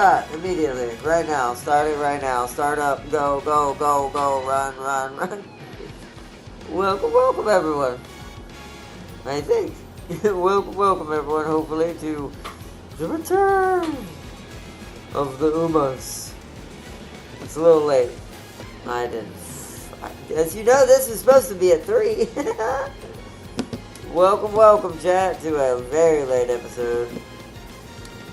shot immediately, right now. Start it right now. Start up. Go, go, go, go. Run, run, run. Welcome, welcome, everyone. I think. Welcome, welcome, everyone. Hopefully to the return of the Umas. It's a little late. I didn't. As you know, this is supposed to be at 3. Welcome, welcome, chat, to a very late episode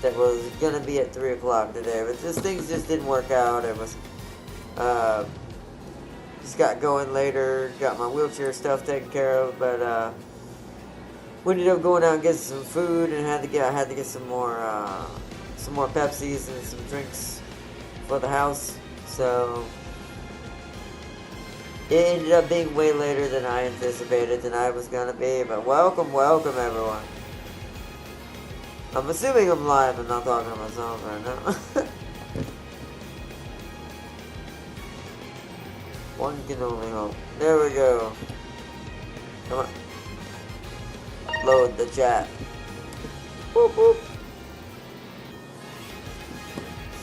that was gonna be at 3 o'clock today, but things just didn't work out. It was, just got going later, got my wheelchair stuff taken care of, but, we ended up going out and getting some food, and I had to get some more Pepsis and some drinks for the house, so it ended up being way later than I anticipated than I was gonna be, but welcome, welcome, everyone. I'm assuming I'm live and not talking to myself right now. One can only hope. There we go. Come on. Load the chat. Boop, boop.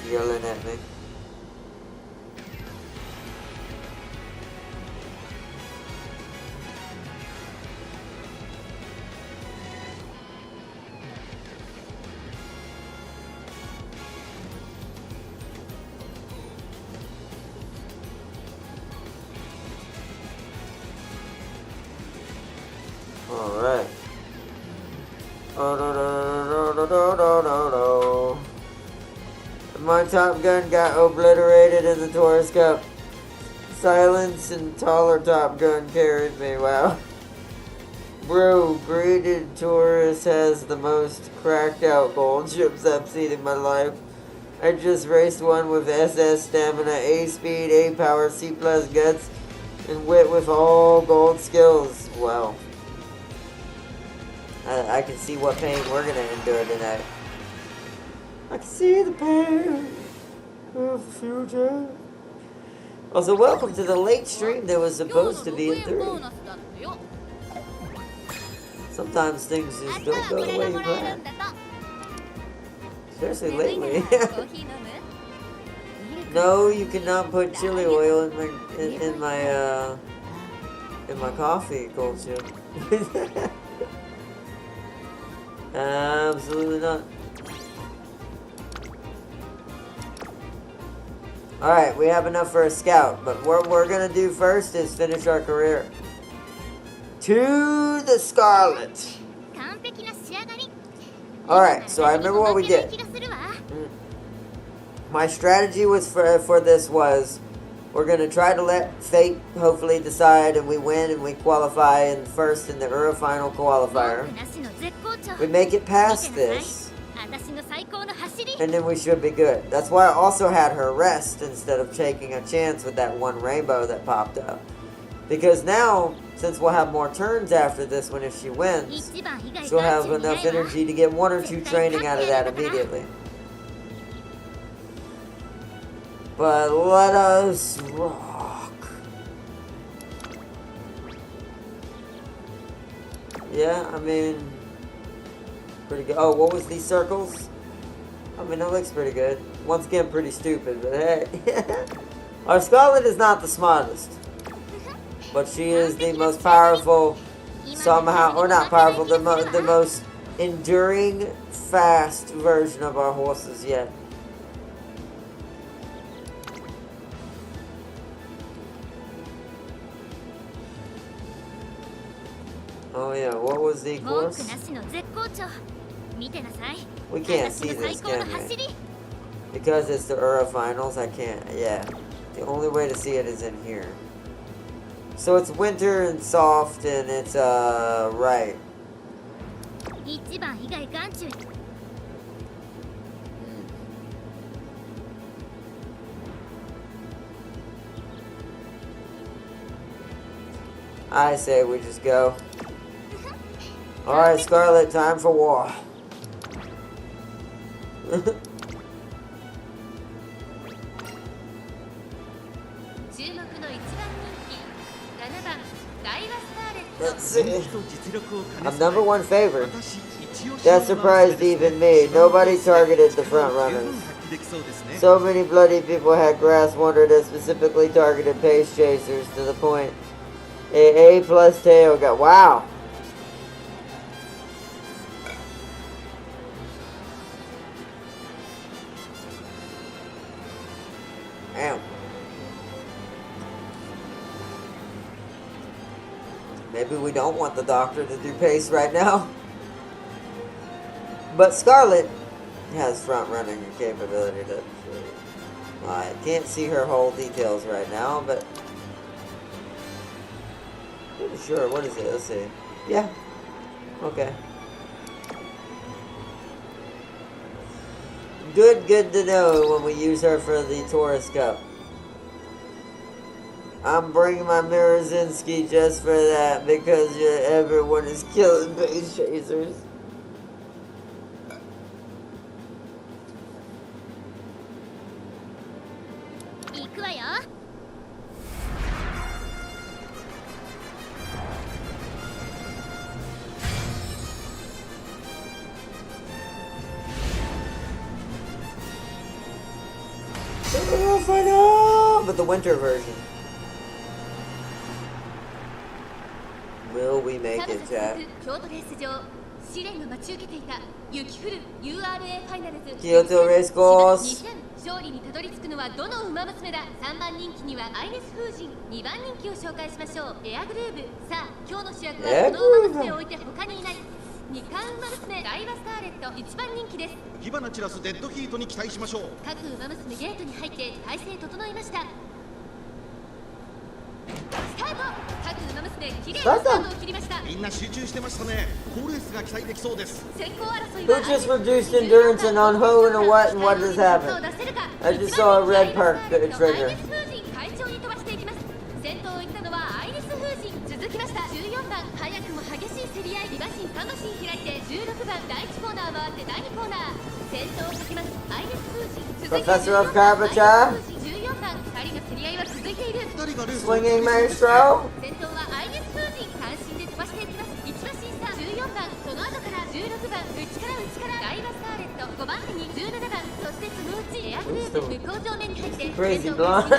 She's yelling at me. Alright. My Top Gun got obliterated in the Taurus Cup. Silence and taller Top Gun carried me, wow. Bro, graded Taurus has the most cracked out gold ships I've seen in my life. I just raced one with SS stamina, A speed, A power, C plus guts, and wit with all gold skills. Wow. I can see what pain we're gonna endure tonight. I can see the pain of the future. Also, welcome to the late stream that was supposed to be at 3. Sometimes things just don't go the way you plan. Especially lately. No, you cannot put chili oil in my coffee, cold chip. Absolutely not. Alright, we have enough for a scout, but what we're gonna do first is finish our career. To the Scarlet! Alright, so I remember what we did. My strategy was for this was, we're gonna try to let fate hopefully decide, and we win and we qualify in first in the Ura final qualifier. We make it past this, and then we should be good. That's why I also had her rest instead of taking a chance with that one rainbow that popped up. Because now, since we'll have more turns after this one if she wins, she'll have enough energy to get 1 or 2 training out of that immediately. But let us rock. Yeah, I mean, pretty good. Oh, what was these circles? I mean, it looks pretty good. Once again, pretty stupid, but hey. Our Scarlet is not the smartest, but she is the most powerful, somehow, or not powerful, the most enduring, fast version of our horses yet. Oh yeah, what was the course? We can't see this, can we? Because it's the Ura finals, I can't, yeah. The only way to see it is in here. So it's winter and soft and it's, right. I say we just go. Alright, Scarlet, time for war. Let's see. I'm #1 favorite. That surprised even me. Nobody targeted the front runners. So many bloody people had grass wandered that specifically targeted pace chasers to the point A plus tail got wow. Damn. Maybe we don't want the doctor to do pace right now. But Scarlet has front running capability to. I can't see her whole details right now, but pretty sure. What is it? Let's see. Yeah. Okay. Good to know when we use her for the Taurus Cup. I'm bringing my Mirazinski just for that because everyone is killing base chasers. But the winter version. Will we make it, chat? Kyoto race course. 勝利にたどり着くのはどの馬娘だ。3番人気にはアイネス風神、2番人気を紹介しましょう。エアグルーブ。さあ、今日の主役はこの馬娘を置いて他にいない。2冠馬娘ダイワスターレット、1番人気です。火花散らすデッドヒートに期待しましょう。各馬娘ゲートに入って体勢整いました。スタート。各馬娘きれいなスタートを切りました。みんな集中してましたね。好レースが期待できそうです。先行争いは Who just reduced endurance and on who and what just happened? I just saw a red perk trigger. 会長に飛ばしていきます。先頭を行ったのはアイリス風神。続きました14番。早くも激しい競り合い。2馬身3馬身開いて16番第1コーナー回って第2コーナー。先頭をかけますアイリス風神。続いて Professor of Carbacha. 14番。2人の競り合いは続いている。 Swinging Maestro. 先頭はアイリス風神。単身で飛ばしていきます。1馬身差14番。その後から16番。内からダイワスターレット。5番手に17番。そしてそのうちエアグループ。向こう上面に入って Crazy blonde.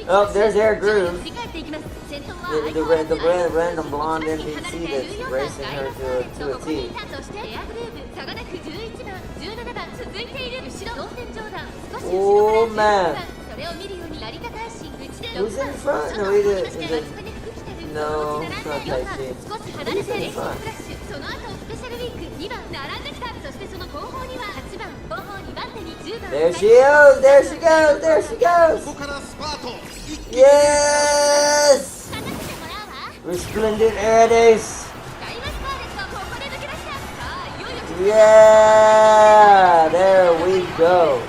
Oh, there's Air Groove. The random blonde NPC that's racing her to a T. Oh man. Who's in front? Narita is it? No, it's not Taichi. Who's in front? There she is! There she goes! There she goes! Yes! Resplendent Eridace! Yeah! There we go!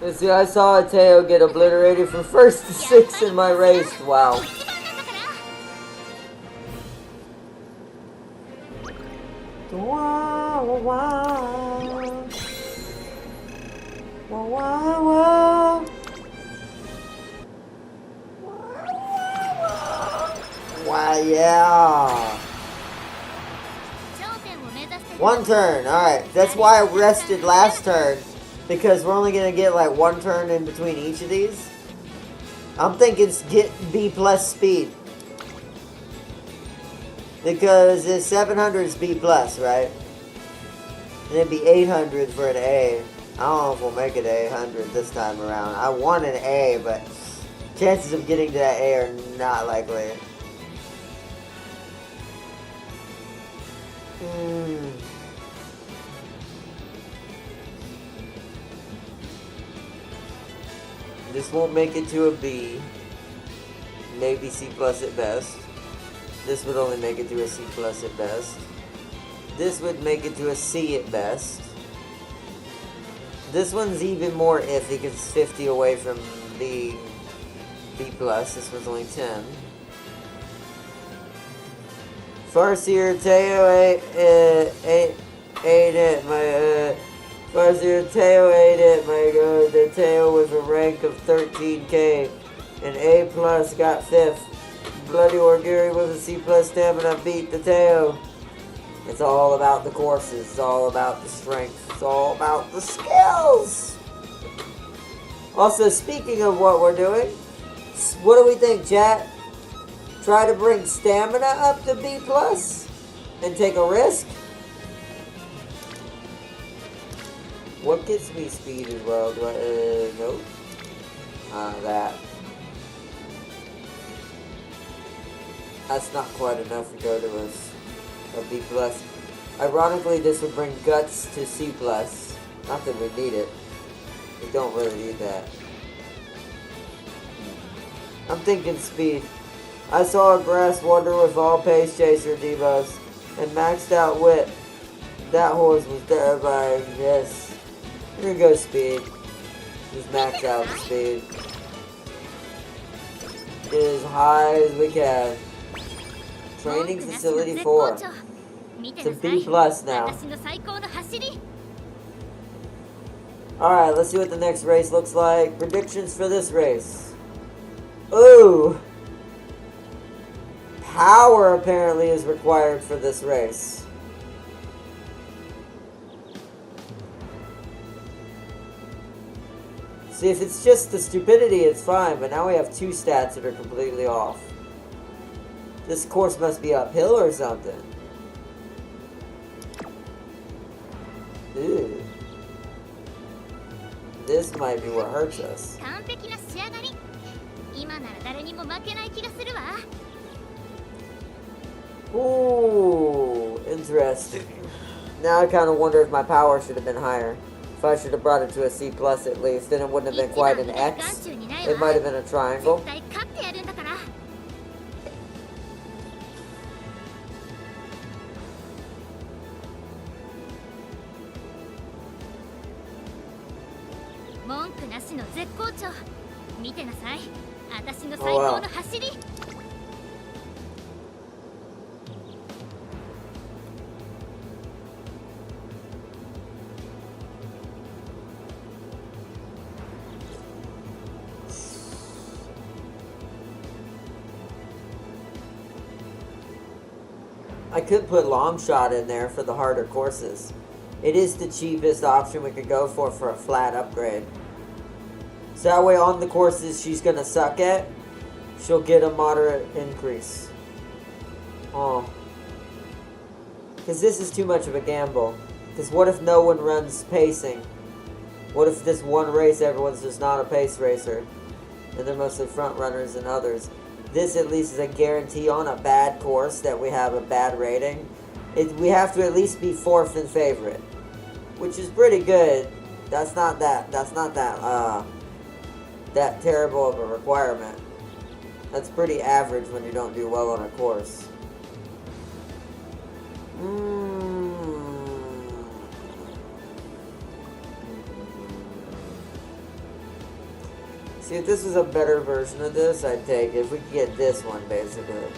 Let's see, I saw Teo get obliterated from first to sixth in my race. Wow. Wow, wow. Wow, wow, wow. Wow, yeah. One turn, alright. That's why I rested last turn. Because we're only going to get like one turn in between each of these. I'm thinking get B plus speed. Because it's 700 is B plus, right? And it'd be 800 for an A. I don't know if we'll make it 800 this time around. I want an A, but chances of getting to that A are not likely. This won't make it to a B. Maybe C plus at best. This would only make it to a C plus at best. This would make it to a C at best. This one's even more iffy because it's 50 away from being B+. This one's only 10. Farseer Teo ate it. My Farseer Teo ate it. My god, the Teo with a rank of 13k, and A+ got 5th. Bloody Orguri with a C+ stamina beat the Teo. It's all about the courses. It's all about the strength. It's all about the skills. Also, speaking of what we're doing, what do we think, chat? Try to bring stamina up to B+ and take a risk? What gets me speed as well? Do I, nope. That. That's not quite enough to go to a B+. Ironically, this would bring guts to C+. Not that we need it. We don't really need that. I'm thinking speed. I saw a grass wonder with all pace chaser debuffs and maxed out wit. That horse was terrifying. Yes. Here we go, speed. Just max out the speed. Get as high as we can. Training facility 4. It's a B+ now. Alright, let's see what the next race looks like. Predictions for this race. Ooh! Power apparently is required for this race. See, if it's just the stupidity, it's fine, but now we have 2 stats that are completely off. This course must be uphill or something. Ooh. This might be what hurts us. Ooh, interesting. Now I kind of wonder if my power should have been higher. If I should have brought it to a C+ at least, then it wouldn't have been quite an X. It might have been a triangle. Oh, wow. I could put long shot in there for the harder courses. It is the cheapest option we could go for a flat upgrade. So that way on the courses she's going to suck at, she'll get a moderate increase. Oh. Because this is too much of a gamble. Because what if no one runs pacing? What if this one race everyone's just not a pace racer? And they're mostly front runners and others. This at least is a guarantee on a bad course that we have a bad rating. We have to at least be 4th in favorite. Which is pretty good. That's not that terrible of a requirement. That's pretty average when you don't do well on a course. See, if this was a better version of this, I'd take it. If we could get this one, basically.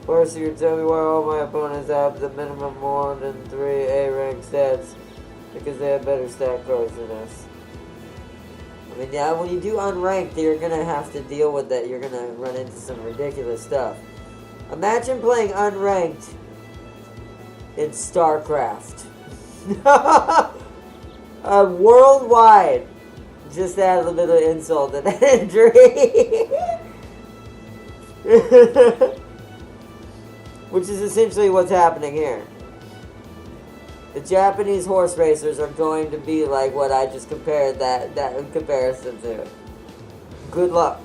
First, you tell me why all my opponents have the minimum 1 and 3 A-rank stats, because they have better stat cards than us. I mean, yeah, when you do unranked, you're gonna have to deal with that. You're gonna run into some ridiculous stuff. Imagine playing unranked in StarCraft. Worldwide. Just add a little bit of insult and injury. Which is essentially what's happening here. The Japanese horse racers are going to be like what I just compared that in comparison to. Good luck.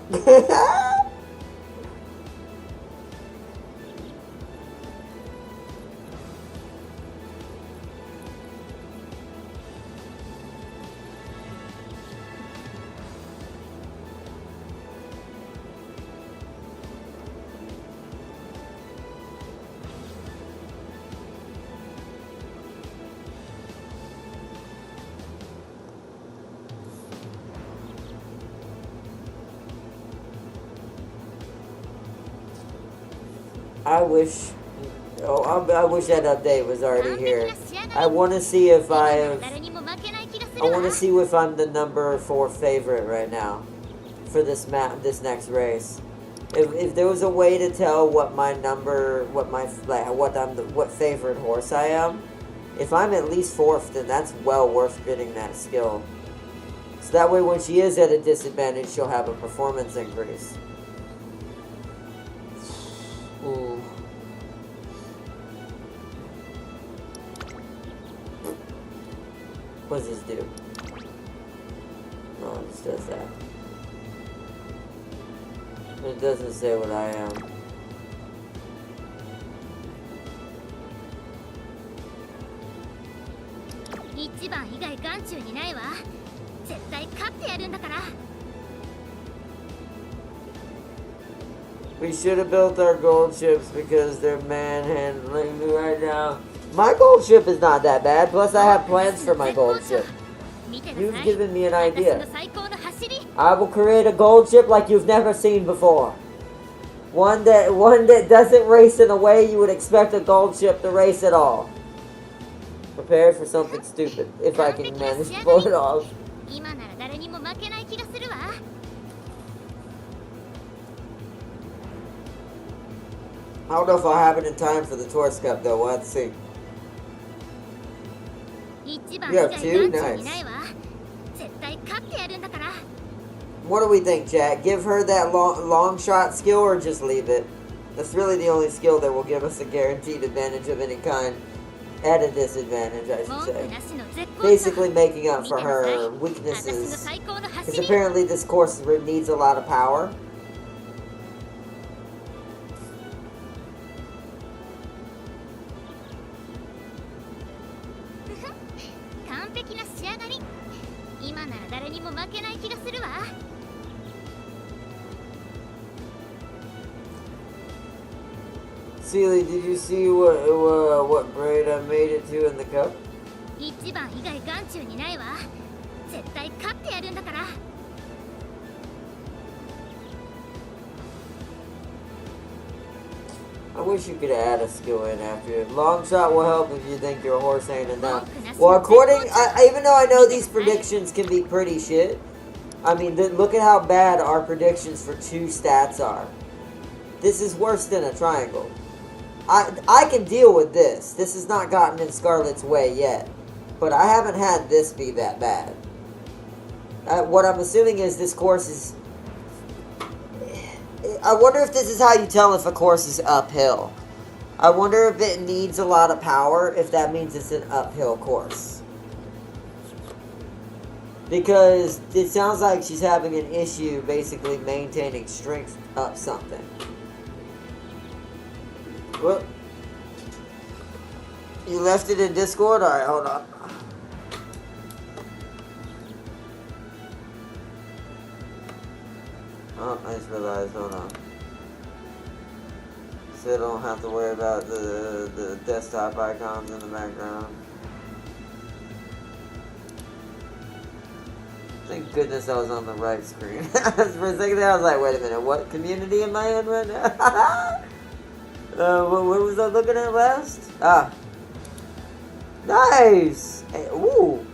I wish that update was already here. I want to see if I want to see if I'm the number 4 favorite right now for this next race. If there was a way to tell what what favorite horse I am, if I'm at least 4th, then that's well worth getting that skill. So that way, when she is at a disadvantage, she'll have a performance increase. Ooh. What does this do? No, it just does that. It doesn't say what I am. We should have built our gold ships because they're manhandling me right now. My gold ship is not that bad, plus I have plans for my gold ship. You've given me an idea. I will create a gold ship like you've never seen before. One that doesn't race in a way you would expect a gold ship to race at all. Prepare for something stupid, if I can manage to pull it off. I don't know if I'll have it in time for the Tourist Cup though, we'll have to see. You have 2? Nice. What do we think, chat? Give her that long shot skill or just leave it? That's really the only skill that will give us a guaranteed advantage of any kind. At a disadvantage, I should say. Basically making up for her weaknesses. Because apparently this course needs a lot of power. Sealy, did you see what grade I made it to in the cup? I wish you could add a skill in after it. Long shot will help if you think your horse ain't enough. Well, even though I know these predictions can be pretty shit, I mean, look at how bad our predictions for 2 stats are. This is worse than a triangle. I can deal with this. This has not gotten in Scarlet's way yet. But I haven't had this be that bad. What I'm assuming is this course is... I wonder if this is how you tell if a course is uphill. I wonder if it needs a lot of power, if that means it's an uphill course. Because it sounds like she's having an issue basically maintaining strength up something. Well, you left it in Discord? Alright, hold on. Oh, I just realized, hold on. So I don't have to worry about the desktop icons in the background. Thank goodness I was on the right screen. For a second there I was like, wait a minute, what community am I in right now? What was I looking at last? Ah. Nice! Hey, ooh.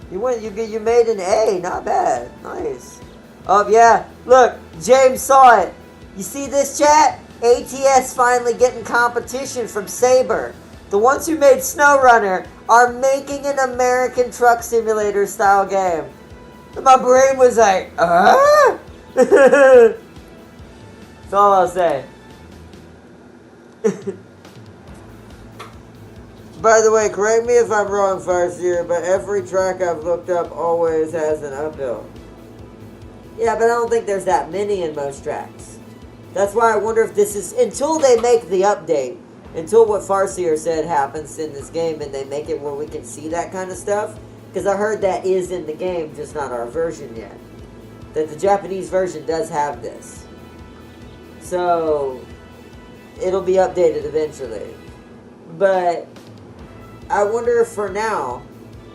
You made an A, not bad. Nice. Oh yeah, look, James saw it. You see this, chat? ATS finally getting competition from Sabre. The ones who made SnowRunner are making an American Truck Simulator style game. And my brain was like, ah? That's all I'll say. By the way, correct me if I'm wrong, Farseer, but every track I've looked up always has an uphill. Yeah, but I don't think there's that many in most tracks. That's why I wonder if this is, until they make the update, until what Farseer said happens in this game and they make it where we can see that kind of stuff, because I heard that is in the game, just not our version yet. That the Japanese version does have this. So, it'll be updated eventually. But I wonder if for now,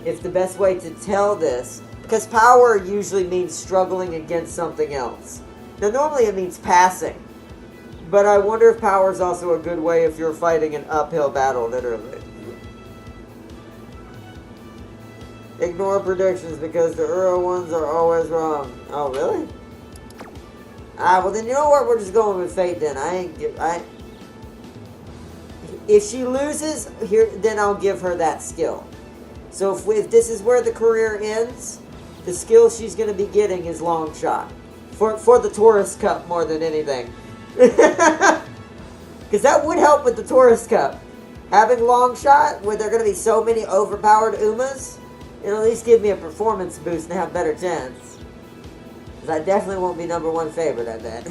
if the best way to tell this, because power usually means struggling against something else. Now normally it means passing, but I wonder if power is also a good way if you're fighting an uphill battle, literally. Ignore predictions because the Uro ones are always wrong. Oh really? Well then you know what, we're just going with fate then. If she loses, then I'll give her that skill. So if this is where the career ends, the skill she's going to be getting is long shot. For the Tourist Cup more than anything. Because that would help with the Tourist Cup. Having long shot, where there are going to be so many overpowered Umas, it'll at least give me a performance boost and have a better chance. Because I definitely won't be #1 favorite at that.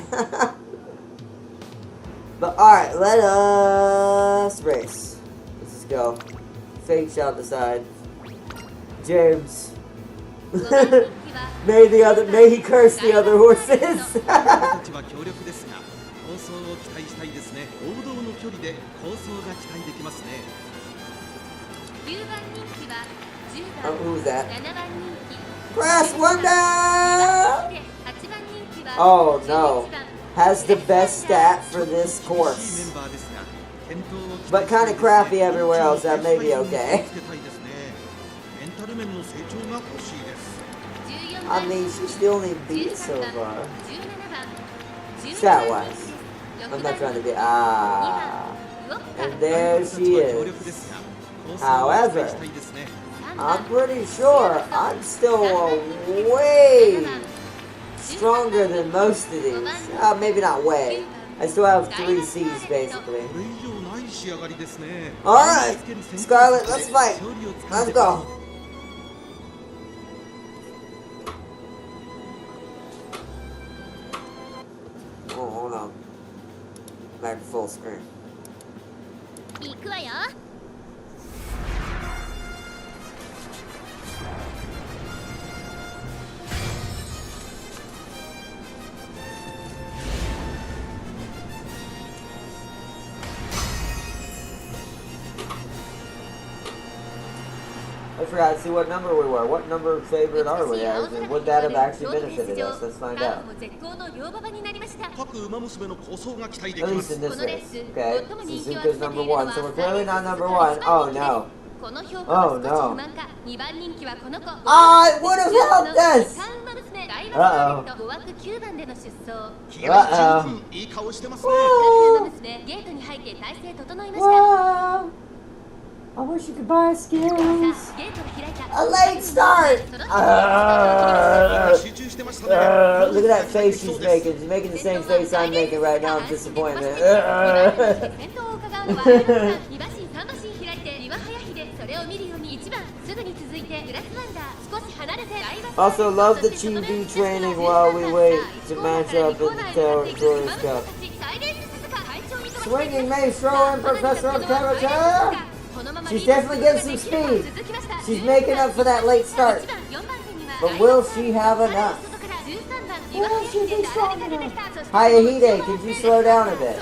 But alright, let us race. Let's just go. Fate shall decide. James. May he curse the other horses. Oh, who's that? Press one down! Oh no. Has the best stat for this course. But kind of crappy everywhere else, that may be okay. I mean, she's the only beat so far. Stat-wise. I'm not trying to be... And there she is. However, I'm pretty sure I'm still way stronger than most of these. Maybe not way. I still have 3 C's basically. Alright, Scarlet, let's fight. Let's go. Oh, hold on. Back to full screen. I forgot to see what number we were. What number favorite are we as? And would that have actually benefited us? Let's find out. At least in this race. Okay. Suzuka's #1. So we're clearly not #1. Oh no. Oh no. I would have helped us! Uh-oh. Uh-oh. Whoa. I wish you could buy skills. A late start! Look at that face she's making. She's making the same face I'm making right now of disappointment. Also, love the chibi training while we wait to match up in the Tourist Cup. Swinging maestro and professor of character! She's definitely getting some speed. She's making up for that late start. But will she have enough? Will she be strong enough? Hayahide, could you slow down a bit?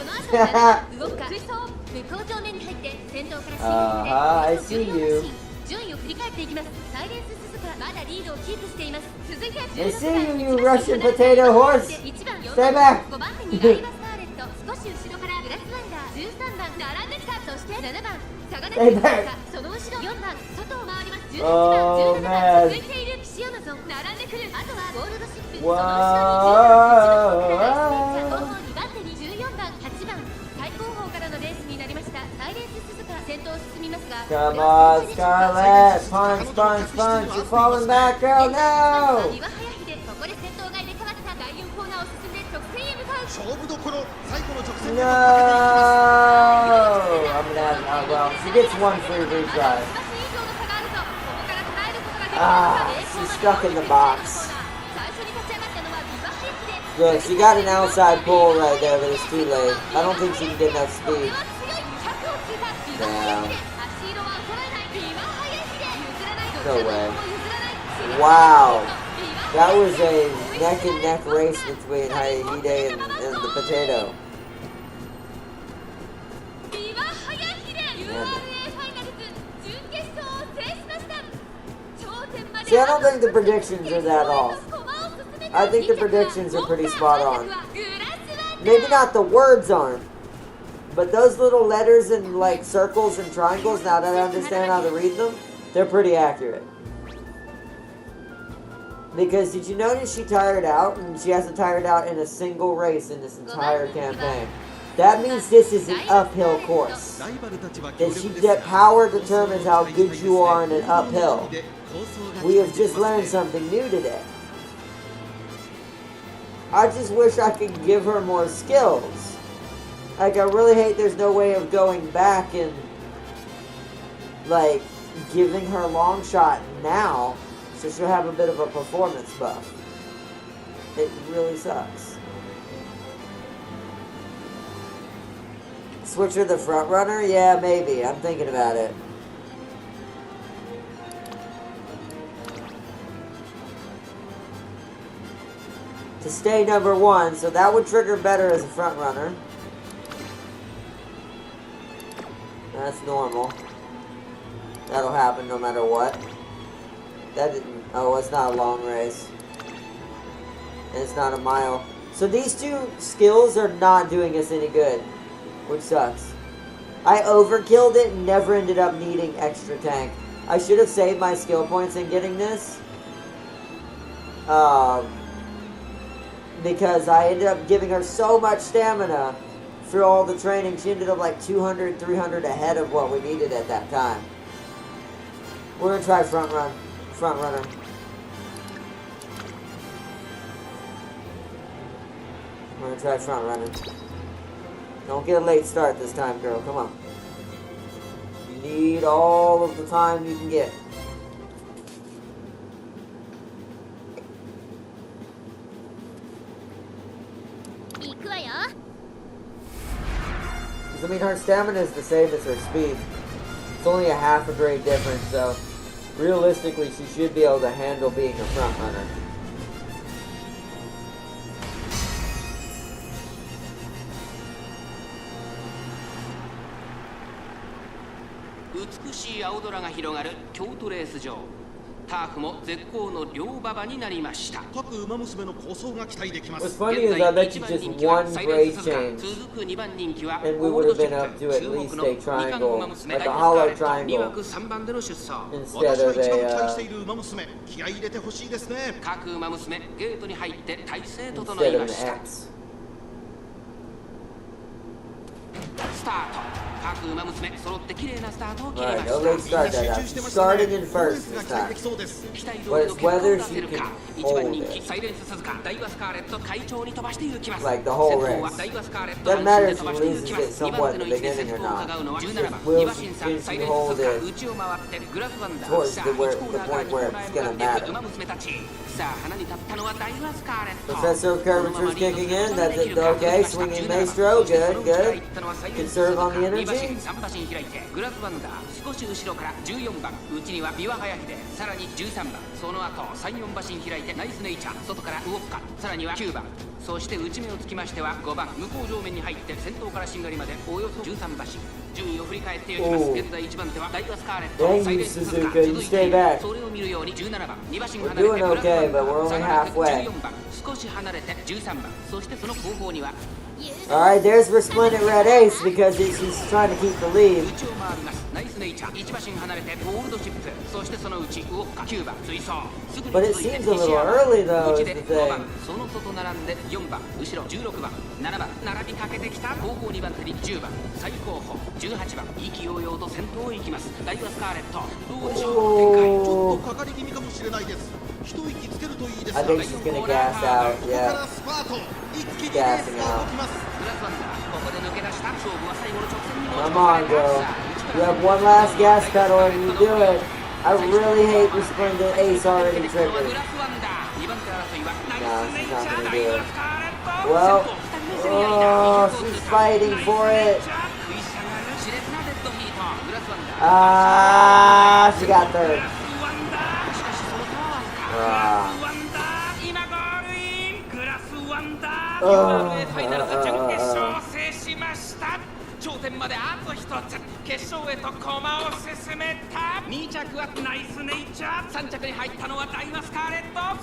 I see you. I see you, you Russian potato horse. Stay back. Stay back. Oh man. Whoa. Come on, Scarlet! Punch, punch, punch! You're falling back, girl! No! I'm gonna have, well, she gets one free retry. She's stuck in the box. Look, she got an outside pull right there, but it's too late. I don't think she can get enough speed. Damn. No way. Wow. That was a neck and neck race between Hayahide and the potato. See, I don't think the predictions are that off. I think the predictions are pretty spot on. Maybe not the words aren't, but those little letters and like circles and triangles, now that I understand how to read them, they're pretty accurate. Because did you notice she tired out, and she hasn't tired out in a single race in this entire campaign? That means this is an uphill course. That power determines how good you are in an uphill. We have just learned something new today. I just wish I could give her more skills. Like, I really hate there's no way of going back and, like, giving her long shot now, so she'll have a bit of a performance buff. It really sucks. Switch her the front runner? Yeah, maybe. I'm thinking about it. To stay number one, so that would trigger better as a front runner. That's normal. That'll happen no matter what. That didn't, oh, it's not a long race. And it's not a mile. So these two skills are not doing us any good, which sucks. I overkilled it and never ended up needing extra tank. I should have saved my skill points in getting this. Because I ended up giving her so much stamina for all the training. She ended up like 200, 300 ahead of what we needed at that time. We're going to try front runner. We're going to try front runner. Don't get a late start this time, girl. Come on. You need all of the time you can get. I mean, her stamina is the same as her speed. It's only a half a grade difference, so realistically, she should be able to handle being a front runner. What's funny is I bet you just one grade change and we would have been up to at least a triangle, like a hollow triangle, instead of an X. Alright, no late start that time. She's starting in first this time. But it's whether she can hold it. Like the whole race. Doesn't matter if she loses it somewhat in the beginning or not. Can she hold it towards the point where it's going to matter. Professor Curvature's kicking in. That's it. Okay, swinging Maestro. Good, good. Conserve on the energy. Dang you, Suzuka, you stay back. We're doing okay, but we're only halfway. Alright, there's Resplendent Red Ace because he's trying to keep the lead. But it seems a little early though, is the thing. I think she's gonna gas out. Yeah. She's gassing out. Come on, girl. You have one last gas pedal and you do it. I really hate the Splendid Ace already triggered. No, she's not gonna do it. Well, oh, she's fighting for it. Ah, she got third.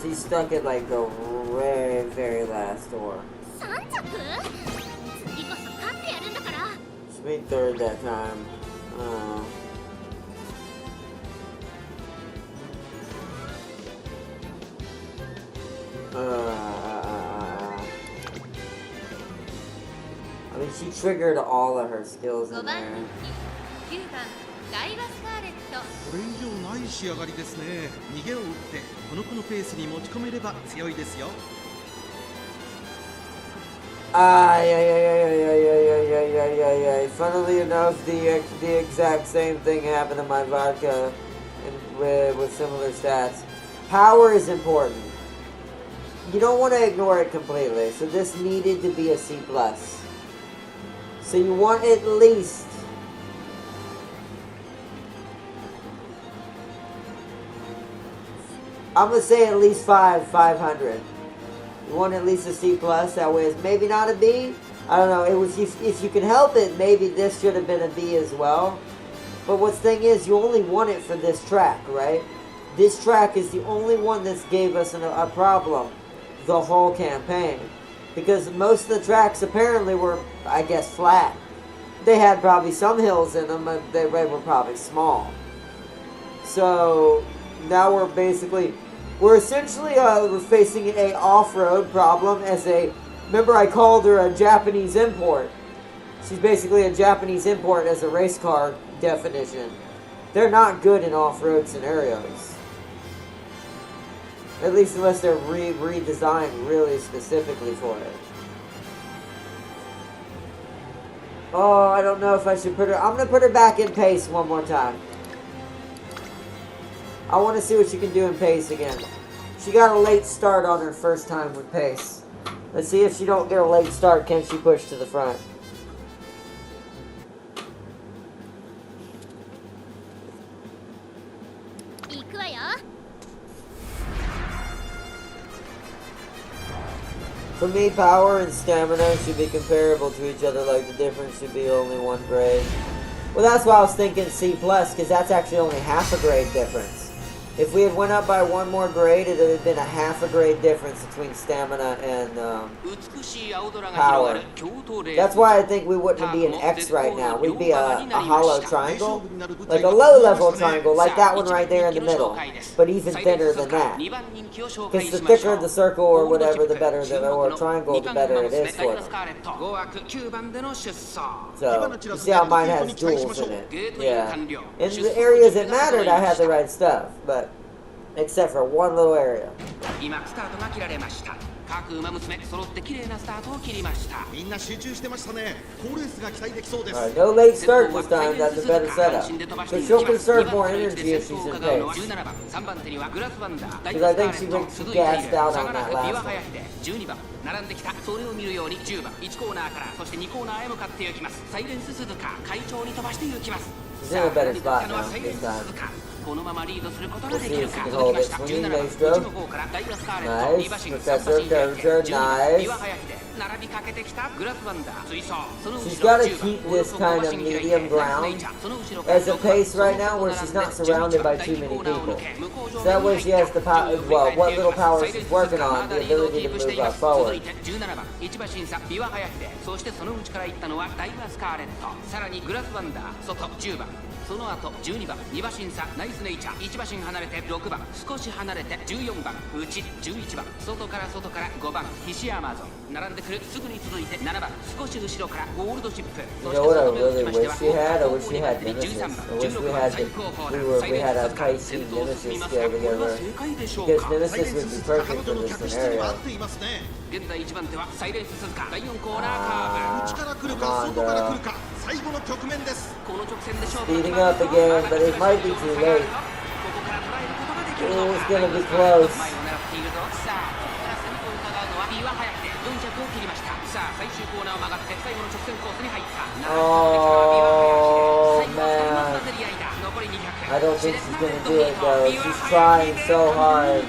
She's stuck at like the very, very last door. She made third that time. I mean, she triggered all of her skills in there. これ以上ない仕上がりですね。逃げを打ってこの子のペースに持ち込めれば強いですよ。Yeah. Funnily enough, the exact same thing happened to my vodka with similar stats. Power is important. You don't want to ignore it completely. So this needed to be a C+. So you want at least I'm gonna say at least 500. You want at least a C+, that way it's maybe not a B. I don't know, if you can help it, maybe this should have been a B as well. But what's the thing is, you only want it for this track, right? This track is the only one that's gave us a problem the whole campaign. Because most of the tracks apparently were, I guess, flat. They had probably some hills in them, but they were probably small. So now we're essentially we're facing a off-road problem as remember I called her a Japanese import. She's basically a Japanese import as a race car definition. They're not good in off-road scenarios. At least unless they're redesigned really specifically for it. Oh, I don't know if I should put her... I'm going to put her back in pace one more time. I want to see what she can do in pace again. She got a late start on her first time with pace. Let's see if she don't get a late start, can she push to the front? For me, power and stamina should be comparable to each other, like the difference should be only 1 grade. Well, that's why I was thinking C+, because that's actually only half a grade difference. If we had went up by 1 more grade, it would have been a half a grade difference between stamina and power. That's why I think we wouldn't be an X right now. We'd be a hollow triangle. Like a low-level triangle, like that one right there in the middle. But even thinner than that. Because the thicker the circle or whatever, the better, or triangle, the better it is for them. So, you see how mine has duals in it. Yeah. In the areas that mattered, I had the right stuff. But except for one little area. Alright, no late start this time, that's a better setup. So she'll conserve more energy if she's in pace. Because I think she gassed out on that last one. She's in a better spot now this time. We'll see if she can hold it. Swinging maestro. Nice. Professor, character. Nice. She's got to keep this kind of medium ground as a pace right now where she's not surrounded by too many people. So that way she has the power, well, what little power she's working on, the ability to move up forward. その後12番2馬身差ナイスネイチャー1馬身離れて6番少し離れて14番内11番外から5番ヒシアマゾン並んでくるすぐに続いて7番少し後ろからゴールドシップそして外目をつきましては後方にまで13番16番最高峰だサイレンス鈴鹿先頭を進みますがこれは正解でしょうか。サイレンス鈴鹿彼女の客室には合っていますね。現在1番手はサイレンス鈴鹿第4コーナーカーブ内から来るか外から来るか最後の局面です。この直線で勝負 Speeding up again, but it might be too late. ここから捉えることができる Oh, の it's か gonna be close. 前を狙っているぞさあここから先頭を伺うのは岩早くて4着を切りましたさあ最終コーナーを曲がって最後の直線コースに入った Oh, 最後は2人 man. の競り合いだ残り200 I don't think she's gonna do it though. She's trying so hard.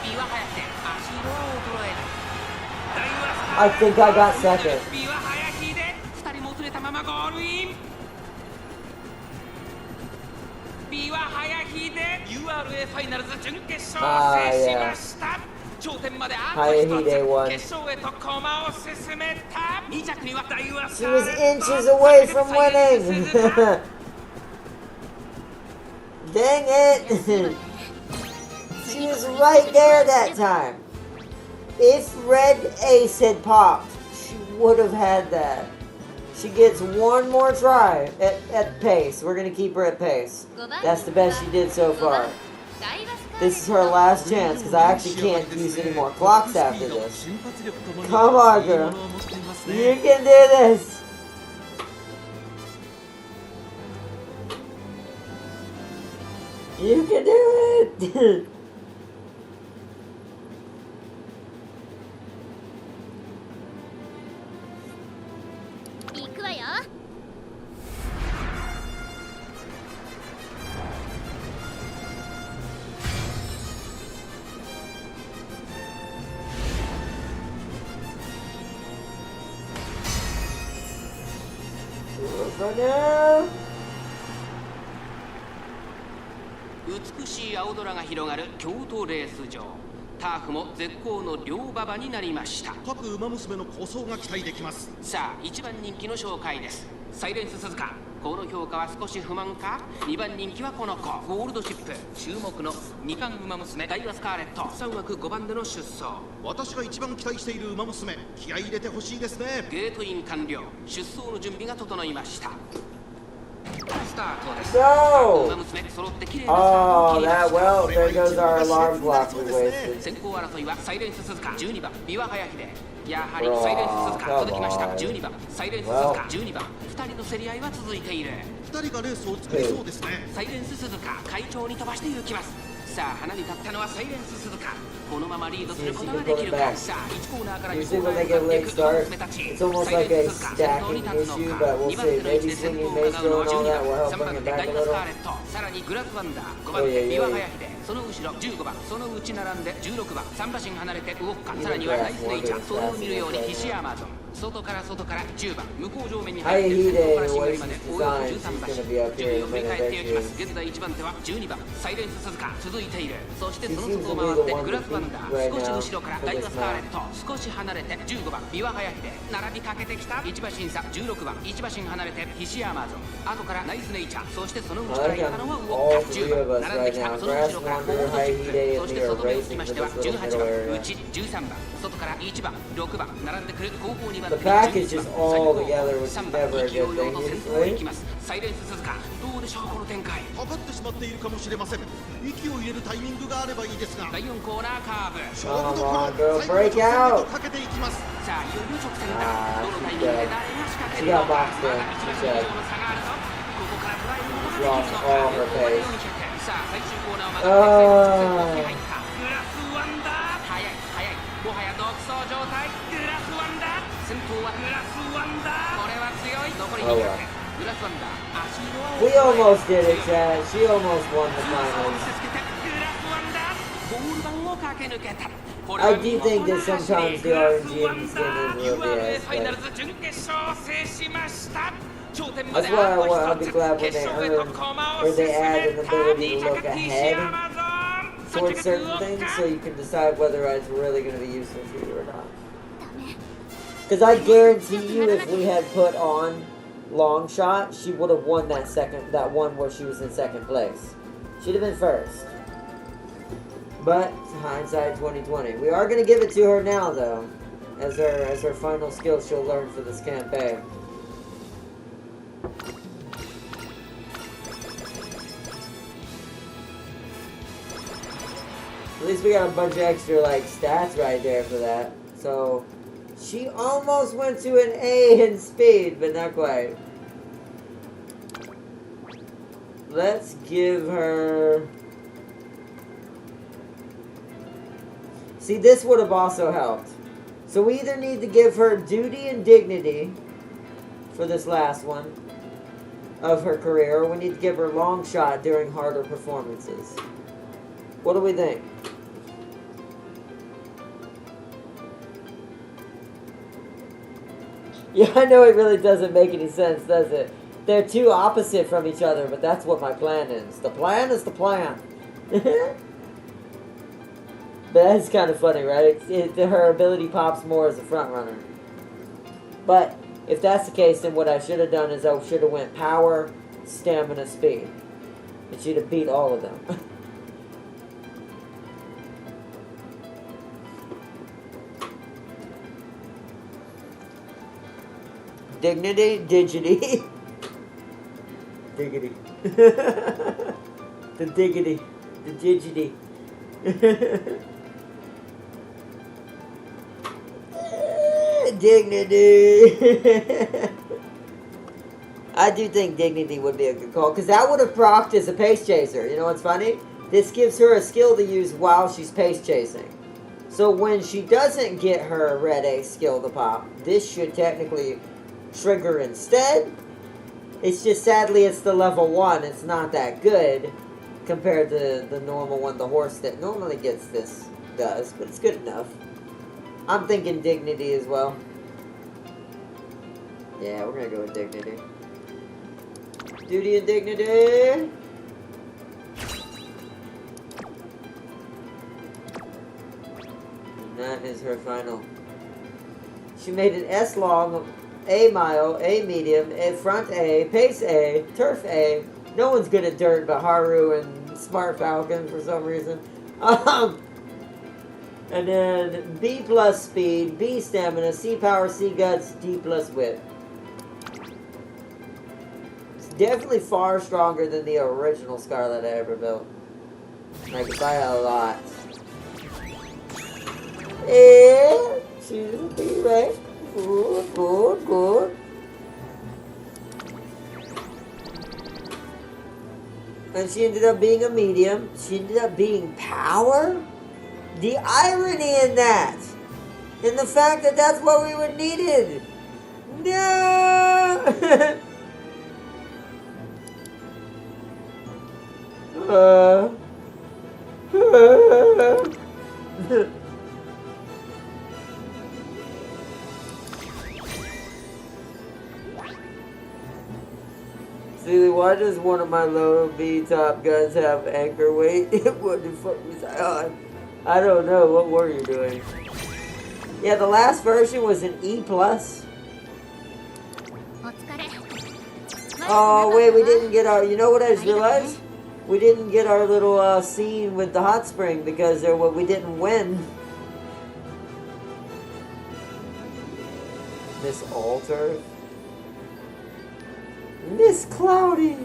岩早くて足色は衰えない I think I got second. 岩早くで2人もつれたままゴールインビワハヤヒで URA ファイナルズ準決勝を制しました頂点まであと一つ決勝へと駒を進めた2着にはダイワス She was inches away from winning. Dang it. She was right there that time. If Red Ace had popped, she would have had that. She gets one more try at pace. We're going to keep her at pace. That's the best she did so far. This is her last chance because I actually can't use any more clocks after this. Come on, girl. You can do this. You can do it. 行くわよ For now. 美しい青空が広がる京都レース場ターフも絶好の両馬場になりました各馬娘の構想が期待できます。さあ1番人気の紹介ですサイレンス鈴鹿この評価は少し不満か2番人気はこの子ゴールドシップ注目の2冠馬娘ダイワスカーレット3枠5番での出走私が一番期待している馬娘気合い入れてほしいですね。ゲートイン完了出走の準備が整いましたスタートです Go! 馬娘揃って綺麗なスタートを Oh, 切りまし that た well, there goes our alarm clock we wasted. 先行争いはサイレンス鈴鹿12番ビワハヤヒデやはりサイレンス鈴鹿続きました12番サイレンス鈴鹿12番2人の競り合いは続いている2人がレースを作りそうですね。サイレンス鈴鹿会長に飛ばして行きますさあ花に立ったのはサイレンス鈴鹿このままリードすることができるかさあ1コーナーから2 Usually コー when ナ they ー get a に late 向かっていく start, 娘たち it's almost サイ like レ a ンス鈴鹿先頭に stacking 立つの issue, か but we'll 2番手 see. の位置 Maybe で先頭 swinging を base 伺うのは going all 12 that will 番 help 3 bring 番 it 手ダ back イ a ワスカー little. レットさらにグラスワンダー5 Oh, 番 yeah, 手ビワ yeah. ハヤヒデその後ろ15番その内並んで16番3馬身離れてウォッカさらにはナイスネイチャーそれを見るようにヒシアマゾン外から10番向こう上面に入って先頭からしがりまでおよそ13馬身順位を振り返っていきます現在1番手は12番サイレンス鈴鹿続いているそしてその外を回ってグラスワンダー少し後ろからダイワスカーレット少し離れて15番ビワハヤヒデ並びかけてきた1馬身差16番1馬身離れてヒシアマゾン後からナイスネイチャーそしてその内からいたのはウォッカ10番並んできたその後ろからゴールドシップそして外目をつきましては18番内13番外から1番6番並んでくる後方2番 The package is all together, which is never a good thing usually. サイレンス鈴鹿どうでしょうこの展開かかってしまっているかもしれません。息を入れるタイミングがあればいいですが第4コーナーカーブ勝負どこ Come ろ on, girl, 最後の break 直線へ out. とかけていきます。さあいよいよ直線だどのタイミングで誰が仕掛ける She の got か boxed まだ in. 1 She 馬身以 said. 上の差があるぞここから捉えることができるの Lost か all her 残り pace. 400さあ最終コーナーを曲がって最後の直線コースに入ったグラスワンダー速いもはや独走状態グラスワンダー先頭はグラスワンダーこれは強い残り200 Oh, well. グラスワンダー足色は We almost did it, Chad. She almost won the 強さを見 finals. せつけてグラスワンダーゴール板を駆け抜けた I do think that sometimes the RNG in this game is really URA ass, ファイナル but ズ準決勝を制しました頂点ま that's で why あと I'll be 一つ glad when 決 they 勝へと earn, 駒を or 進 they add め an た ability to 2 look 着 ahead 西山ゾーン towards 3 certain 着 things ウォッ so カ you can decide whether it's really going to be useful for you or not. Because I guarantee you if we had put on long shot, she would have won that one where she was in second place. She'd have been first. But hindsight 2020. We are gonna give it to her now though, as her final skill she'll learn for this campaign. At least we got a bunch of extra like stats right there for that. So she almost went to an A in speed, but not quite. Let's give her... See, this would have also helped. So we either need to give her duty and dignity for this last one of her career, or we need to give her long shot during harder performances. What do we think? Yeah, I know it really doesn't make any sense, does it? They're too opposite from each other, but that's what my plan is. The plan is the plan. But that's kind of funny, right? Her ability pops more as a front runner. But if that's the case, then what I should have done is I should have went power, stamina, speed. And she'd have beat all of them. Dignity, digity. Diggity. The diggity. The digity. Dignity. I do think dignity would be a good call, because that would have procced as a pace chaser. You know what's funny? This gives her a skill to use while she's pace chasing. So when she doesn't get her red A skill to pop, this should technically trigger instead. It's just sadly it's the level 1. It's not that good compared to the normal one the horse that normally gets this does, but it's good enough. I'm thinking dignity as well. Yeah, we're gonna go with dignity. Duty and dignity. And that is her final. She made an S long, A mile, A medium, A front A, pace A, turf A. No one's good at dirt but Haru and Smart Falcon for some reason. And then B plus speed, B stamina, C power, C guts, D plus wit. It's definitely far stronger than the original Scarlet I ever built. Like by a lot. And she's a B, right? Good, good, good. And she ended up being a medium. She ended up being power? The irony in that! In the fact that that's what we would needed! No! See, why does one of my low B top guns have anchor weight? What the fuck was I on? I don't know. What were you doing? Yeah, the last version was an E+. Oh, wait, we didn't get our... You know what I just realized? We didn't get our little scene with the hot spring because we didn't win. Miss Alter. Miss Cloudy.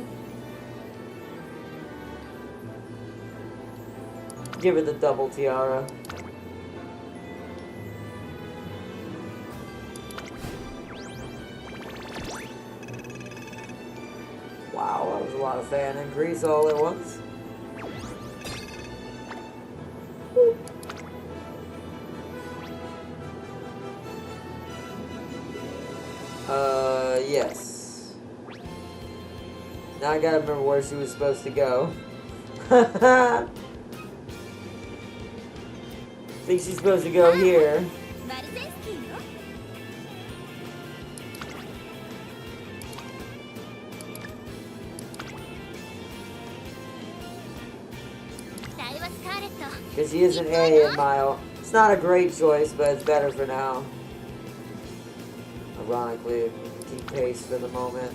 Give her the double tiara. Wow, that was a lot of fan increase all at once. Yes. Now I gotta remember where she was supposed to go. I think she's supposed to go here. Because she is an A in Mile. It's not a great choice, but it's better for now. Ironically, keep pace for the moment.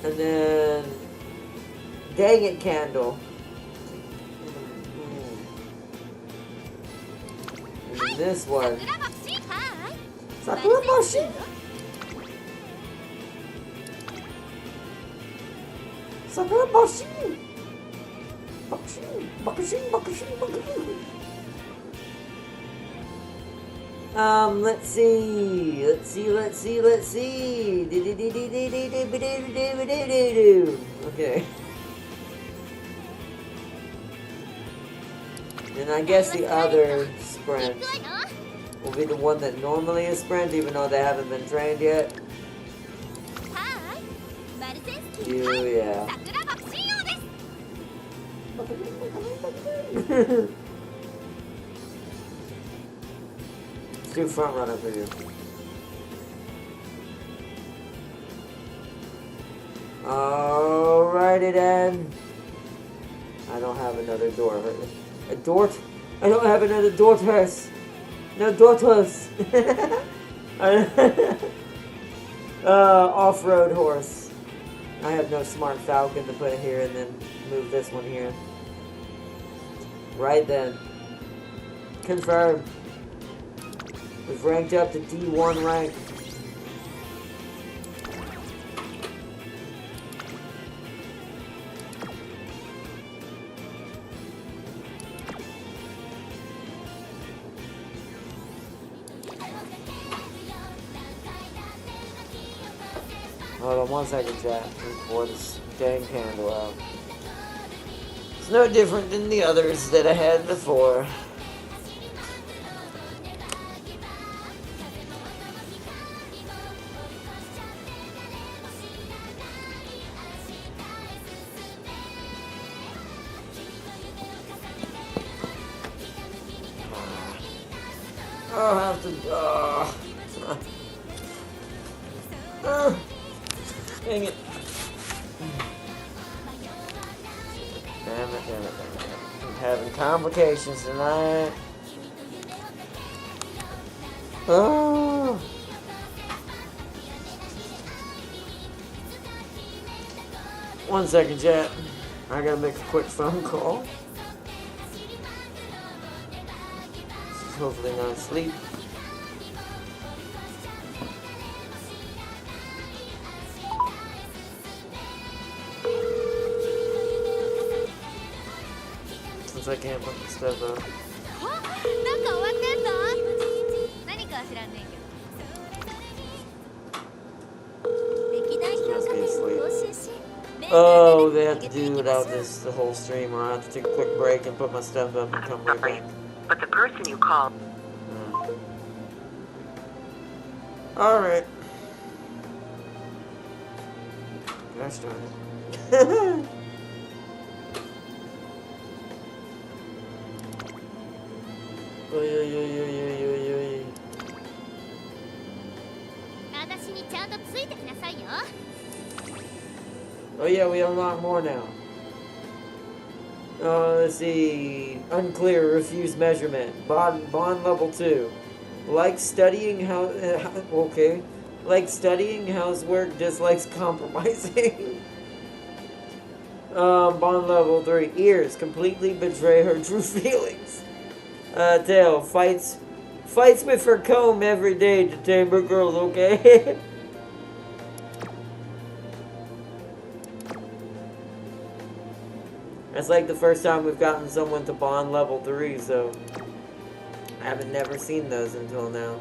And then, dang it, candle. And then this one. Sakura Boshi! Sakura Boshi! Boshi! Boshi! Boshi! Boshi! Let's see. Okay. And I guess the other sprint will be the one that normally is sprint, even though they haven't been trained yet. Yeah. Let's do front runner for you. Alrighty then. I don't have another door. A door? I don't have another daughters. No daughters. Off-road horse. I have no smart falcon to put here and then move this one here. Right then. Confirmed. We've ranked up to D1 rank. Hold on 1 second, chat. Pour this dang candle out. It's no different than the others that I had before. I'll have to. Dang it. Damn it. I'm having complications tonight. Oh. One second, chat. I gotta make a quick phone call. Hopefully not asleep. Since I can't put the stuff up. Must be asleep. Oh, they have to do without this the whole stream, or I have to take a quick break and put my stuff up and come right back. But the person you called. Alright. Gosh darn it. Oy. Oh yeah, we unlock more now. Let's see. Unclear, refuse measurement. Bond level 2. Like studying how... okay. Like studying housework, dislikes compromising. Bond level 3. Ears, completely betray her true feelings. Tail, fights with her comb every day to tame her girls, okay? It's like the first time we've gotten someone to bond level 3, so I haven't never seen those until now.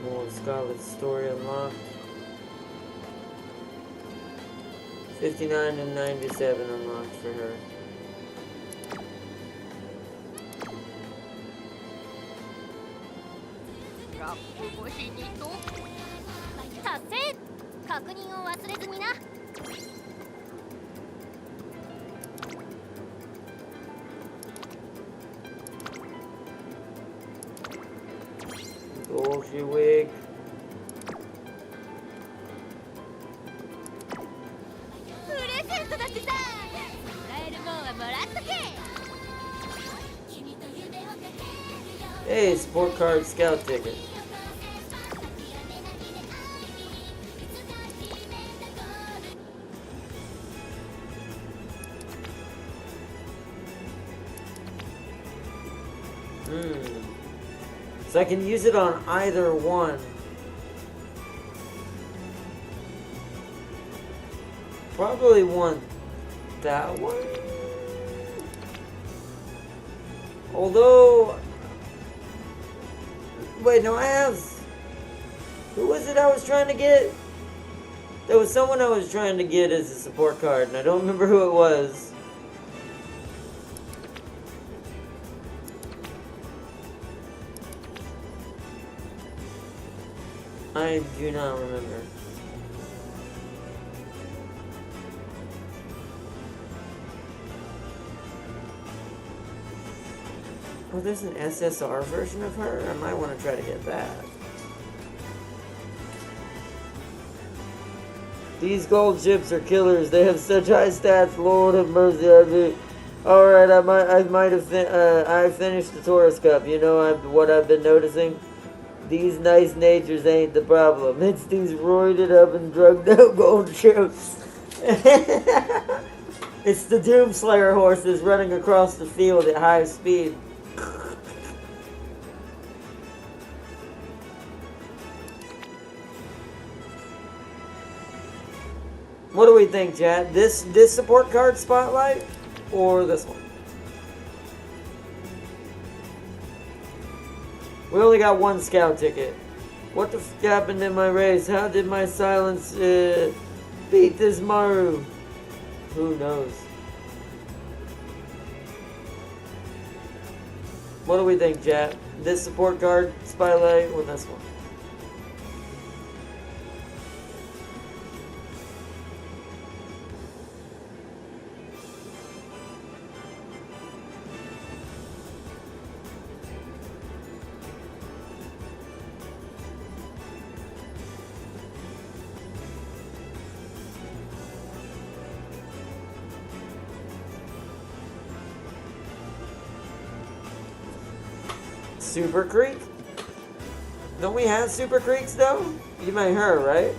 More Scarlet's story unlocked. 59 and 97 unlocked for her. Goshi wig. Hey, support card scout ticket. So I can use it on either one. Probably want that one. Although, wait, no, I have. Who was it I was trying to get? There was someone I was trying to get as a support card, and I don't remember who it was. I do not remember. Oh, there's an SSR version of her? I might want to try to get that. These gold ships are killers. They have such high stats. Lord have mercy on me. Alright, I might have I finished the Taurus Cup. You know what I've been noticing? These nice natures ain't the problem. It's these roided up and drugged out gold ships. It's the Doomslayer horses running across the field at high speed. What do we think, Chad? This support card spotlight or this one? We only got one scout ticket. What the f happened in my race? How did my silence beat this Maru? Who knows? What do we think, chat? This support card spotlight or this one? Super Creek? Don't we have Super Creeks though? You meant her, right?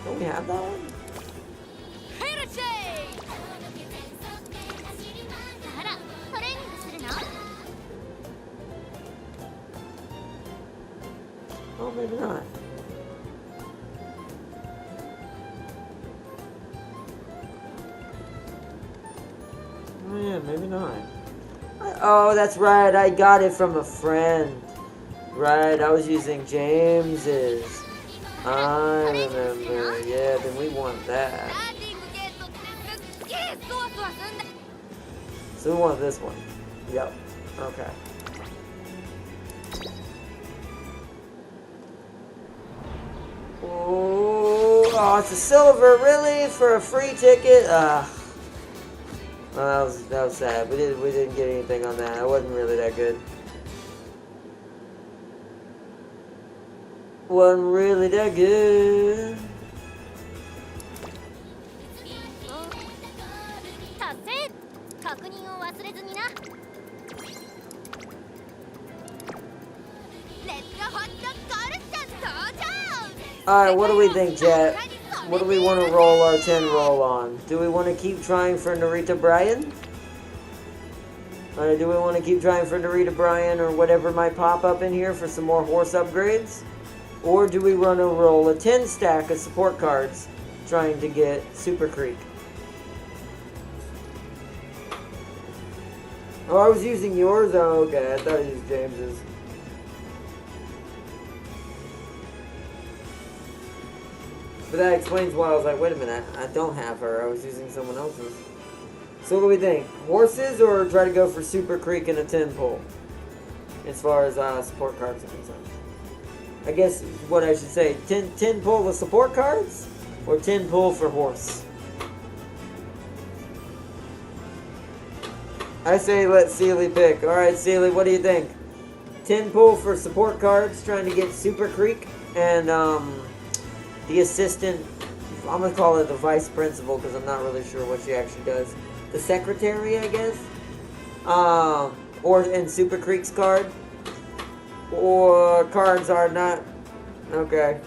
Don't we have that one? Oh, maybe not. Oh yeah, maybe not. Oh, that's right. I got it from a friend. Right, I was using James's. I remember. Yeah, then we want that. So we want this one. Yep. Okay. Oh, it's a silver, really? For a free ticket? Well, that was sad. We didn't get anything on that. It wasn't really that good. Wasn't really that good. Alright, what do we think, chat? What do we want to roll our 10 roll on? Do we want to keep trying for Narita Bryan? Or do we want to keep trying for Narita Bryan or whatever might pop up in here for some more horse upgrades? Or do we want to roll a 10 stack of support cards trying to get Super Creek? Oh, I was using yours? Oh, okay. I thought I used James's. But that explains why I was like, wait a minute, I don't have her. I was using someone else's. So what do we think? Horses or try to go for Super Creek and a 10 pull? As far as support cards are concerned. I guess what I should say, 10 pull with support cards? Or 10 pull for horse? I say let Sealy pick. Alright, Sealy, what do you think? 10 pull for support cards, trying to get Super Creek, and the assistant, I'm going to call it the vice principal because I'm not really sure what she actually does. The secretary, I guess. Or in Super Creek's card. Or cards are not. Okay.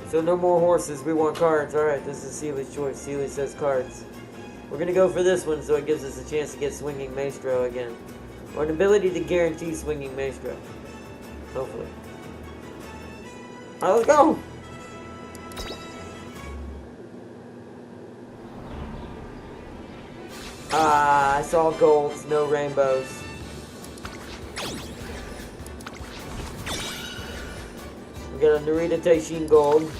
So no more horses. We want cards. Alright, this is Seely's choice. Seely says cards. We're going to go for this one so it gives us a chance to get Swinging Maestro again. Or an ability to guarantee Swinging Maestro. Hopefully. Alright, let's go! I saw golds, no rainbows. We got a Narita Taishin gold.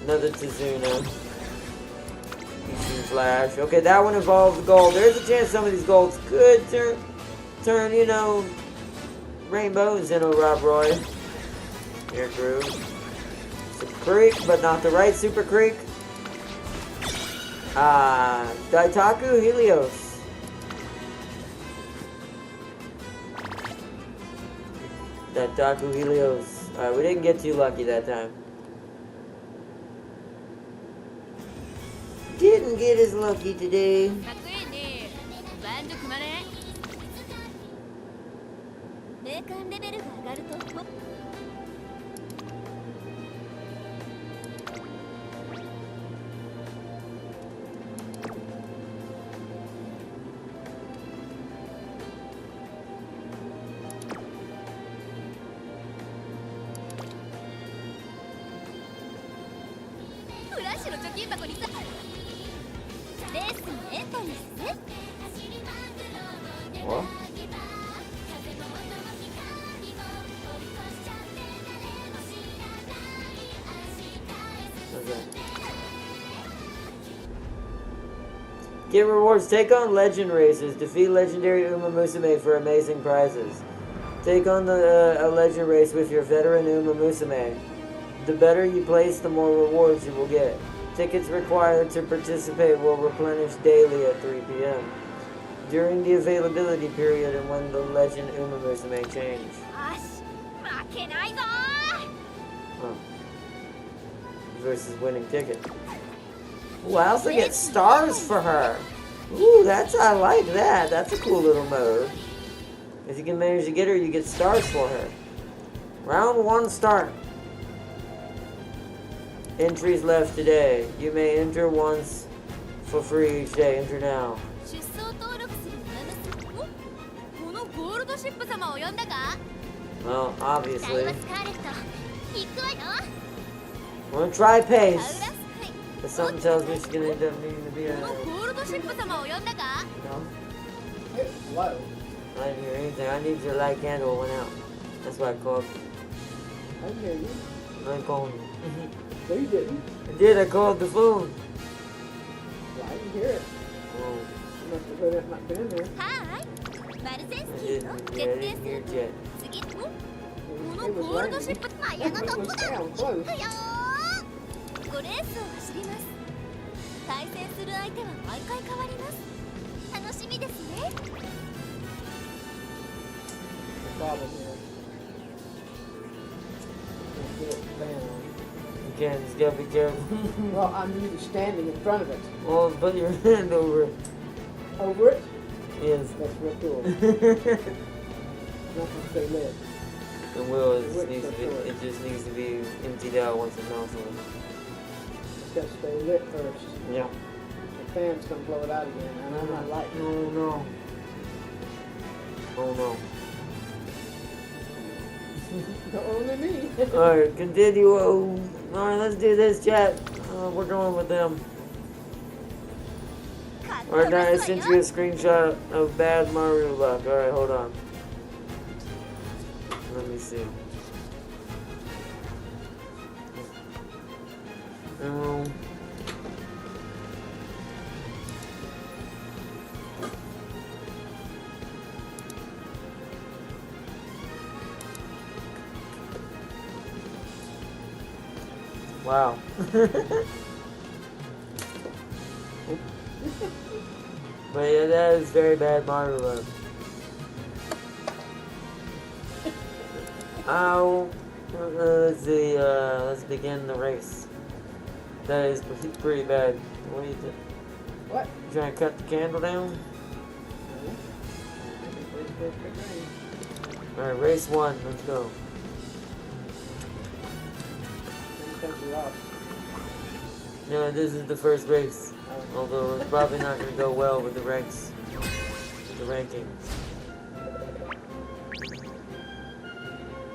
Another Tizuna. Ishin Flash. Okay, that one involves gold. There's a chance some of these golds could turn, you know, rainbows into Rob Roy. Air Crew. Super Creek, but not the right Super Creek. Daitaku Helios. Daitaku Helios. Alright, we didn't get too lucky that time. Didn't get as lucky today. What? Okay. Get rewards. Take on legend races. Defeat legendary Umamusume for amazing prizes. Take on a legend race with your veteran Umamusume. The better you place, the more rewards you will get. Tickets required to participate will replenish daily at 3 p.m. during the availability period and when the legend Umamusume change. Huh. Versus winning ticket. Ooh, I also get stars for her. Ooh, I like that. That's a cool little mode. If you can manage to get her, you get stars for her. Round 1 start. Entries left today. You may enter once for free each day. Enter now. Well, obviously. I'm gonna try pace. But something tells me she's gonna end up needing to be a... No? It's low. I didn't hear anything. I need your light candle went out. That's why I called. I can hear you. I called you. No, you didn't. I did. I called the phone. Well, I can hear it. Oh. You must have heard it not been in there. I didn't hear it yet. It was raining. It was down close. 5レースを走ります。対戦する相手は毎回変わります。楽しみですね。 The problem is, you can't get it fan on. You can't. Just gotta be careful. Well, I'm usually standing in front of it. Well, put your hand over it. Over it? Yes. That's real cool. Not gonna stay lit. The wheel it just needs to be emptied out once it melts. It's got to stay lit first. Yeah. The fan's gonna blow it out again, and I'm not lighting it. Oh no. Oh no. Only me. Alright, continue. Alright, let's do this, chat. We're going with them. Alright, now I sent you a screenshot of bad Mario luck. Alright, hold on. Let me see. Wow. But yeah, that is very bad Mario luck. Ow. Let's see, let's begin the race. That is pretty bad. What do you think? What? You trying to cut the candle down? Alright, race 1, let's go. No, this is the first race. Although it's probably not going to go well with the ranks. The rankings.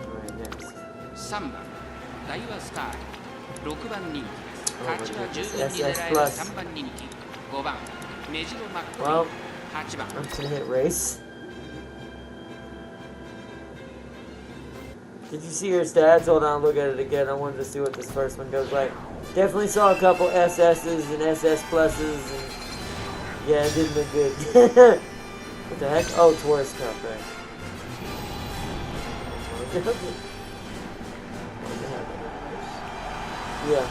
Alright, next. 3番ダイワスタール6番人気です勝ちは十分に SS 狙える3番人気5番メジロマックイーン Well, 8番 I'm gonna hit race. Did you see your stats? Hold on, look at it again. I wanted to see what this first one goes like. Definitely saw a couple SS's and SS pluses, and yeah, it didn't look good. What the heck? Oh, Tourist Cup, right? Yeah,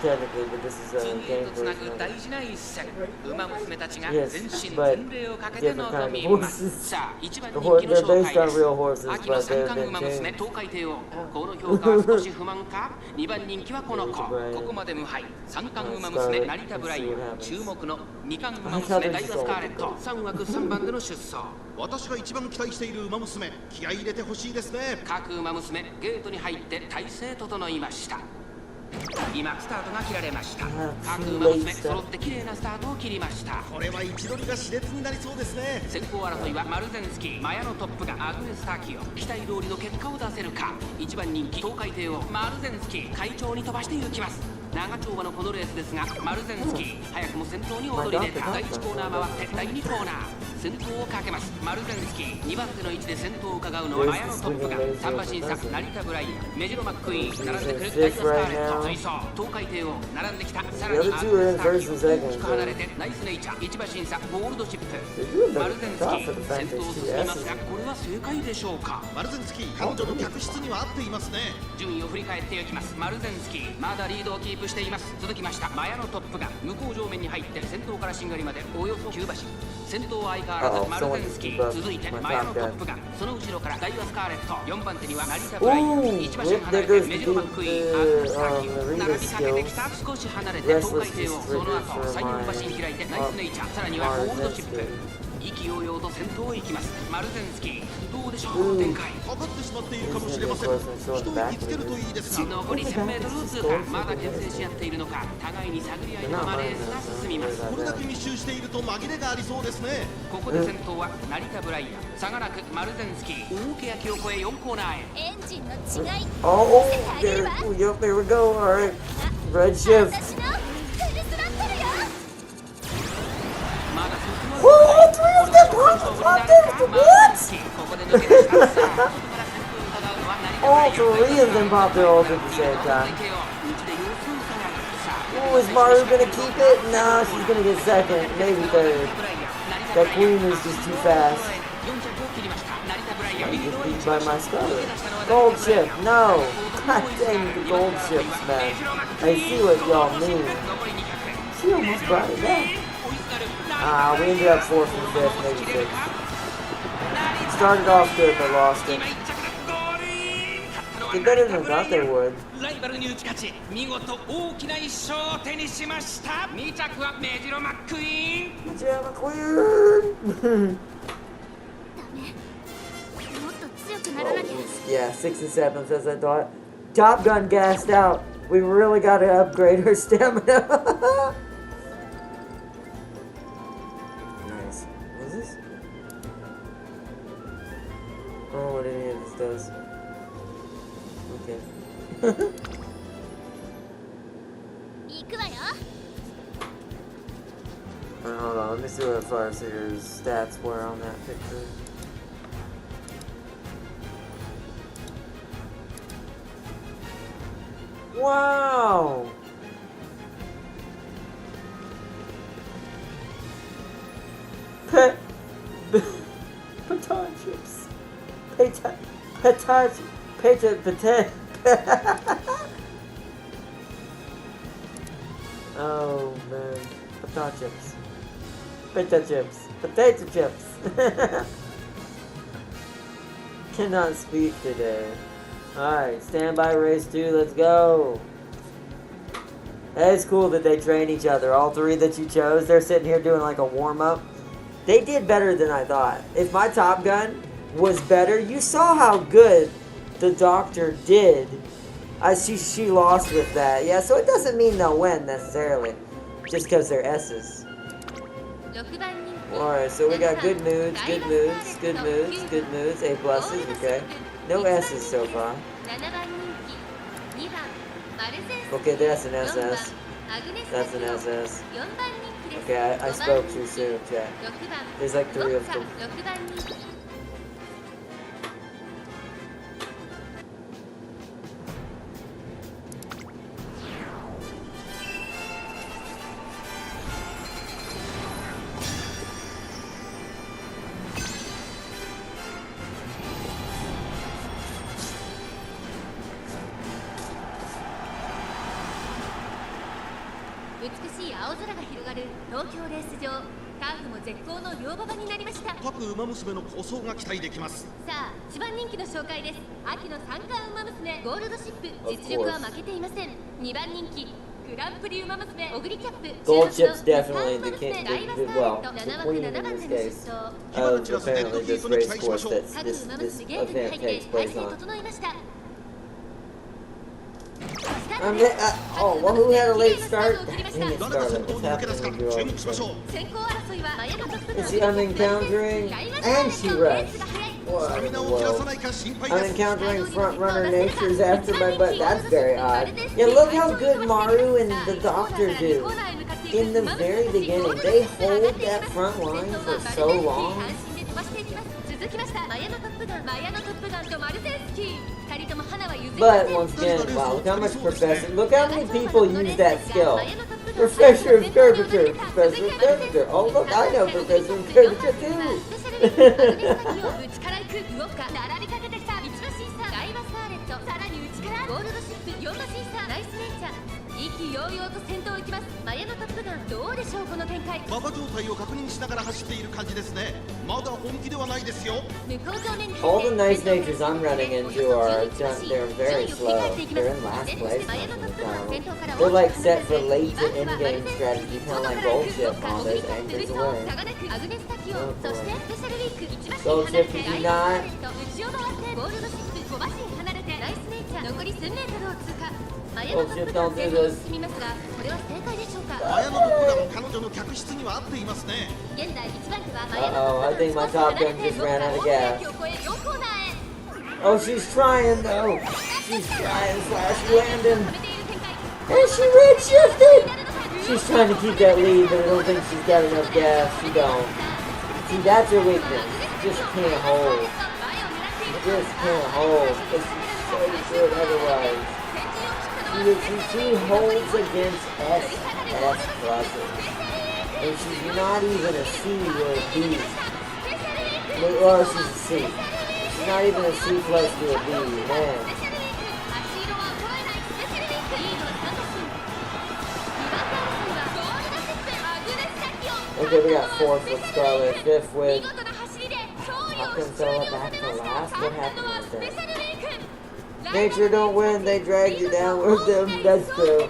technically, but this is a 次へ game とつなぐ version. 大事な一戦馬娘たちが Yes, 全身 but 全霊をかけて different 臨 kind み of ます horses. さあ1番 The 人 horse, 気の they're 紹 based 介 on です real horses, 秋の but 三 they've 冠 been 馬娘 changed. 東海帝王この評価は少し不満か2番人気はこの子ここまで無敗三冠馬娘成田ブライアン注目の2冠馬娘ダイワスカーレット3枠3番での出走私が一番期待している馬娘、気合い入れてほしいですね。各馬娘ゲートに入って体勢整いました今スタートが切られました各馬娘揃って綺麗なスタートを切りましたこれは位置取りが熾烈になりそうですね。先行争いはマルゼンスキーマヤのトップがアグネス・ターキオ期待通りの結果を出せるか1番人気東海帝王マルゼンスキー快調に飛ばして行きます長丁場のこのレースですがマルゼンスキー早くも先頭に躍り出た第1コーナー回って第2コーナー先頭をかけますマルゼンスキー2番手の位置で先頭を伺うのはマヤのトップが3馬審査成田ブライアンメジロマックイーン並んでくるダイワスカーレット追走東海帝王並んできたさらにアグネス・ターキオ大きく離れてナイスネイチャー1馬審査ゴールドチップマルゼンスキー先頭を進みますがこれは正解でしょうかマルゼンスキー、彼女の客室には合っていますね。順位を振り返っていきますマルゼンスキーまだリードをキープしています続きましたマヤのトップが向こう上面に入って先頭からしんがりまでおよそ9馬身先頭は相変わらずマルゼンスキー続いてマヤのトップがその後ろからダイワスカーレット4番手には成田ブライアン1馬身離れてメジロマックイーンアグネス・ターキオ並びかけてきた少し離れて東海帝王その後最4馬身開いてナイスネイチャーさらにはゴールドチップ意気揚々と先頭を行きますマルゼンスキーどうでしょうこの展開かかってしまっているかもしれません。一息つけるといいですが。残り 1000m 通過まだ牽制し合っているのか互いに探り合いのままレースが進みますこれだけ密集していると紛れがありそうですね。ここで先頭は成田ブライアン差がなくマルゼンスキー大欅を越え4コーナーへエンジンの違い Oh, there, yep, there we go. Alright. Red shift. 私のフルスロットルよまだ進む Oh, three of them popped it! What? ここで抜け出したさあ外から先頭を伺うのは成田ブラ All イアン three of them popped their ult at the same time. Oh, is Maru gonna keep it? Nah, she's gonna get second, maybe third. That queen is just too fast. I get beat by my scudder. Gold ship, no! God dang the gold ships, man. I see what y'all mean. She almost brought it back. Ah, we ended up 4th and 5th, maybe 6th. Started off good, but lost it. Did better than I thought they would. ライバルに打ち勝ち見事大きな一勝を手にしました2着はメジロマックイーン Gemma Queen! もっと強くならなきゃ Yeah, 6 and 7th as I thought. Top Gun gassed out. We really got to upgrade her stamina. Nice. What is this? Oh, what any of this does. Okay. 行くわよ Alright, hold on. Let me see what Farseer's stats were on that picture. Wow! Baton chips. Potato. Oh man. Potato chips. Potato chips. Potato chips. Cannot speak today. Alright, standby race 2, let's go. It's cool that they train each other. All three that you chose, they're sitting here doing like a warm-up. They did better than I thought. If my Top Gun was better, you saw how good the Doctor did. She lost with that. Yeah, so it doesn't mean they'll win necessarily. Just because they're S's. Alright, so we got good moods, good moods, good moods, good moods, A pluses, okay. No S's so far. Okay, that's an SS. That's an SS. Okay, I spoke too soon, chat. There's like 3 of them. 美しい青空が広がる東京レース場。ターフも絶好の両馬場になりました。各馬娘の構想が期待できます。さあ、一番人気の紹介です。秋の三冠馬娘ゴールドシップ、実力は負けていません。2番人気グランプリ馬娘オグリキャップ、 Gold Chip's definitely the king, well, the queen in this case of apparently this race course that this event takes place on. Oh, well, who had a late start? Dang it, Scarlet. What's happening to you? Is she unencountering? And she rushed. What in the world? Unencountering front-runner natures after my butt. That's very odd. Yeah, look how good Maru and the Doctor do. In the very beginning, they hold that front line for so long. But once again, wow, look how much Professor, look how many people use that skill. Professor of Curvature, Professor of Curvature. Oh look, I know Professor of Curvature too. All the nice natures I'm running into are just, they're very slow. They're in last place most of the time. They're like set for late to in-game strategy, kind of like Gold Chip on those anchors away. Oh boy. Gold Chip, did you not? Gold Chip, don't do this. Uh-oh, I think my Top Gun just ran out of gas. Oh, she's trying though. She's trying slash landing. And she redshifted! She's trying to keep that lead, but I don't think she's got enough gas. She don't. See, that's her weakness. She just can't hold. She just can't hold. Because she's so good otherwise. She holds against S pluses. And she's not even a C or a B. Or she's a C. She's not even a C plus to a B, man. Okay, we got 4th with Scarlet, 5th with Top Gun fell back to last. What happened with that? Nature don't win, they drag you down with them. That's true.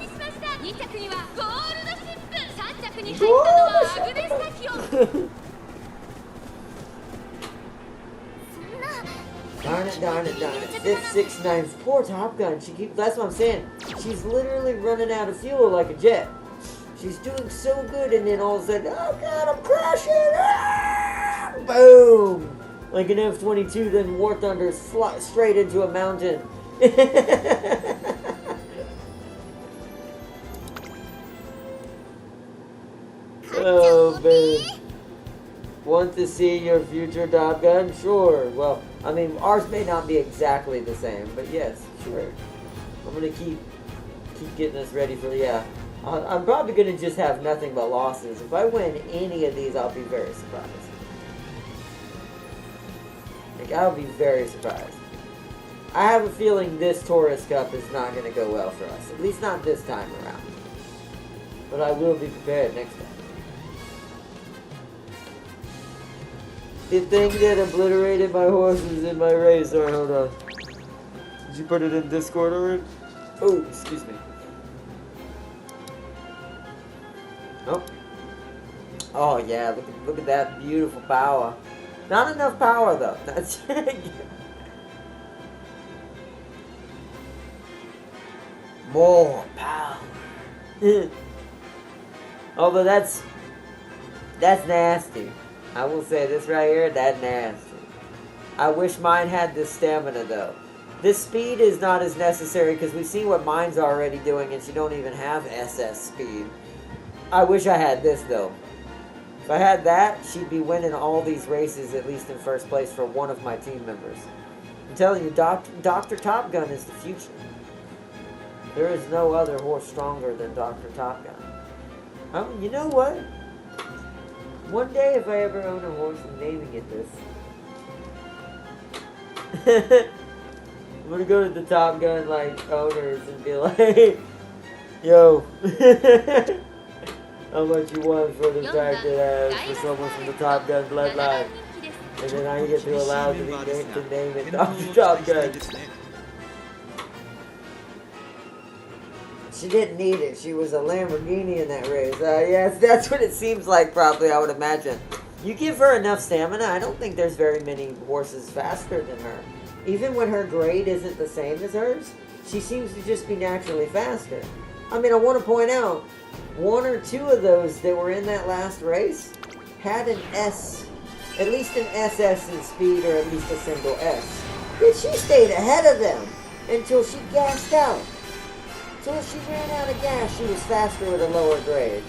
Darn it, darn it, darn it. 5th, 6th, 9th. Poor Top Gun. She keeps. That's what I'm saying. She's literally running out of fuel like a jet. She's doing so good, and then all of a sudden, oh god, I'm crashing! Ah! Boom! Like an F-22, then War Thunder straight into a mountain. Oh, baby. Want to see your future Top Gun? Sure. Well, I mean, ours may not be exactly the same, but yes, sure. I'm gonna keep getting us ready for, yeah. I'm probably gonna just have nothing but losses. If I win any of these, I'll be very surprised. Like, I'll be very surprised. I have a feeling this Taurus Cup is not gonna go well for us. At least not this time around. But I will be prepared next time. The thing that obliterated my horses in my race. Alright, hold on. Did you put it in Discord already? Oh, excuse me. Oh. Oh yeah, look at that beautiful power. Not enough power though. That's more power. Although that's nasty. I will say this right here, that's nasty. I wish mine had this stamina though. This speed is not as necessary because we see what mine's already doing and she don't even have SS speed. I wish I had this though. If I had that, she'd be winning all these races, at least in first place for one of my team members. I'm telling you, Dr. Top Gun is the future. There is no other horse stronger than Dr. Top Gun. You know what? One day, if I ever own a horse, I'm naming it this. I'm gonna go to the Top Gun like owners and be like, "Yo, how much you want for the fact that for someone from the Top Gun bloodline?" And then I get to allow to name it Dr. Top Gun. She didn't need it. She was a Lamborghini in that race. Yes, that's what it seems like, probably, I would imagine. You give her enough stamina, I don't think there's very many horses faster than her. Even when her grade isn't the same as hers, she seems to just be naturally faster. I mean, I want to point out, one or two of those that were in that last race had an S, at least an SS in speed, or at least a single S. Yet she stayed ahead of them until she gassed out. So if she ran out of gas, she was faster with a lower grade.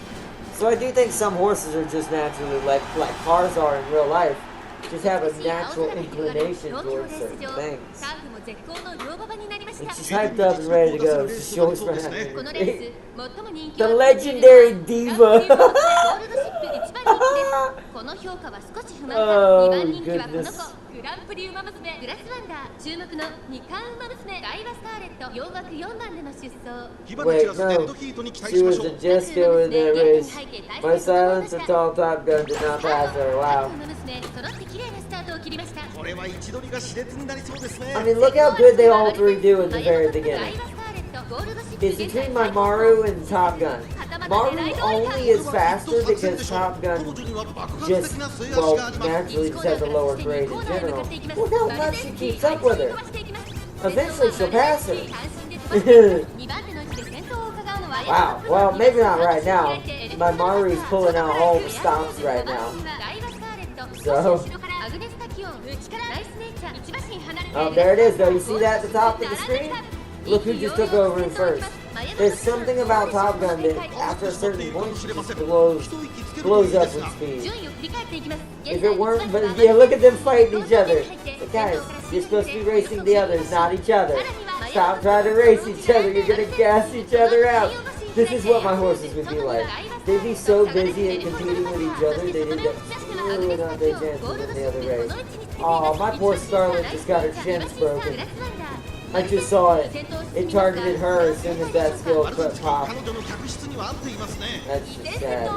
So I do think some horses are just naturally, like cars are in real life, just have a natural inclination towards certain things. And she's hyped up and ready to go. She always runs out. The legendary diva. Oh goodness. Wait, no. She was a Jessica in that race. My silence and tall Top Gun did not pass her. Wow. I mean, look how good they all three do at the very beginning. It's between my Maru and Top Gun. Maru only is faster because Top Gun just, well, naturally just has a lower grade in general. Look how much she keeps up with her. Eventually she'll pass her. Wow, well, maybe not right now. My Maru's pulling out all the stops right now. So... Oh, there it is though. You see that at the top of the screen? Look who just took over in first. There's something about Top Gun that after a certain point she just blows up with speed. If it weren't, but yeah, look at them fighting each other. But guys, you're supposed to be racing the others, not each other. Stop trying to race each other. You're gonna gas each other out. This is what my horses would be like. They'd be so busy at competing with each other, they'd end up screwing up their chances in the other race. Oh, my poor Scarlet just got her shins broken. I just saw it. It targeted her as soon as that skill clip popped. That's just sad.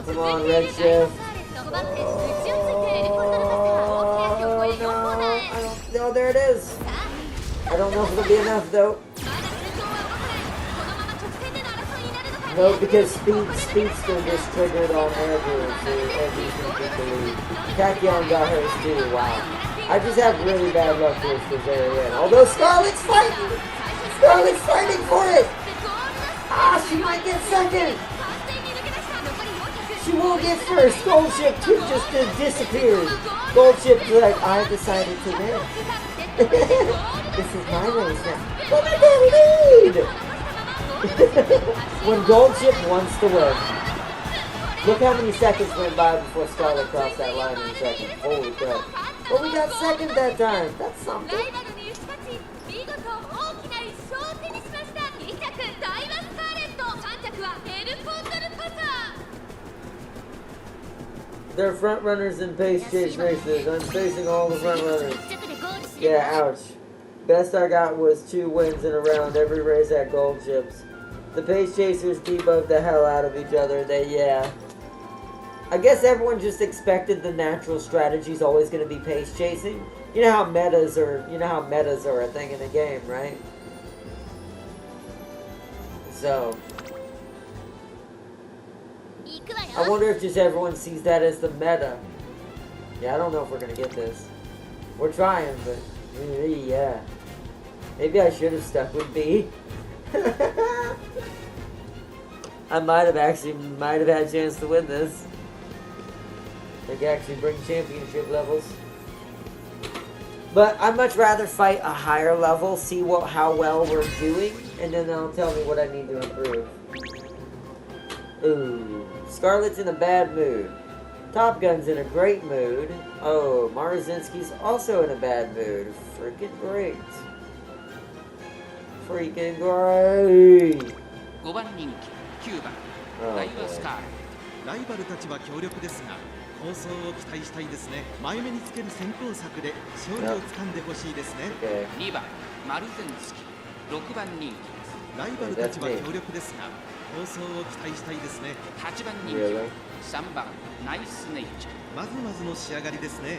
Come on, Red Chef. Oh, no, there it is. I don't know if it'll be enough, though. No, because Speedster just triggered on Andrew, so everything to believe. Tachyon got hers too, wow. I just have really bad luck towards the very end. Although Scarlet's fighting! Scarlet's fighting for it! Ah, she might get second! She won't get first! Gold Ship just disappeared. Gold Ship's like, I decided to win. This is my race now. Look at that lead! When Gold Ship wants to win. Look how many seconds went by before Scarlet crossed that line in a second. Holy crap. But we got second that time. That's something. They're front runners in pace chase races. I'm facing all the front runners. Yeah, ouch. Best I got was 2 wins in a round. Every race had Gold Ships. The pace chasers debugged the hell out of each other. Yeah. I guess everyone just expected the natural strategy is always going to be pace chasing. You know how metas are a thing in the game, right? So, 行くわ I よ wonder if just everyone sees that as the meta. Yeah, I don't know if we're gonna get this. We're trying, but yeah. Maybe I should have stuck with B. I might have had a chance to win this. They could actually bring championship levels. But I'd much rather fight a higher level, see how well we're doing, and then they'll tell me what I need to improve. Ooh, Scarlett's in a bad mood. Top Gun's in a great mood. Oh, Marazinski's also in a bad mood. Freaking great. Freaking great. 5番人気9番ダイワスカーレライバルたちは強力ですが構想を期待したいですね。前目につける先行策で勝利をつかんでほしいですね。2番マルゼンスキ6番人気ライバルたちは強力ですが構想を期待したいですね。8番人気3番ナイスネイチャーまずまずの仕上がりですね。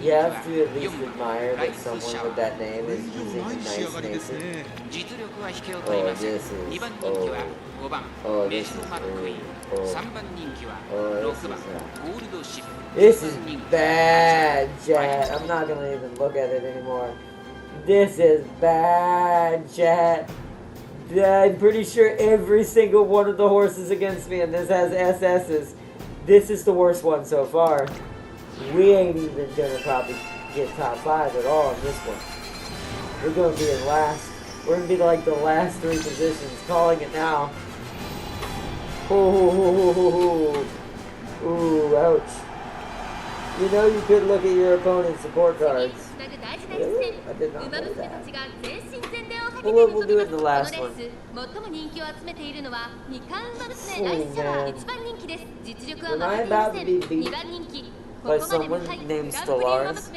You have to at least admire that someone with that name is using nice names. 実力は引けを取りません。2番人気は5番メシノマックイーン3番人気は6番ゴールドシップ This is bad, chat. I'm not gonna even look at it anymore. This is bad, chat. I'm pretty sure every single one of the horses against me, and this has SS's. This is the worst one so far. We ain't even gonna probably get top 5 at all in this one. We're gonna be in last. We're gonna be like the last 3 positions. Calling it now. Ooh, ouch. You know you could look at your opponent's support cards. Really? I did not know that. Well, we'll do it in the last one. Am I about to be beat by someone named Stellaris?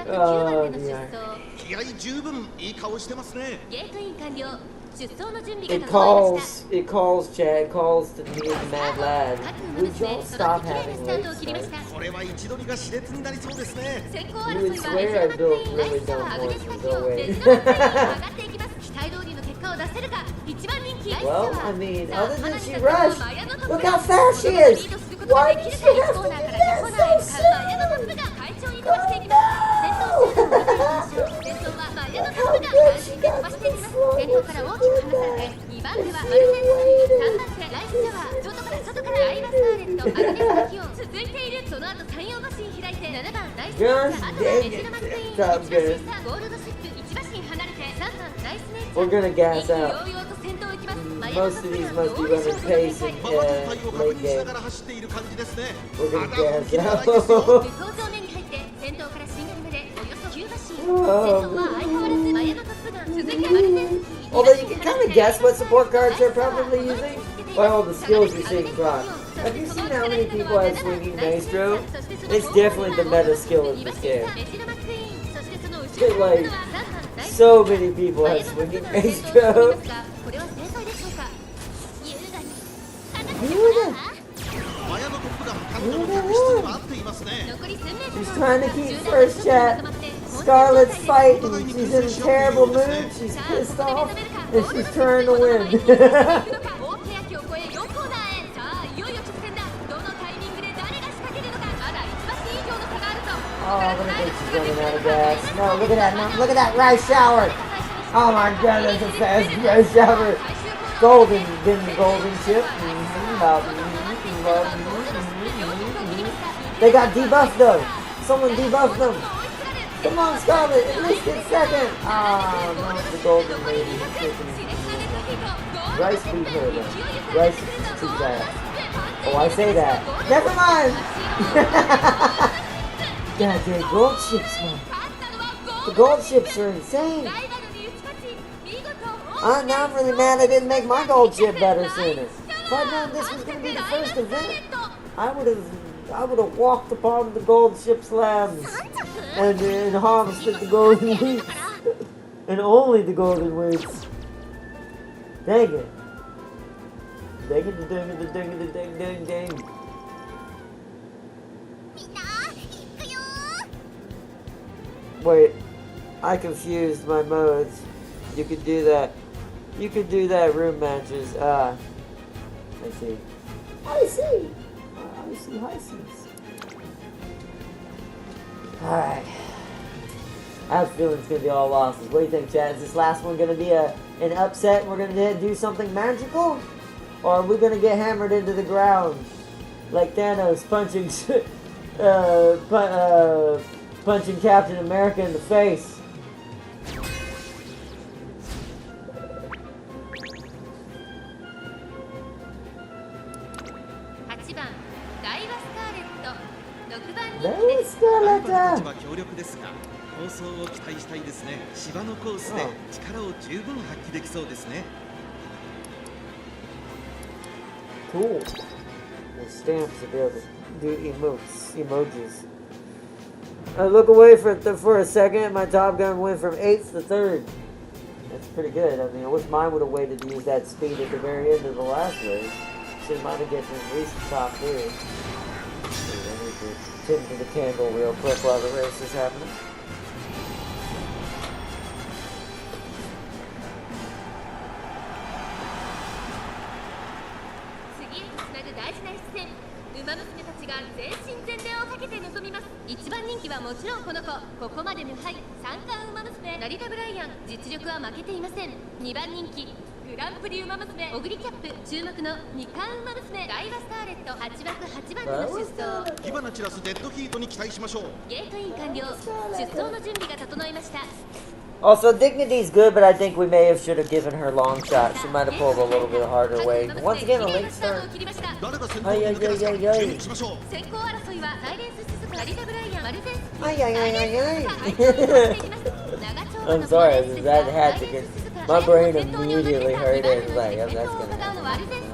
Oh, dear. 気合十分いい顔してますね。It calls, Chad, it calls to me and the mad lad. Would y'all stop having late starts? これは一度にが熾烈になりそうですね。 You would swear I built really dumb horses, no way. Well, I mean, other than she rushed, look how fast she is! Why did she have to do that so soon? Oh no! Look how good she got to be slow when she did that! Gosh dang it, Top Gun. We're gonna gas out. Most of these must be running pace in late game. We're gonna gas out. Although you can kind of guess what support cards they're probably using by all the skills you're seeing across. Have you seen how many people have swinging maestro? It's definitely the meta skill of this game. Like, so many people have swinging maestro. She's trying to keep first, chat. Scarlett's fighting. She's in a terrible mood. She's pissed off. And she's trying to win. Oh, look at this. She's running out of gas. No, look at that. No, look at that rice shower. Oh my god, that's a fast rice shower. Golden, then the golden chip. They got debuffed though. Someone debuffed them. Come on, Scarlett, at least get second. Ah, no, it's the golden lady. Rice beat her though. Rice is too fast. Oh, I say that. Never mind. Goddamn gold ships, man. The gold ships are insane. Now I'm really mad I didn't make my gold ship better sooner. If I'd known this was going to be the first event, I would have walked upon the gold ship's lands and harvested the golden wheats. And only the golden wheats. Dang it. Dang it, dang it, dang it, dang it, dang it. Wait, I confused my modes. You could do that. You could do that room matches. I see. I see. I see. Alright. I have a feeling it's going to be all losses. What do you think, Chad? Is this last one going to be an upset and we're going to do something magical? Or are we going to get hammered into the ground? Like Thanos punching punching Captain America in the face. Cool. The stamps to be able to do emojis. I look away for a second. My Top Gun went from 8th to 3rd. That's pretty good. I mean, I wish mine would have waited to use that speed at the very end of the last race. Should might have gotten at least the top 3. I need to tend to the candle real quick while the race is happening. Also, Dignity's good, but I think we should have given her long shot. She might have pulled a little bit harder way. Once again, a late start. I'm sorry, that had to get... My brain immediately heard it. It's like, that's gonna happen.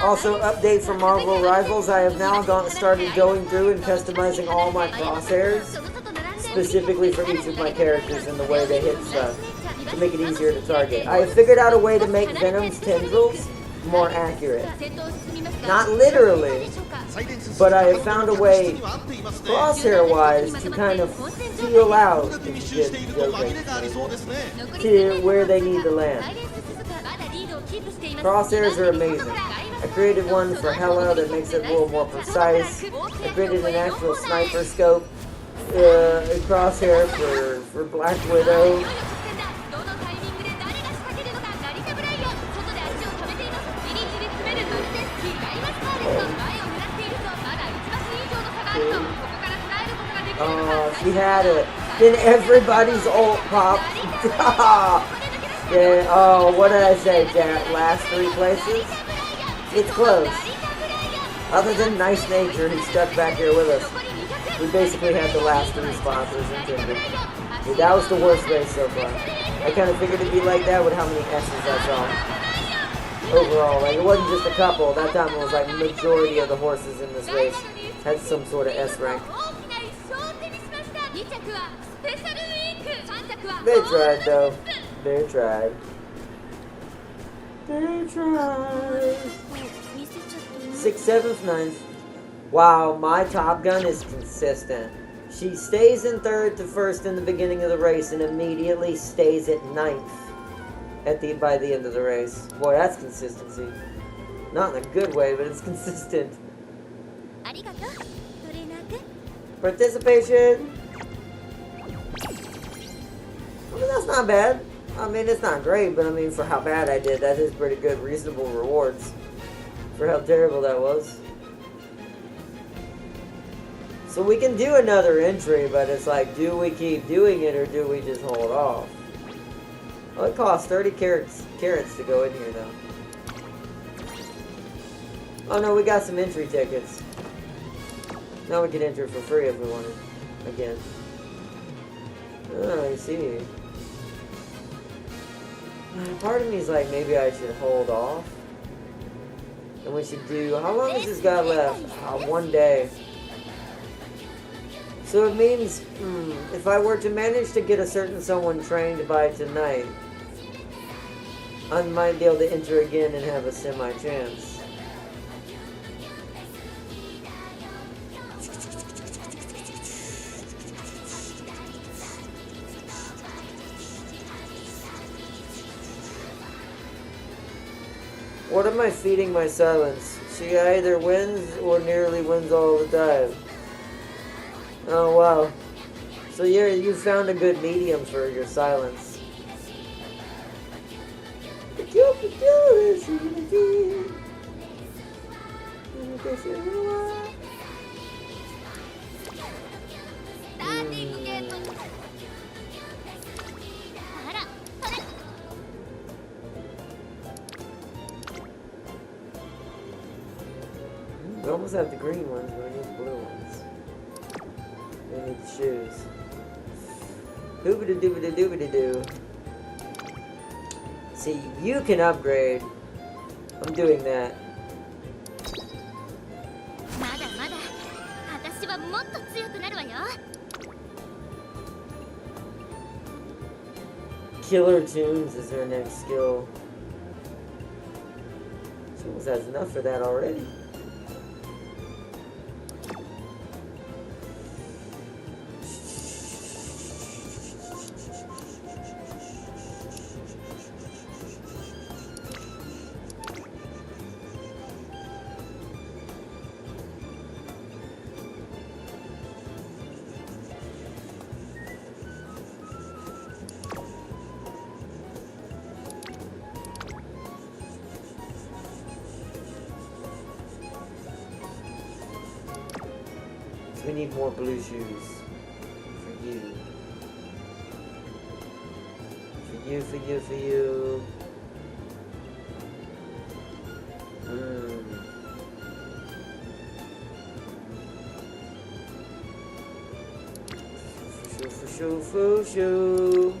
Also, update for Marvel Rivals, I have now started going through and customizing all my crosshairs, specifically for each of my characters and the way they hit stuff, to make it easier to target. I have figured out a way to make Venom's tendrils more accurate. Not literally, but I have found a way, crosshair-wise, to kind of feel out, to where they need to land. Crosshairs are amazing. I created one for Hela that makes it a little more precise. I created an actual sniper scope crosshair for Black Widow. She had it. Then everybody's ult popped. Yeah, oh, what did I say, Jack? Last 3 places? It's close. Other than Nice Nature, who stuck back here with us. We basically had the last 3 spots as intended. Yeah, that was the worst race so far. I kind of figured it'd be like that with how many S's I saw. Overall, like, it wasn't just a couple. That time it was like majority of the horses in this race had some sort of S rank. They tried, though. They tried. They tried. 6th, 7th, 9th. Wow, my Top Gun is consistent. She stays in 3rd to 1st in the beginning of the race and immediately stays at 9th by the end of the race. Boy, that's consistency. Not in a good way, but it's consistent. Participation. I mean, that's not bad. I mean, it's not great, but I mean, for how bad I did, that is pretty good, reasonable rewards for how terrible that was. So we can do another entry, but it's like, do we keep doing it or do we just hold off? Well, it costs 30 carrots to go in here, though. Oh no, we got some entry tickets. Now we can enter for free if we wanted. Again. Oh, I see. Part of me is like, maybe I should hold off. And we should do... How long has this guy left? 1 day. So it means, if I were to manage to get a certain someone trained by tonight, I might be able to enter again and have a semi-chance. What am I feeding my silence? She either wins or nearly wins all the time. Oh wow. So you found a good medium for your silence. We almost have the green ones, but we need the blue ones. We need the shoes. Doobity-doobity-doobity-doo. See, you can upgrade. I'm doing that. Killer Tunes is her next skill. She almost has enough for that already. We need more blue shoes. For you. For you, for you, for you. For shoe.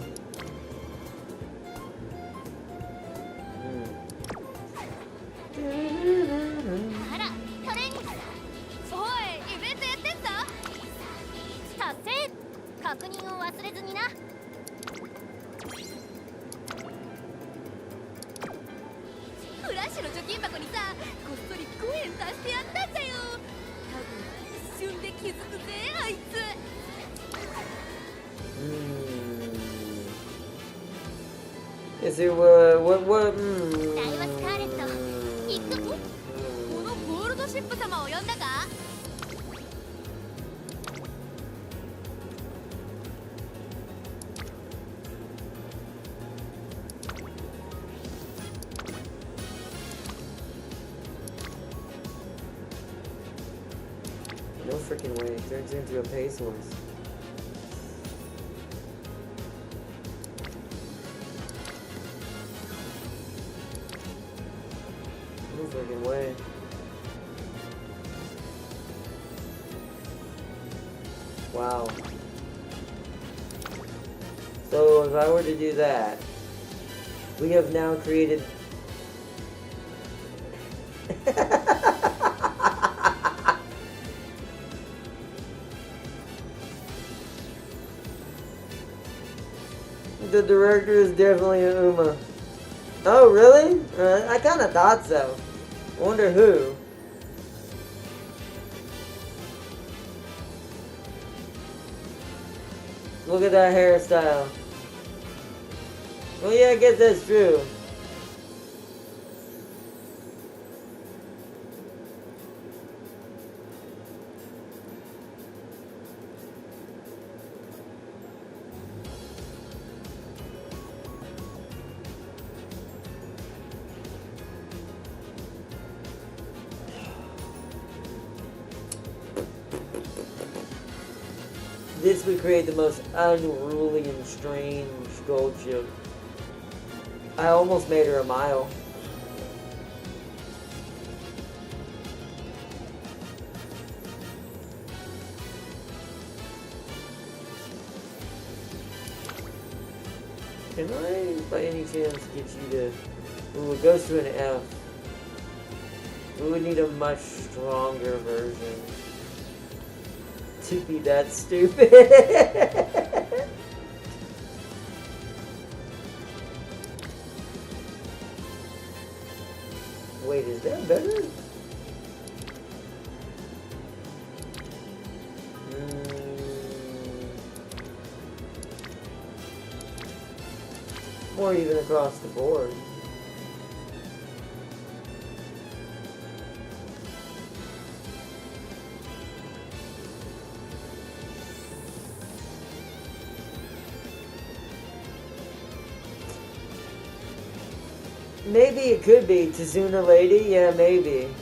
Is it what? No freaking way. It turns into a pace horse. No freaking way. Wow. So if I were to do that, we have now created... The director is definitely an Uma. Oh, really? I kind of thought so. I wonder who. Look at that hairstyle. Well, yeah, I guess that's true. This would create the most unruly and strange gold chip. I almost made her a mile. Can I, by any chance, get you to... Ooh, it goes to an F. We would need a much stronger version to be that stupid. Wait, is that better? More even across the board. Maybe it could be Tazuna Lady. Yeah, maybe.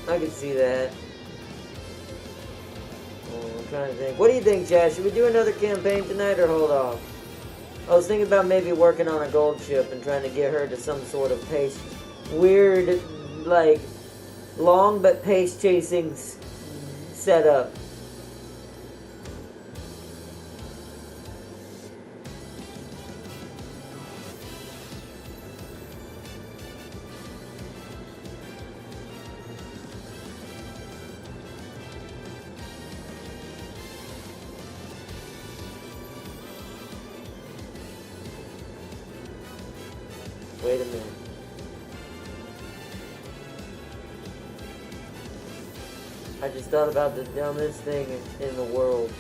I could see that. Oh, I'm trying to think. What do you think, Chad? Should we do another campaign tonight or hold off? I was thinking about maybe working on a gold ship and trying to get her to some sort of pace. Weird, like, long but pace chasing setup. Wait a minute. I just thought about the dumbest thing in the world.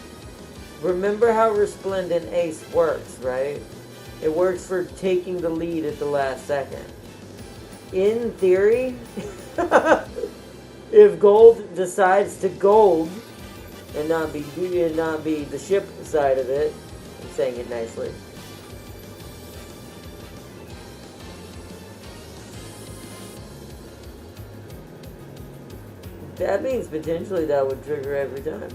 Remember how Resplendent Ace works, right? It works for taking the lead at the last second. In theory, if gold decides to gold and not be the ship side of it, I'm saying it nicely. That means potentially that would trigger every time.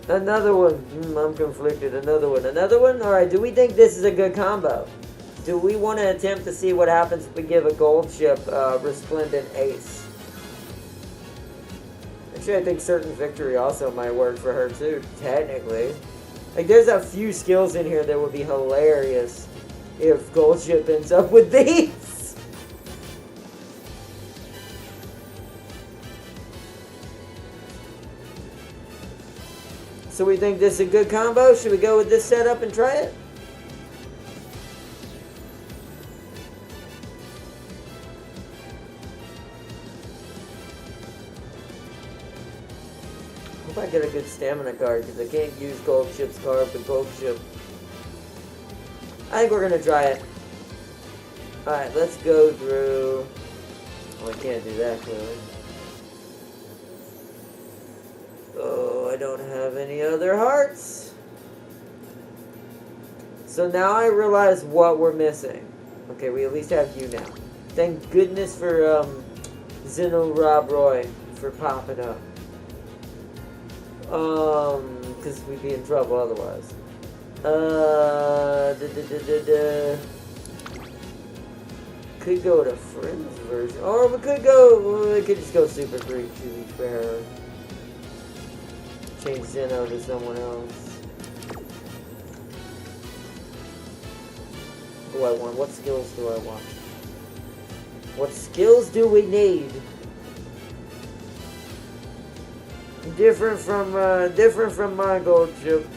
Another one. I'm conflicted. Another one. Another one? Alright, do we think this is a good combo? Do we want to attempt to see what happens if we give a gold ship Resplendent Ace? Actually, I think Certain Victory also might work for her too, technically. Like, there's a few skills in here that would be hilarious if Gold Ship ends up with these. So we think this is a good combo? Should we go with this setup and try it? Hope I get a good stamina card because I can't use Gold Ship's card, but Gold Ship. I think we're gonna try it. Alright, let's go through. Oh, I can't do that clearly. Oh, I don't have any other hearts. So now I realize what we're missing. Okay, we at least have you now. Thank goodness for Zeno Rob Roy for popping up. Because we'd be in trouble otherwise. Could go to Friends version. Or we could just go Super Creep, to be fair. Change Zeno to someone else. Who do I want? What skills do I want? What skills do we need? Different from my gold ship.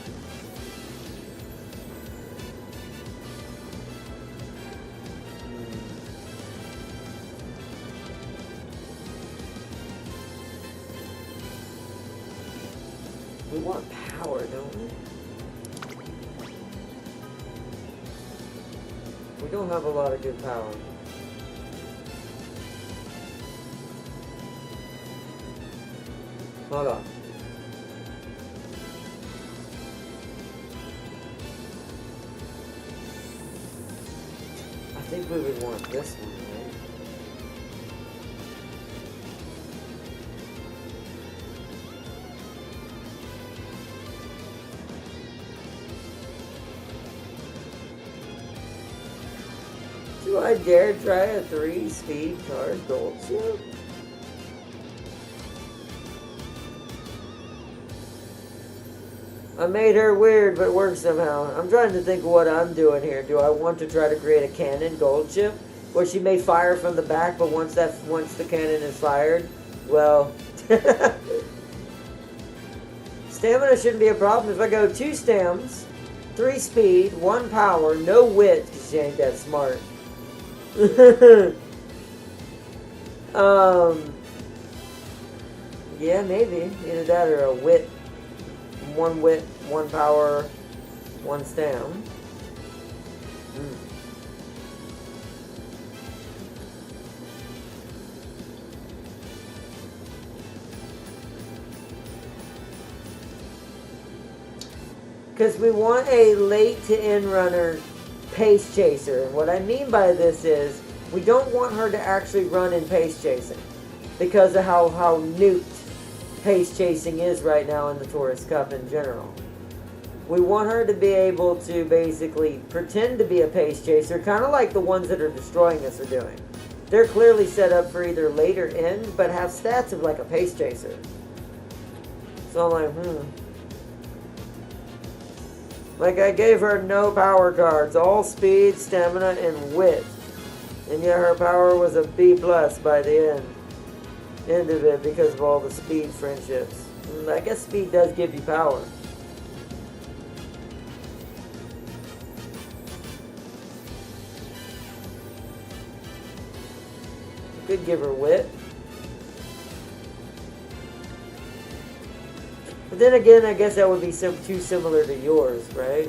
We want power, don't we? We don't have a lot of good power. Hold on. I think we would want this one, right? Do I dare try a 3-speed card gold ship? I made her weird, but it works somehow. I'm trying to think of what I'm doing here. Do I want to try to create a cannon gold ship where she may fire from the back, but once the cannon is fired, well, stamina shouldn't be a problem. If I go 2 stams, 3 speed, 1 power, no wit, because she ain't that smart. Yeah, maybe. Either that or a wit. 1 wit, 1 power, 1 stam. Because we want a late to end runner pace chaser. And what I mean by this is we don't want her to actually run in pace chasing because of how nuked pace chasing is right now in the Tourist Cup in general. We want her to be able to basically pretend to be a pace chaser, kind of like the ones that are destroying us are doing. They're clearly set up for either later end, but have stats of like a pace chaser. So I'm like, Like I gave her no power cards, all speed, stamina, and wit. And yet her power was a B+ by the end of it because of all the speed friendships. And I guess speed does give you power. Could give her wit. But then again, I guess that would be too similar to yours, right?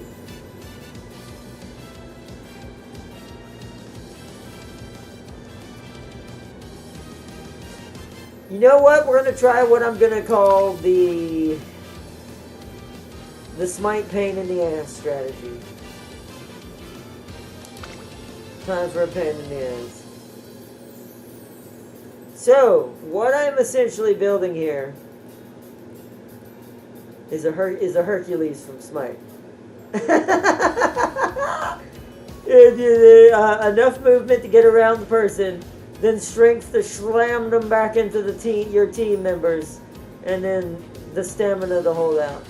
You know what? We're going to try what I'm going to call the smite pain in the ass strategy. Time for a pain in the ass. So, what I'm essentially building here is a Hercules from Smite. Enough movement to get around the person, then strength to slam them back into your team members, and then the stamina to hold out.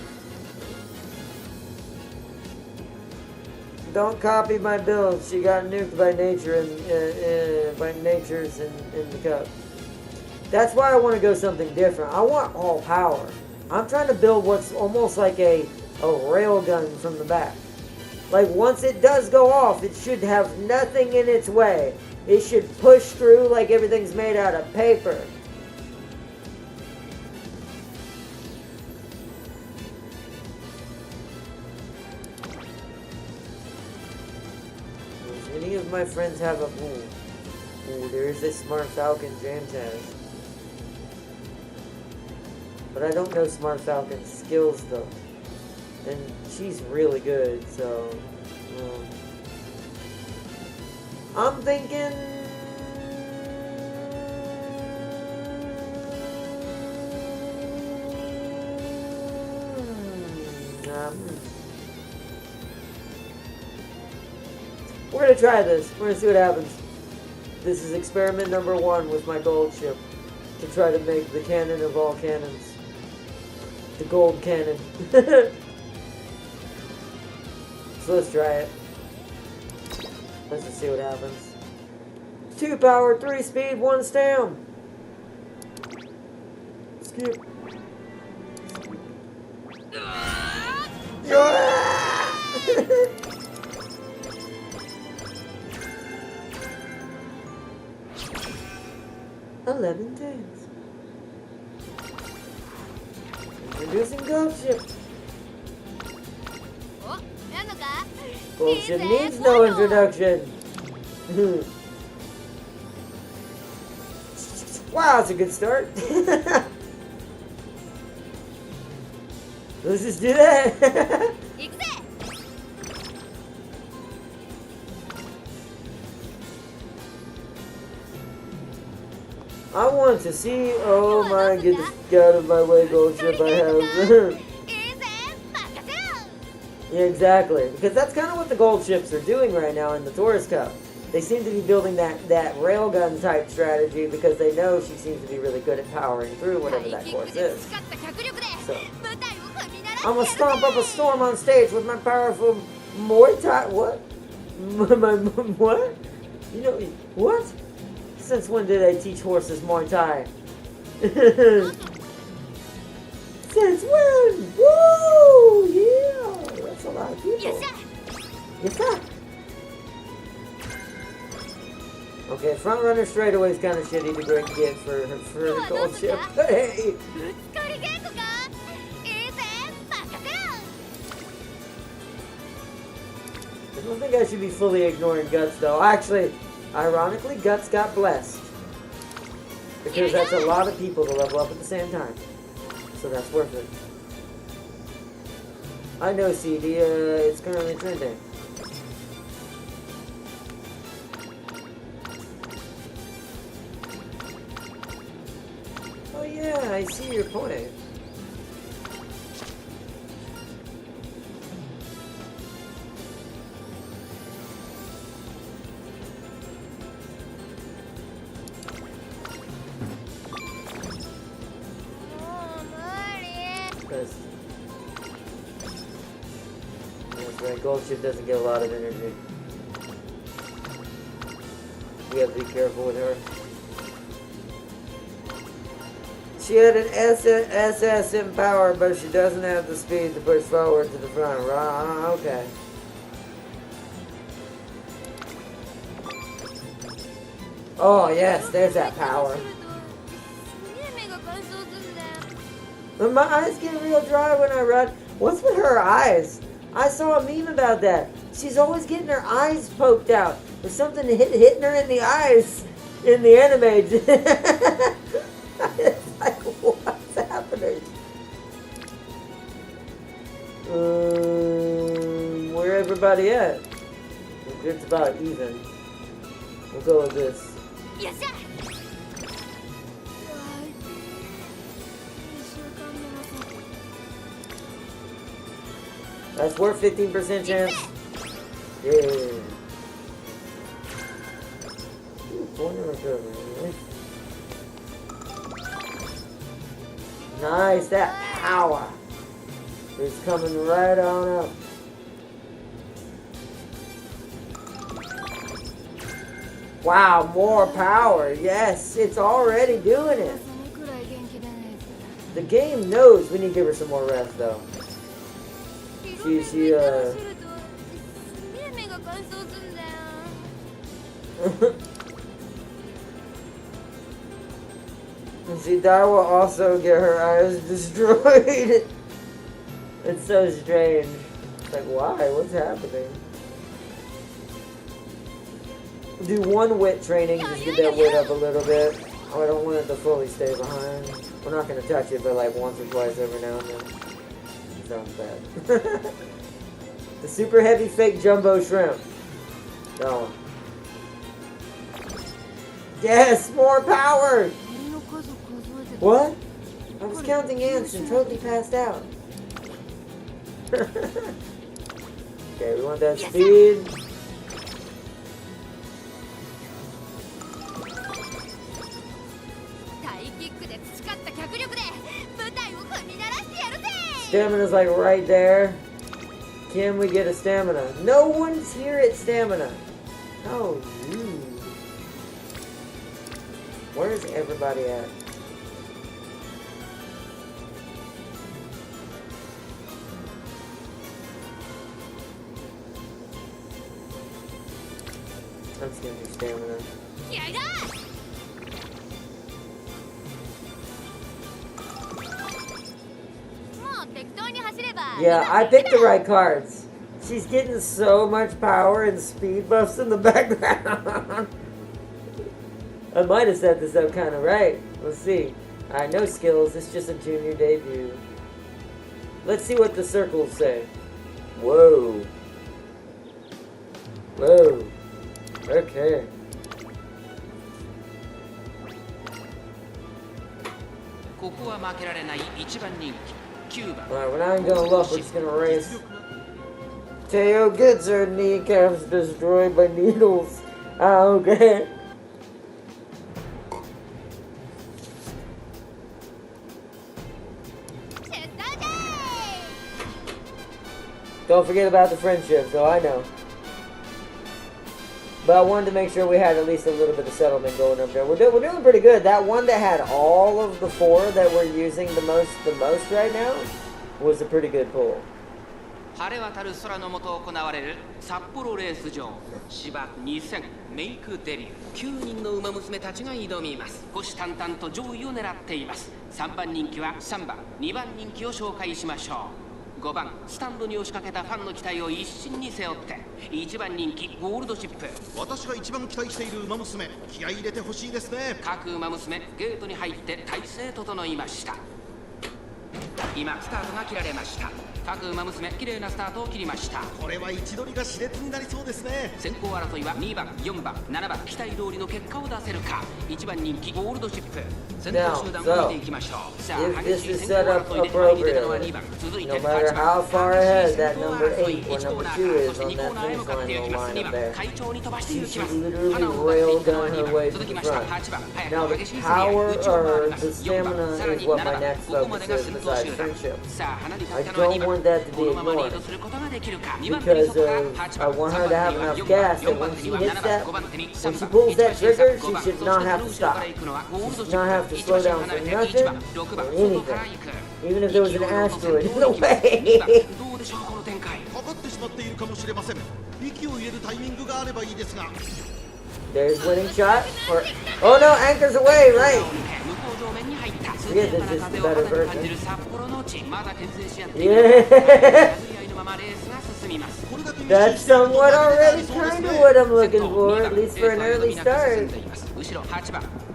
Don't copy my build. She got nuked by nature and by natures in the cup. That's why I want to go something different. I want all power. I'm trying to build what's almost like a railgun from the back. Like once it does go off, it should have nothing in its way. It should push through like everything's made out of paper. Does any of my friends have a... Ooh, there's this Smart Falcon James has. But I don't know Smart Falcon's skills though. And she's really good, so... I'm thinking... We're gonna try this. We're gonna see what happens. This is experiment number 1 with my gold ship. To try to make the cannon of all cannons. The gold cannon. So let's try it. Let's just see what happens. 2 power, 3 speed, 1 stam. Skip. $11 times. Introducing gold ship. Gold ship needs no introduction. Wow, that's a good start. Let's just do that. I want to see. Oh my goodness, get out of my way, gold ship I have. Yeah, exactly. Because that's kind of what the gold ships are doing right now in the Tourist Cup. They seem to be building that railgun type strategy because they know she seems to be really good at powering through whatever that course is. So. I'm gonna stomp up a storm on stage with my powerful Muay Thai. What? What? You know what? Since when did I teach horses Muay Thai? Since when? Woo! Yeah! That's a lot of people. Yes, sir. Okay, front runner straightaway is kind of shitty to get for the gold ship. But hey! I don't think I should be fully ignoring Guts though. Actually, ironically, Guts got blessed. Because that's a lot of people to level up at the same time. So that's worth it. I know CD, it's currently trending. Oh yeah, I see your point. That's right, Gold Ship doesn't get a lot of energy. We have to be careful with her. She had an SS in power, but she doesn't have the speed to push forward to the front. Okay. Oh yes, there's that power. And my eyes get real dry when I run. What's with her eyes? I saw a meme about that. She's always getting her eyes poked out. There's something hitting her in the eyes in the anime. It's like, what's happening? Where everybody at? It's about even. We'll go with this. Yes, sir. That's worth 15% chance. Yeah. Ooh, corner recovery. Nice, that power is coming right on up. Wow, more power. Yes, it's already doing it. The game knows we need to give her some more rest though. She See, that will also get her eyes destroyed. It's so strange. It's like, why? What's happening? Do one wit training, just get that wit up a little bit. Oh, I don't want it to fully stay behind. We're not going to touch it, but like once or twice every now and then. Sounds bad. The super heavy fake jumbo shrimp. That one. Yes, more power! What? I was counting ants and totally passed out. Okay, we want that speed. Stamina's like right there. Can we get a stamina? No one's here at stamina. Oh, rude. Where's everybody at? I'm just gonna do stamina. Yeah, I picked the right cards. She's getting so much power and speed buffs in the background. I might have set this up kind of right. Let's see. Alright, no skills. It's just a junior debut. Let's see what the circles say. Whoa. Whoa. Okay. Alright, we're not even gonna look, we're just gonna race. Teo gets her kneecaps destroyed by needles. Ah, okay. Don't forget about the friendship, so I know. But I wanted to make sure we had at least a little bit of settlement going up there. We're doing pretty good. That one that had all of the 4 that we're using the most right now was a pretty good pull. 晴れ渡る空の下行われる札幌レース場芝2000メイクデビュー9人の馬娘たちが挑みます虎視眈々と上位を狙っています3番人気は3番2番人気を紹介しましょう5番スタンドに押しかけたファンの期待を一身に背負って1番人気ゴールドシップ私が一番期待している馬娘気合い入れてほしいですね各馬娘ゲートに入って体勢整いました今スタートが切られました各馬娘綺麗なスタートを切りましたこれは位置取りが熾烈になりそうですね先行争いは2番4番7番期待通りの結果を出せるか1番人気ゴールドシップ先頭集団を見ていきましょうさあ激しい先行争いで前に出たのは2番続いて8番激しい先行争い1コーナーからそして2コーナーへ向かっていきます2番快調に飛ばしていきます花を奪っていったのは2番続きました8番早く激しい競り合い内を回ります4番さらに7番ここまでが先頭集団さあ離れていったのは2番 want that to be ignored because I want her to have enough gas that when she hits that, when she pulls that trigger, she should not have to stop. She should not have to slow down for nothing or anything, even if there was an asteroid in the way. かかってしまっているかもしれません息を入れるタイミングがあればいいですが There's winning shot. Or, oh no, anchor's away, right? Yeah, this is the better version. Yeah. That's somewhat already kind of what I'm looking for, at least for an early start.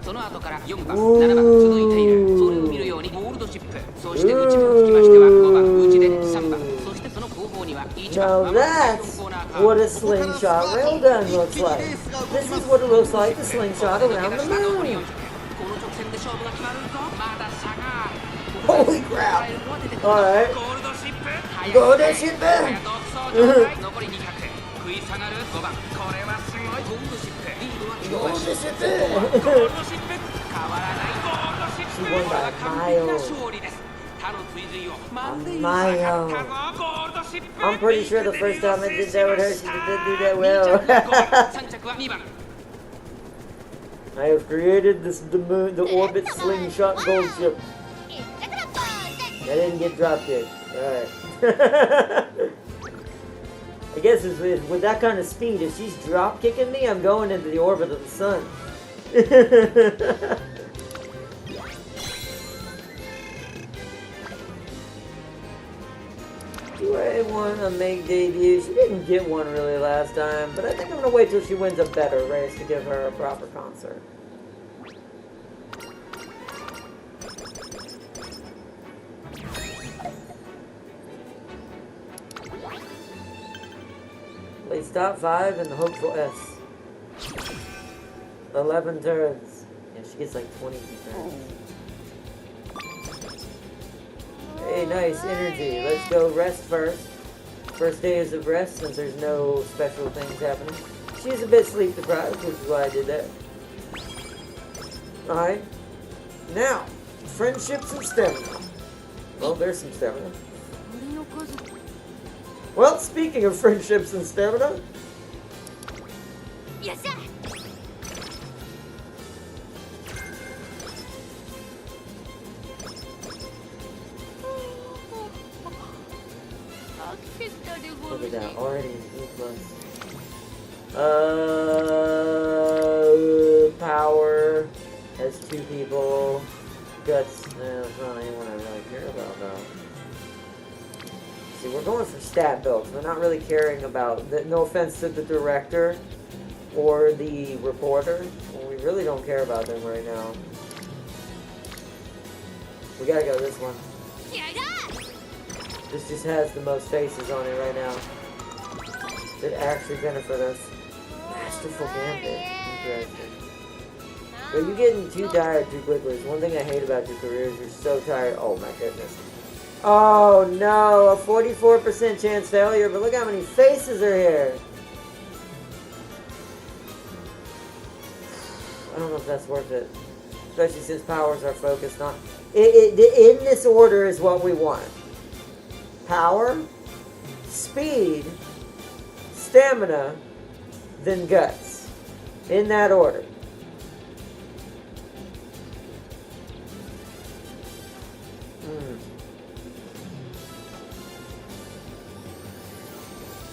その後から4番、7番続いているそれを見るようにゴールドシップそして内側つきましては5番内で3番そしてその後方には1番 Now that's what a slingshot railgun looks like. This is what it looks like, the slingshot around the moon. Holy crap! Alright. Go to ship back! 残り200食い下がる5番これはすごいゴールドシップリードはゴールドシップゴールドシップ変わらないゴールドシップこれは完璧な勝利です他の追随を満点に下がったゴールドシップ I'm pretty sure the first time I did that with her, she didn't do that well. 3着は2番 I have created the orbit slingshot gold ship. I didn't get drop kicked. Alright. I guess with that kind of speed, if she's drop kicking me, I'm going into the orbit of the sun. Do I want to make debut? She didn't get one really last time, but I think I'm going to wait till she wins a better race to give her a proper concert. Place top 5 and the hopeful S. 11 turns. Yeah, she gets like 20 turns. Hey, nice energy. Let's go rest first. First day is of rest since there's no special things happening. She's a bit sleep deprived, which is why I did that. Alright. Now, friendships and stamina. Well, there's some stamina. Well, speaking of friendships and stamina. Yes, sir. Look at that, already in E+. Power has 2 people. Guts, that's not anyone I really care about though. See, we're going for stat builds. We're not really caring about, no offense to the director or the reporter. Well, we really don't care about them right now. We gotta go this one. This just has the most faces on it right now. It actually benefit us. Masterful gambit. Interesting. But you're getting too tired too quickly. It's one thing I hate about your career is you're so tired. Oh my goodness. Oh no, a 44% chance failure, but look how many faces are here. I don't know if that's worth it. Especially since powers are focused on... in this order is what we want. Power, speed, stamina, then guts. In that order.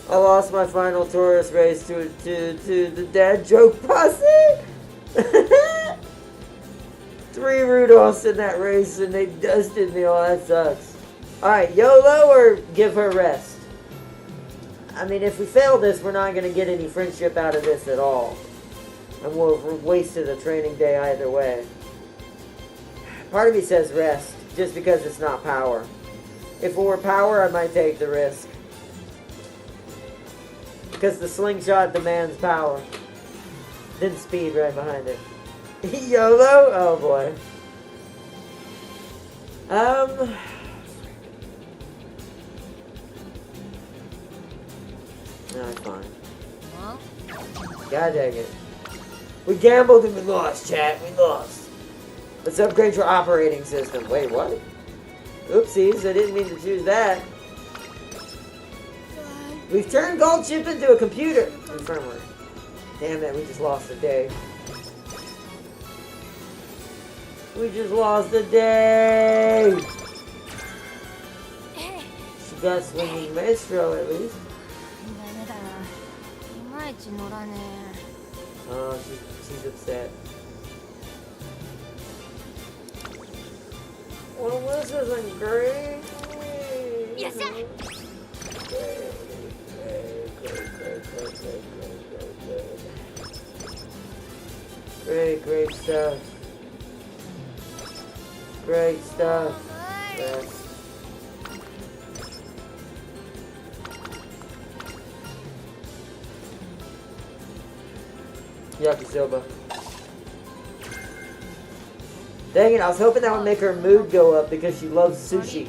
I lost my final tourist race to the dad joke posse. 3 Rudolphs in that race and they dusted me. Oh, that sucks. Alright, YOLO or give her rest? I mean, if we fail this, we're not going to get any friendship out of this at all. And we'll have wasted a training day either way. Part of me says rest, just because it's not power. If it were power, I might take the risk. Because the slingshot demands power. Then speed right behind it. YOLO? Oh boy. No, it's fine. God dang it. We gambled and we lost, chat. We lost. Let's upgrade your operating system. Wait, what? Oopsies, I didn't mean to choose that. We've turned Gold Chip into a computer. Infirmary. Damn it, we just lost a day. We just lost a day. She got swinging maestro at least. Oh, she's upset. Well, this isn't great. Yes, sir. Great stuff. Great stuff. Yes. Yakisoba. Dang it, I was hoping that would make her mood go up because she loves sushi.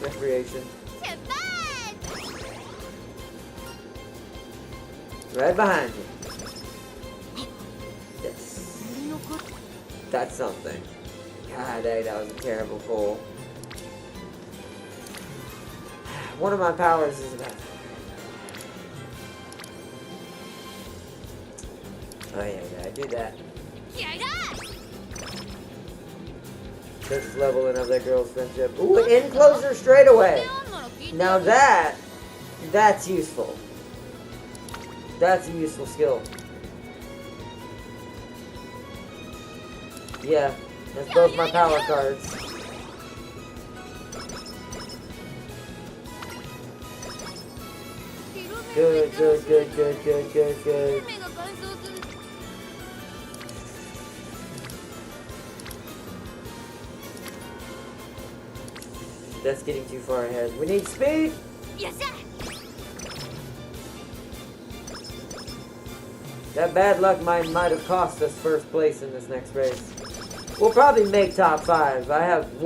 Recreation. Right behind you. Yes. That's something. God dang, that was a terrible pull. One of my powers is about... Oh yeah, I do that. Just leveling up that girl's friendship. Ooh, an enclosure straight away. Now that's useful. That's a useful skill. Yeah, that's both my power cards. Good. That's getting too far ahead. We need speed! Yes, sir. That bad luck might have cost us first place in this next race. We'll probably make top 5. I have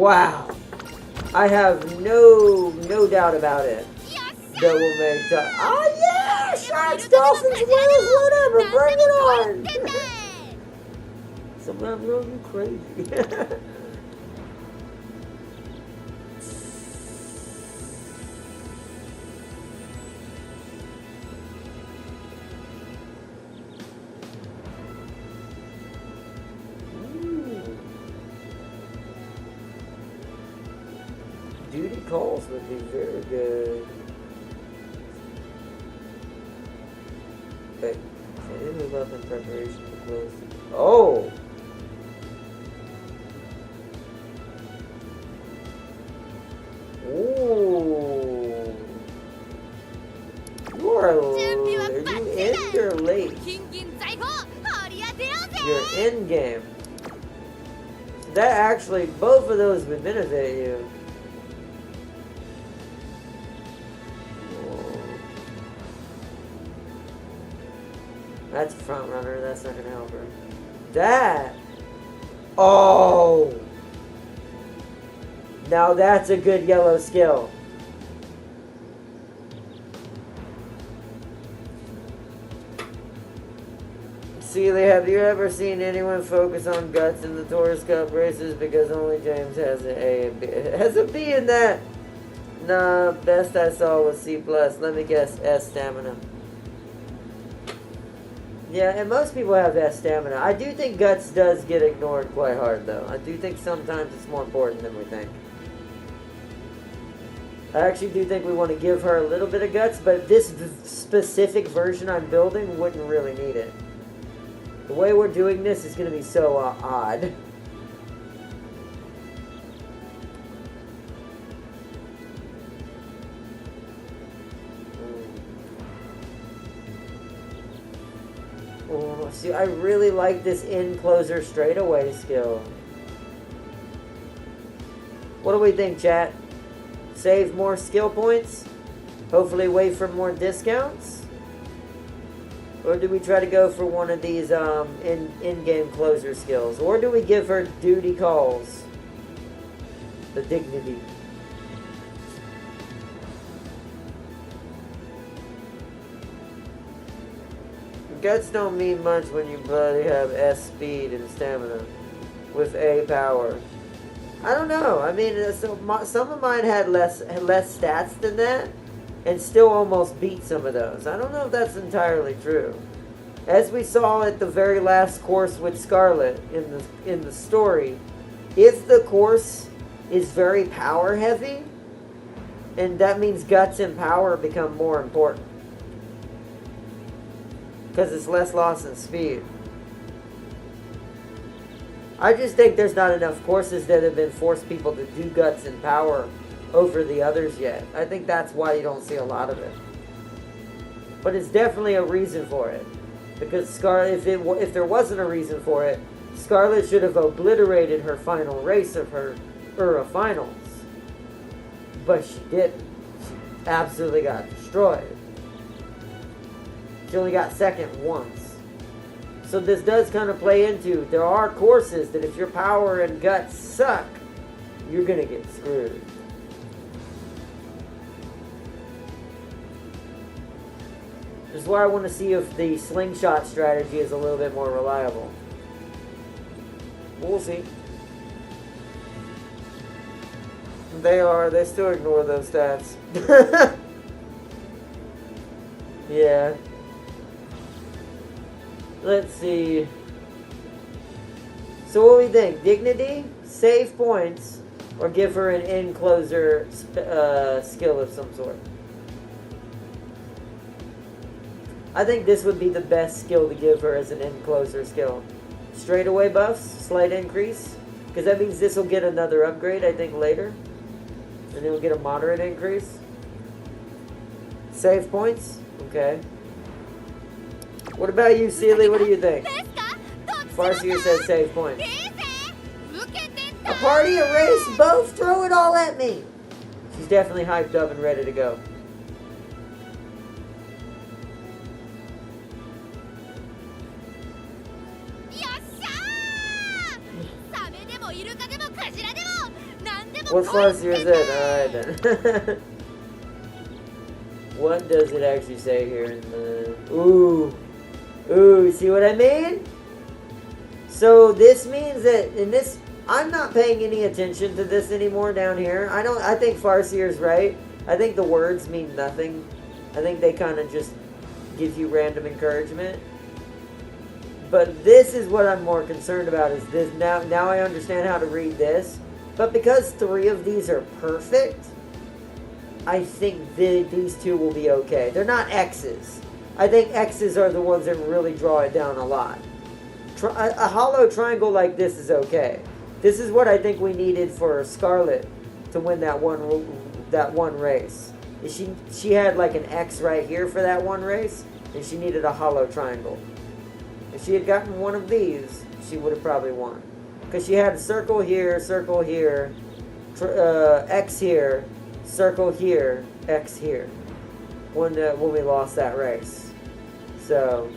no doubt about it. That we'll make top... Oh yeah! Sharks, dolphins, whales, whatever! Bring it on! Sometimes you crazy. Duty calls would be very good. Okay, so they move up in preparation for close. Oh! Ooh! Are you in or late? You're in game. That actually, both of those would benefit you. That's a front runner, that's not gonna help her. That! Oh! Now that's a good yellow skill. Seeley, have you ever seen anyone focus on guts in the Taurus Cup races? Because only James has an A and B. Has a B in that. Nah, best I saw was C+. Let me guess, S stamina. Yeah, and most people have S stamina. I do think Guts does get ignored quite hard, though. I do think sometimes it's more important than we think. I actually do think we want to give her a little bit of Guts, but this specific version I'm building wouldn't really need it. The way we're doing this is going to be so odd. Oh, see, I really like this in-closer straightaway skill. What do we think, chat? Save more skill points? Hopefully wait for more discounts? Or do we try to go for one of these in-game closer skills? Or do we give her duty calls? The dignity. Guts don't mean much when you bloody have S speed and stamina with A power. I don't know. I mean, some of mine had less stats than that, and still almost beat some of those. I don't know if that's entirely true. As we saw at the very last course with Scarlet in the story, if the course is very power heavy, and that means Guts and power become more important. Because it's less loss in speed. I just think there's not enough courses that have been forced people to do Guts and power over the others yet. I think that's why you don't see a lot of it. But it's definitely a reason for it. Because Scarlet, if there wasn't a reason for it, Scarlet should have obliterated her final race of her Ura finals. But she didn't. She absolutely got destroyed. She only got second once. So this does kind of play into, there are courses that if your power and Guts suck, you're going to get screwed. This is why I want to see if the slingshot strategy is a little bit more reliable. We'll see. They still ignore those stats. Yeah. Let's see. So what do we think? Dignity, save points, or give her an in-closer skill of some sort? I think this would be the best skill to give her as an in-closer skill. Straightaway buffs, slight increase, because that means this will get another upgrade, I think, later. And it will get a moderate increase. Save points? Okay. What about you, Sealy? What do you think? Farseer says save points. A party, a race, both? Throw it all at me. She's definitely hyped up and ready to go. What's Farseer said? Alright then. What does it actually say here in the... Ooh, see what I mean? So this means that in this, I'm not paying any attention to this anymore down here. I think Farseer's right. I think the words mean nothing. I think they kind of just give you random encouragement. But this is what I'm more concerned about, is this. Now I understand how to read this. But because 3 of these are perfect, I think these 2 will be okay. They're not X's. I think X's are the ones that really draw it down a lot. A hollow triangle like this is okay. This is what I think we needed for Scarlet to win that one race. She had like an X right here for that one race, and she needed a hollow triangle. If she had gotten one of these, she would have probably won. Because she had a circle here, X here, circle here, X here. When we lost that race. So,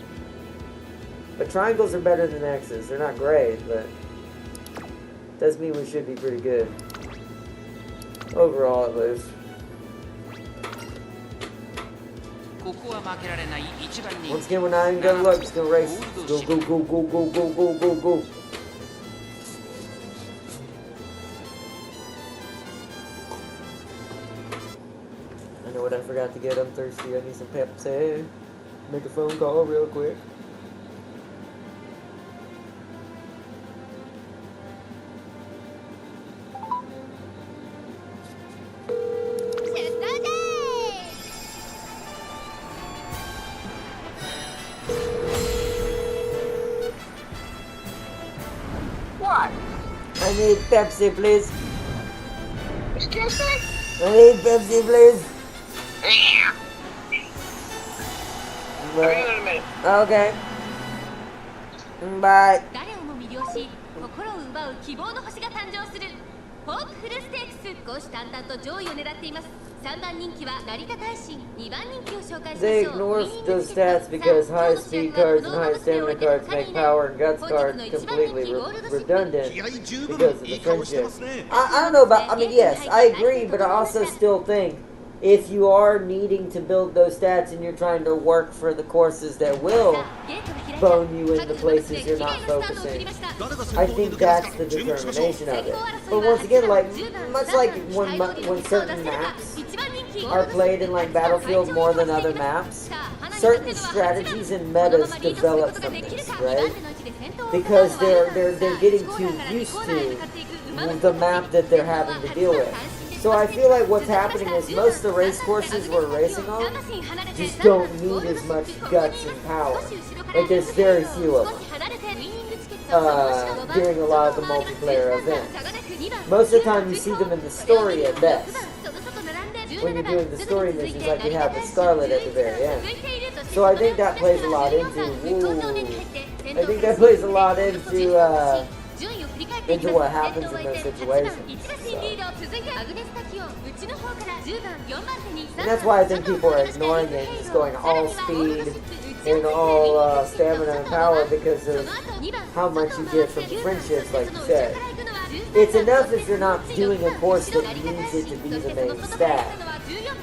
but triangles are better than X's. They're not great, but does mean we should be pretty good. Overall, at least. Once again, we're not even gonna look, just gonna race. Go, go, go, go, go, go, go, go, go. know what I forgot to get? I'm thirsty. I need some Pepsi. Make a phone call real quick. What? I need Pepsi, please. Excuse me? I need Pepsi, please. I'll be in a minute. Okay. Bye. 誰をも魅了し心を奪う希望の星が誕生するホープフルステークス虎視眈々と上位を狙っています。3番人気は成田大臣、2番人気を紹介しま They しょう。 ignore those stats because high speed cards and high stamina cards make power and guts cards completely redundant 気合十分 because of い the い顔してま friendship. すね I don't know about, I mean, yes, I agree, but I also still think if you are needing to build those stats and you're trying to work for the courses that will bone you in the places you're not focusing, I think that's the determination of it. But once again, like, much like when certain maps are played in like Battlefield more than other maps, certain strategies and metas develop from this, right? Because they're getting too used to the map that they're having to deal with. So I feel like what's happening is most of the race courses we're racing on just don't need as much guts and power. Like there's very few of them during a lot of the multiplayer events. Most of the time you see them in the story at best. When you're doing the story missions like you have with Scarlet at the very end. So I think that plays a lot into, I think that plays a lot into what happens in those situations. And that's why I think people are ignoring it, just going all speed and all stamina and power because of how much you get from friendships, like you said. It's enough if you're not doing a course that needs it to be the main stat.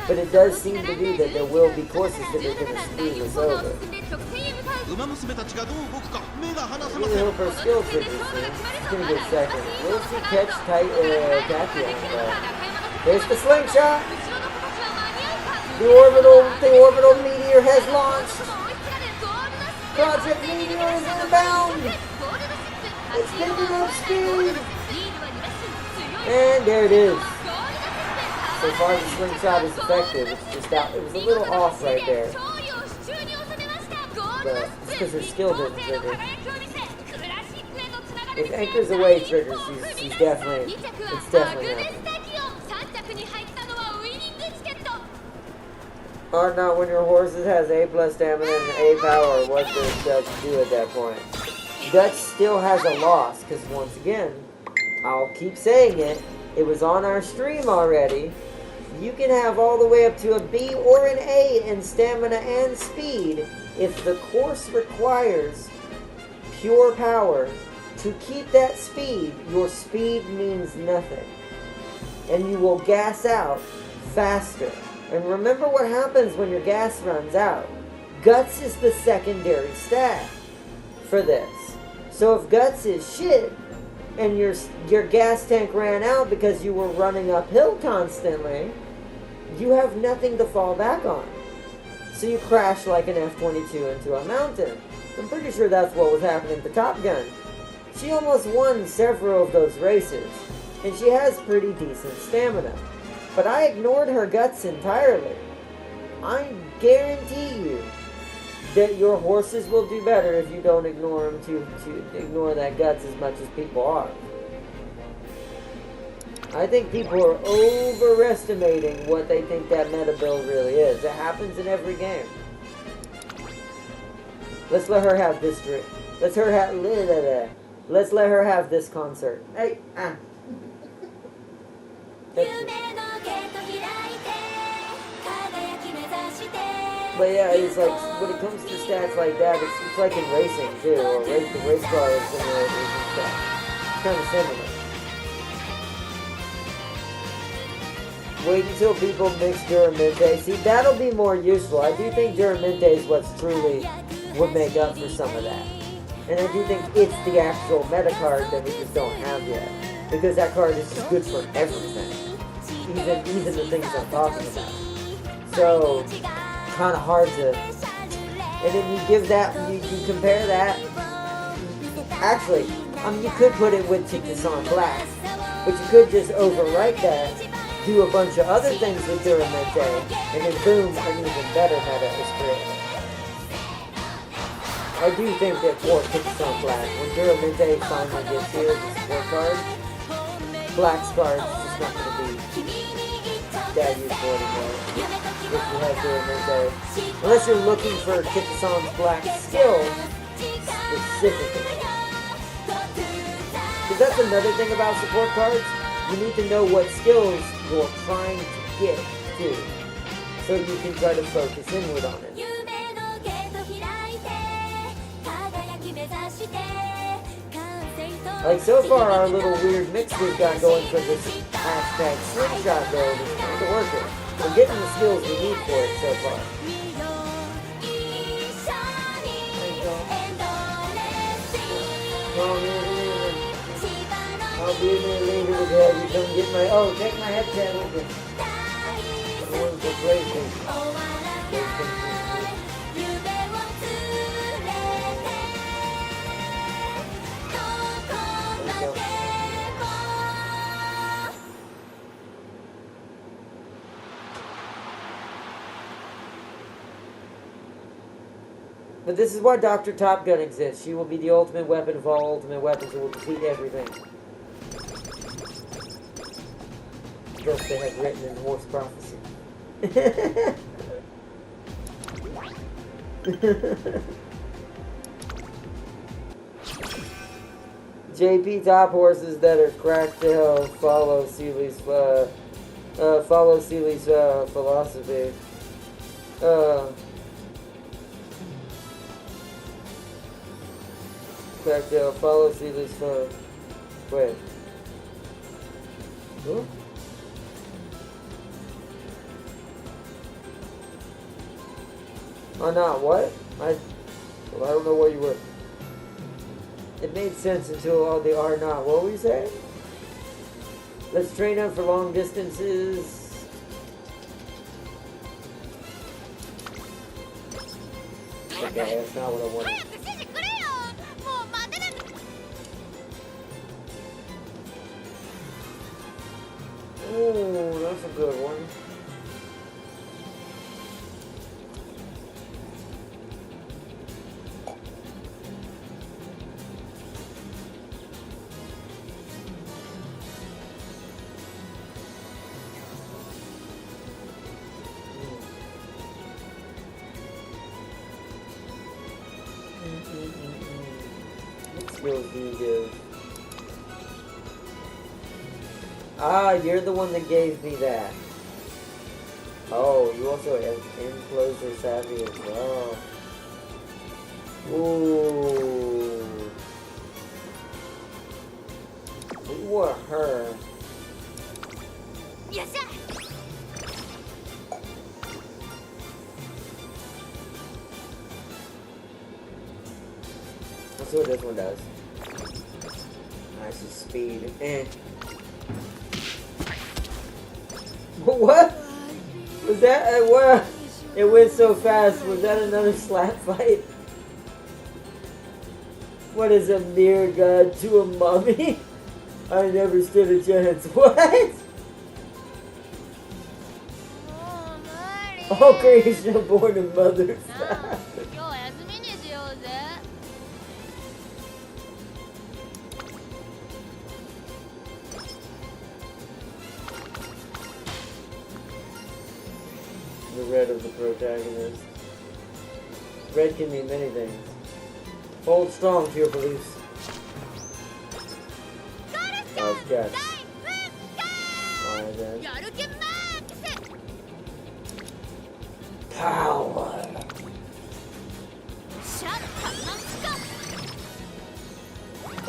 But it does seem to be that there will be courses that are going to screw this over. ウマ娘たちがどう動くか目が離せま Really せん hope our skill triggers soon. It's gonna be a second. We'll see catch tight Tachyon, but there's the slingshot! The orbital meteor has launched! Project Meteor is inbound! It's picking up speed! And there it is. So far as the slingshot is effective, it's just out. It was a little off right there. But it's because her skill didn't trigger. If Anchor's away triggers, she's definitely, it's definitely happening. Or not when your horses has A plus stamina and A power, what does Guts do at that point? Guts still has a loss, because once again, I'll keep saying it, it was on our stream already. You can have all the way up to a B or an A in stamina and speed if the course requires pure power. To keep that speed, your speed means nothing. And you will gas out faster. And remember what happens when your gas runs out. Guts is the secondary stat for this. So if Guts is shit, and your gas tank ran out because you were running uphill constantly, you have nothing to fall back on. So you crash like an F-22 into a mountain. I'm pretty sure that's what was happening to Top Gun. She almost won several of those races, and she has pretty decent stamina. But I ignored her guts entirely. I guarantee you that your horses will do better if you don't ignore them to ignore that guts as much as people are. I think people are overestimating what they think that meta build really is. It happens in every game. Let's let her have this drink. Let's let her have this concert. Hey, But yeah, it's like, when it comes to stats like that, it's like in racing too, or the race car simulators and stuff. It's kind of similar. Wait until people mix Duramente. See, that'll be more useful. I do think Duramente is what's truly would make up for some of that. And I do think it's the actual meta card that we just don't have yet. Because that card is just good for everything. Even the things I'm talking about. so kind of hard to. And then you give that, you compare that. Actually, you could put it with Kick This On Black, but you could just overwrite that, do a bunch of other things with Duramente, and then boom, an even better meta is created. I do think that for Kick This On Black, when Duramente finally gets here, the support card, Black's card is just not going to be that useful anymore. If you have Duramente. Unless you're looking for Kick This On Black skill specifically. Because that's another thing about support cards. You need to know what skills you're trying to get to, so you can try to focus inward on it. Like so far, our little weird mix we've got going for this hashtag slingshot build is kind of working. We're getting the skills we need for it so far. I'll be in there later today. You come get my. Oh, take my headset with you. I'm going to PlayStation. But this is why Dr. Top Gun exists. She will be the ultimate weapon of all ultimate weapons and will defeat everything. Just they have written in Horse Prophecy. JP Top Horses that are cracked to hell follow Seeley's philosophy. Cracked to hell, follow Seeley's wait. Huh? Oh, not what? I don't know where you were. It made sense until all the are not. What were you saying? Let's train up for long distances. Okay, that's not what I wanted. Oh, that's a good one. What skills do you give? Ah, you're the one that gave me that. Oh, you also have enclosure savvy as well. Ooh. We want her. Yes, sir. Let's see what this one does. Nice speed. What? Was that what? It went so fast. Was that another slap fight? What is a mere god to a mummy? I never stood a chance. What? All creation born of mothers. The red of the protagonist. Red can mean many things. Hold strong to your beliefs. Oh, yes. Why then? Power.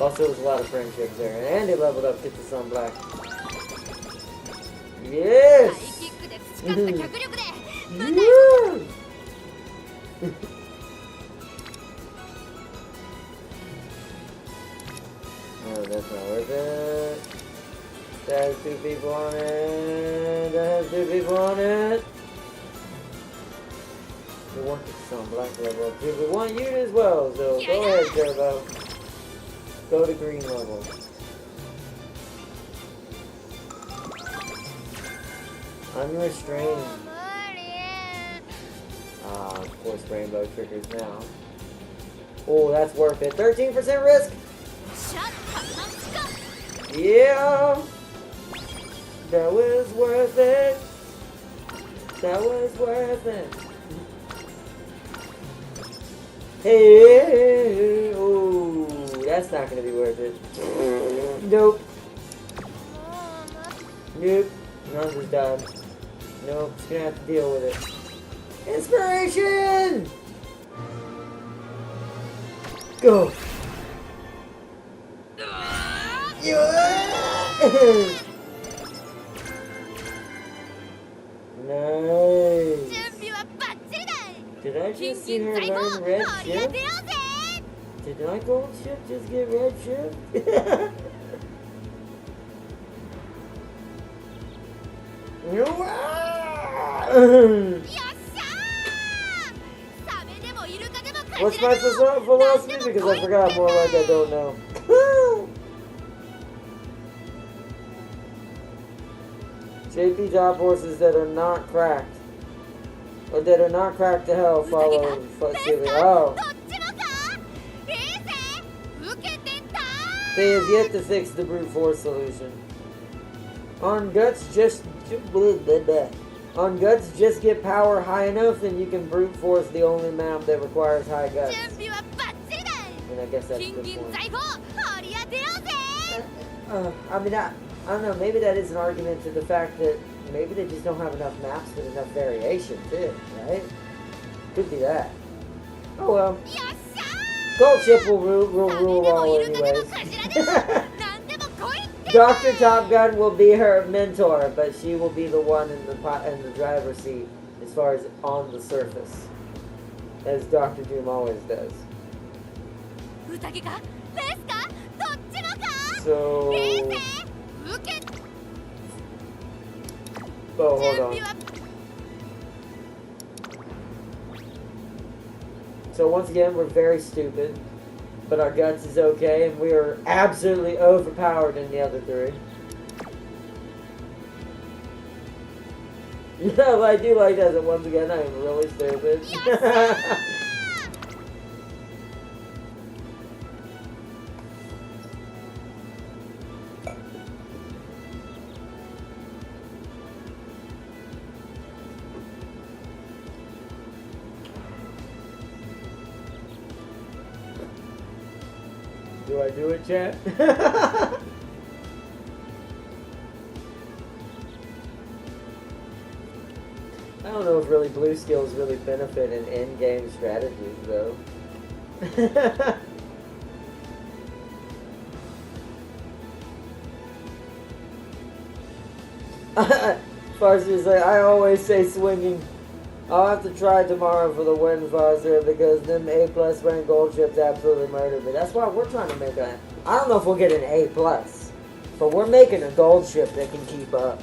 Also, there's a lot of friendships there, and he leveled up Kick This On Black. Yes. Oh, that's not worth it. That has two people on it. That has two people on it. We'll work with some black level up too. We want you as well, so go ahead, Turbo. Go to green level. Unrestrained. Ah, of course, rainbow triggers now. Oh, that's worth it. 13% risk. Yeah. That was worth it. That was worth it. Hey, oh, that's not gonna be worth it. Nope. Nope. None was done. Nope. Just gonna have to deal with it. Inspiration. Go. Yeah. Nice. Did I just see her learn red shift? Did my gold shift just get red shift? What's my philosophy? Because I forgot more like I don't know. JP top horses that are not cracked. Or that are not cracked to hell follow Silly. Oh. They have yet to fix the brute force solution. On guts just get power high enough and you can brute force the only map that requires high guts. And I guess that's a good point. I mean, I don't know, maybe that is an argument to the fact that maybe they just don't have enough maps with enough variation too, right? Could be that. Oh well. Gold Ship will rule all anyways. Dr. Top Gun will be her mentor, but she will be the one in the driver's seat as far as on the surface, as Dr. Doom always does. So, oh, hold on. So once again, we're very stupid. But our guts is okay, and we are absolutely overpowered in the other three. No, I do like that once again, I am really stupid. Do I do it, chat? I don't know if really blue skills really benefit in in-game strategies, though. Farsi's like, I always say swinging. I'll have to try tomorrow for the win, Foster, because them A+ rank gold ships absolutely murdered me. That's why we're trying to make a... I don't know if we'll get an A+, but we're making a gold ship that can keep up.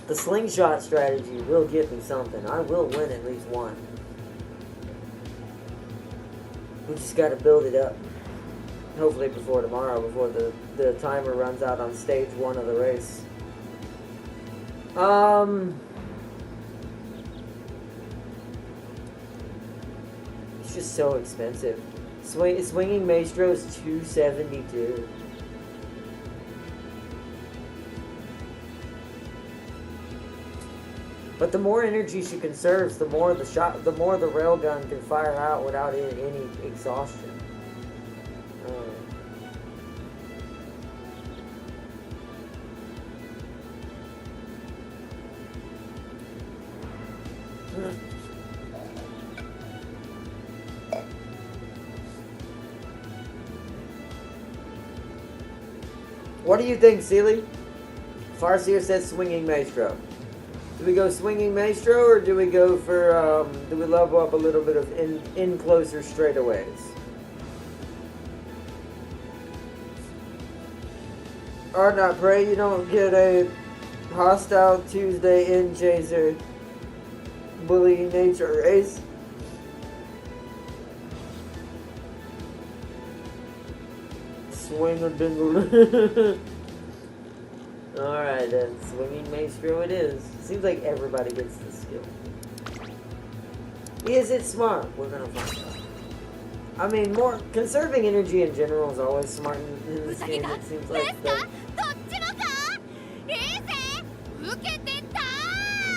The slingshot strategy will get me something. I will win at least one. We just gotta build it up. Hopefully before tomorrow, before the timer runs out on stage 1 of the race. It's just so expensive. Swinging Maestro is $272. But the more energy she conserves, the more the railgun can fire out without any exhaustion. What do you think, Sealy? Farseer says swinging Maestro. Do we go swinging Maestro, or do we go for, do we level up a little bit of in closer straightaways? Or not, pray you don't get a hostile Tuesday in chaser bully nature race. Swing a dingle. Alright then, swinging maestro it is. Seems like everybody gets this skill. Is it smart? We're gonna find out. I mean, more conserving energy in general is always smart in this game. It seems like.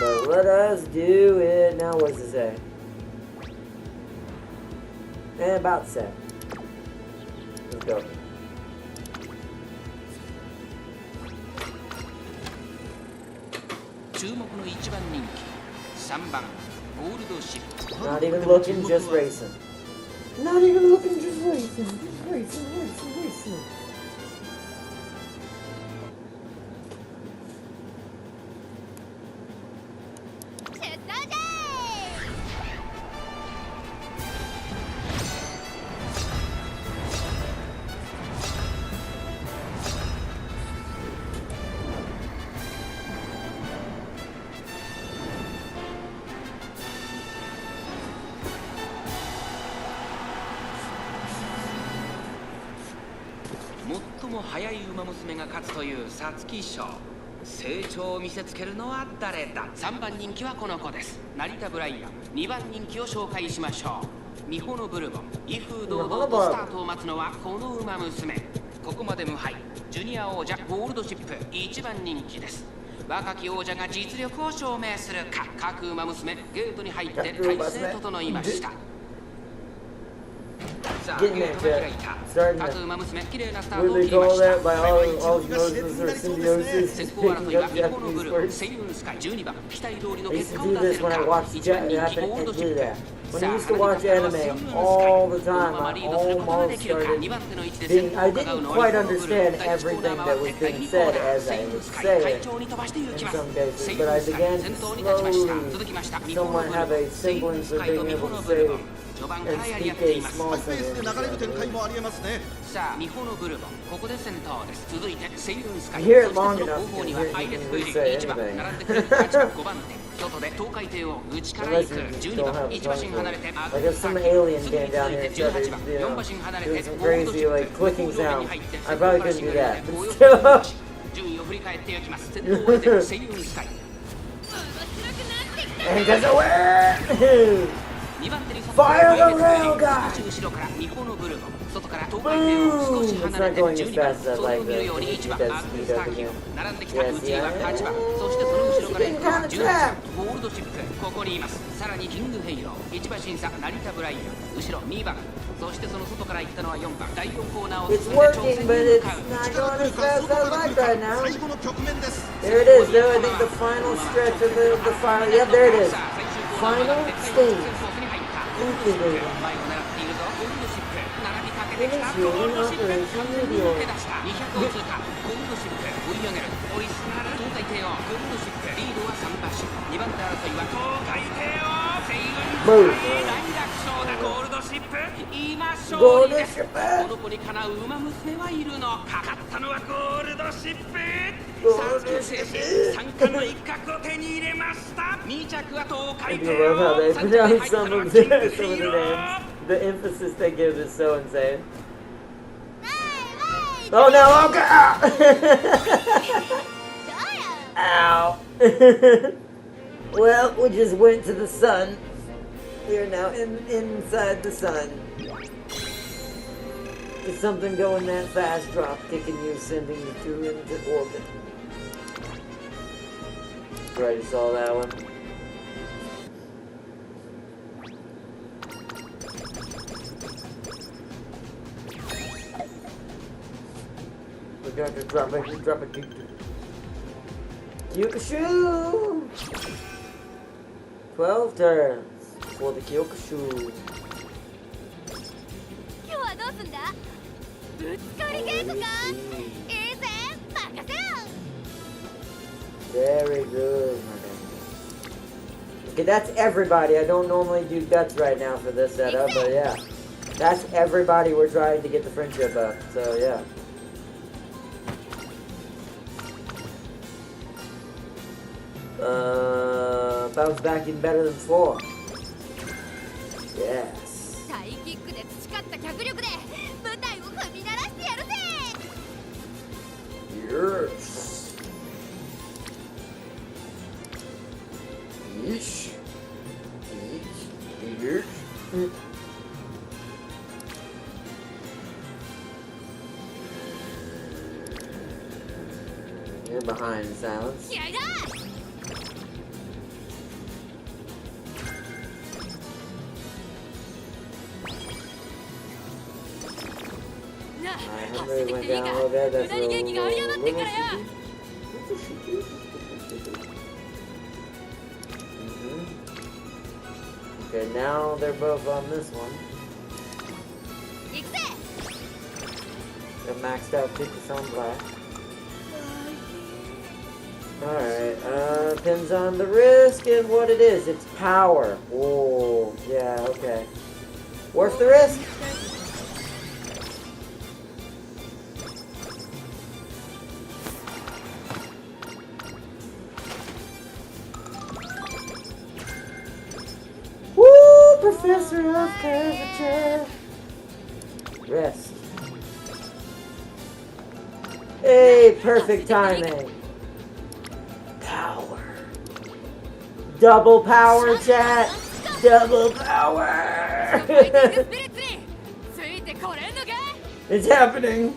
But let us do it now. What does it say? And about set. Let's go. Not even looking, just racing. Not even looking, just racing. Just racing. 最も速い馬娘が勝つという皐月賞。成長を見せつけるのは誰だ。3番人気はこの子です。成田ブライアン。2番人気を紹介しましょう。美穂のブルボン。威風堂々とスタートを待つのはこの馬娘。ここまで無敗。ジュニア王者ゴールドシップ1番人気です。若き王者が実力を証明するか。各馬娘ゲートに入って体勢整いました。Getting that jet. Starting to. What do they call that? By all osmosis or symbiosis? Picking up Japanese words. I used to do this when I watched Jet happen and do that. When I used to watch anime all the time, I almost started being. I didn't quite understand everything that was being said as I would say it in some cases, but I began to slowly somewhat have a semblance of being able to say and speak a small sentence. Hear it long enough, you can re-say anything. Unless you don't have a tongue. Like if some alien came down here and started, doing some crazy like clicking sound, I probably couldn't do that. But still. And guess away! Fire the rail guy! Boom! It's not going as fast as I'd like to keep that speed up again. Yes, yeah. She's getting kind of trapped. It's working, but it's not going as fast as I'd like right now. There it is, though. I think the final stretch of the final. Yep, there it is. Final stage. Move. I do love how they pronounce some of the names. The emphasis they give is so insane. Oh no, oh god! Ow! Well, we just went to the sun. We are now inside the sun. Is something going that fast, drop kicking you, sending you into orbit? Already saw that one. We're going to drop a kick. Kyokoshu! 12 turns for the Kyokoshu. Very good, my man. Okay, that's everybody. I don't normally do guts right now for this setup, but yeah. That's everybody we're trying to get the friendship up, so yeah. Bounce back in better than 4. Yes. Yeesh. Yeesh. Yeesh. You're behind, Silence. Alright, went down a little bit. That's a little Okay, now they're both on this one. They're maxed out tickets on black. Alright, depends on the risk and what it is. It's power. Whoa, yeah, okay. Worth the risk? Woo, Professor of Curvature. Rest. Hey, perfect timing. Power. Double power, chat. Double power. It's happening.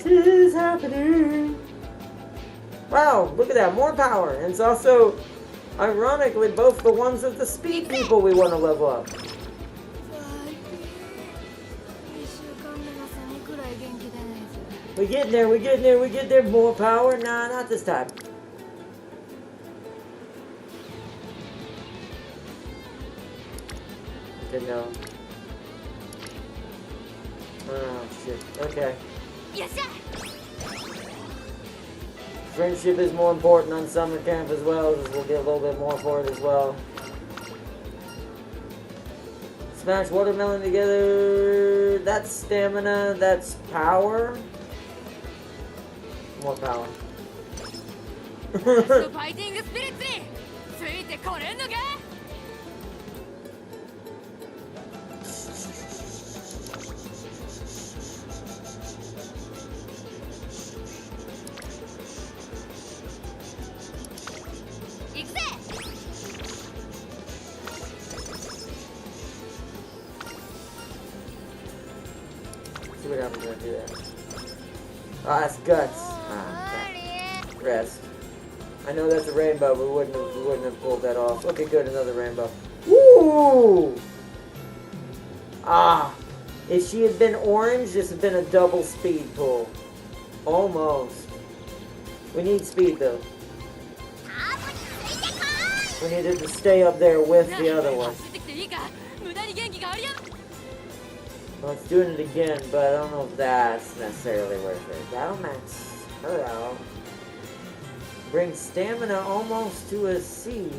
It's happening. Wow, look at that. More power. And it's also, ironically, both the ones of the speed people we want to level up. We're getting there, we're getting there, we're getting there. More power? Nah, not this time. Good no. Oh, shit. Okay. Friendship is more important on summer camp as well, as we'll get a little bit more for it as well. Smash watermelon together. That's stamina, that's power. More power. See what happens when I do that. Oh, that's guts. Rest. I know that's a rainbow, but we wouldn't have pulled that off. Okay, good, another rainbow. Woo! Ah, if she had been orange, this had been a double speed pull. Almost. We need speed though. We needed to stay up there with the other one. Well, it's doing it again, but I don't know if that's necessarily worth it. That'll max her out. Bring stamina almost to a C.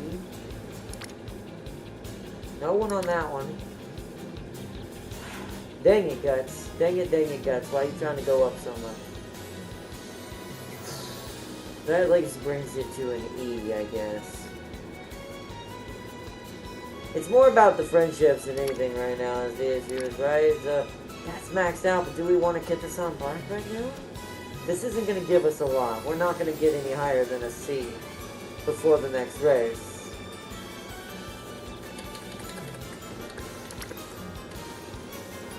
No one on that one. Dang it, Guts. Dang it, Guts. Why are you trying to go up so much? That at least brings it to an E, I guess. It's more about the friendships than anything right now is the issue, right? That's maxed out, but do we want to get this on black right now? This isn't going to give us a lot. We're not going to get any higher than a C before the next race.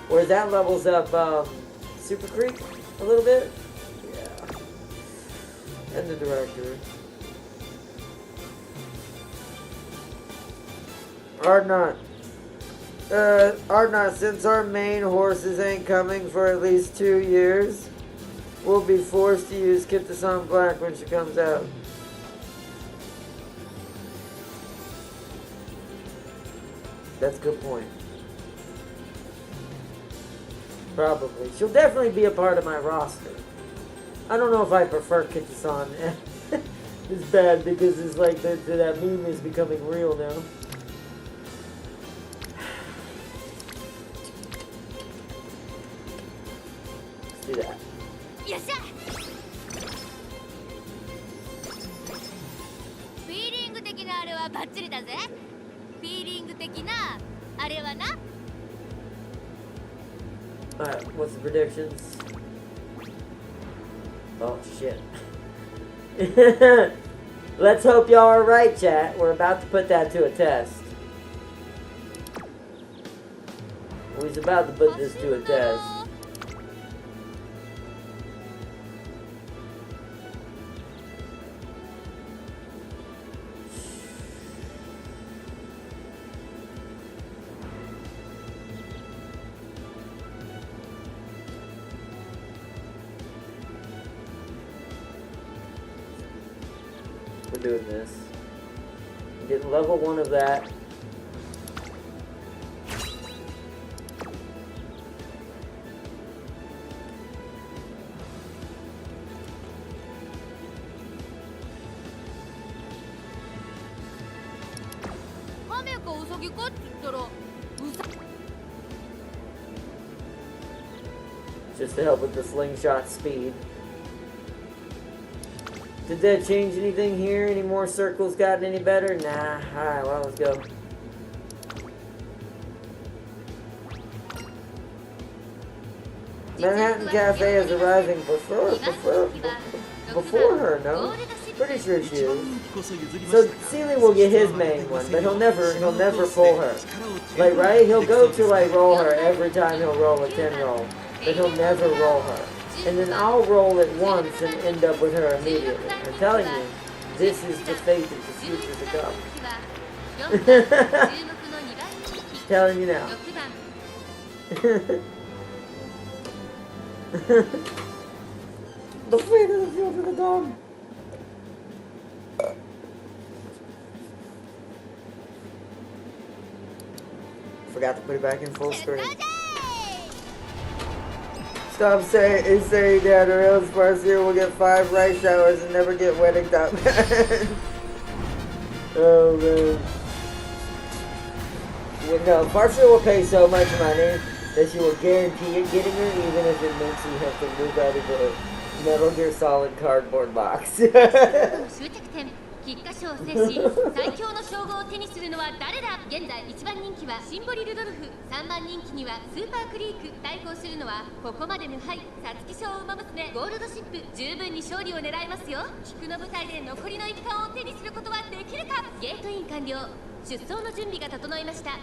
Where that levels up Super Creek a little bit. Yeah. And the director. Ardnot. Ardnot, since our main horses ain't coming for at least 2 years, we'll be forced to use Get This On Black when she comes out. That's a good point. Probably. She'll definitely be a part of my roster. I don't know if I prefer Get This On. It's bad because it's like that meme is becoming real now. Let's do that. Alright, what's the predictions? Oh shit. Let's hope y'all are right, chat. We're about to put that to a test. We're about to put this to a test. We're doing this. Getting level 1 of that. Just to help with the slingshot speed. Did that change anything here? Any more circles gotten any better? Nah. Alright, well, let's go. Manhattan Cafe is arriving before her, no? Pretty sure she is. So Sealy will get his main one, but he'll never pull her. Like, right? He'll go to like roll her every time he'll roll a 10 roll, but he'll never roll her. And then I'll roll it once and end up with her immediately. I'm telling you, this is the fate of the future to come. Telling you now. The fate of the future to come. Forgot to put it back in full screen. Stop saying that, or else Farseer will get 5 rice showers and never get wedding top. Oh man. Well, no, Farseer will pay so much money that she will guarantee it getting her, even if it means you have to move out of the Metal Gear Solid cardboard box. 菊花賞を制し最強の称号を手にするのは誰だ。現在1番人気はシンボリルドルフ、3番人気にはスーパークリーク、対抗するのはここまで無敗皐月賞ウマ娘ゴールドシップ。十分に勝利を狙いますよ。菊の舞台で残りの一冠を手にすることはできるか。ゲートイン完了。出走の準備が整いました。さ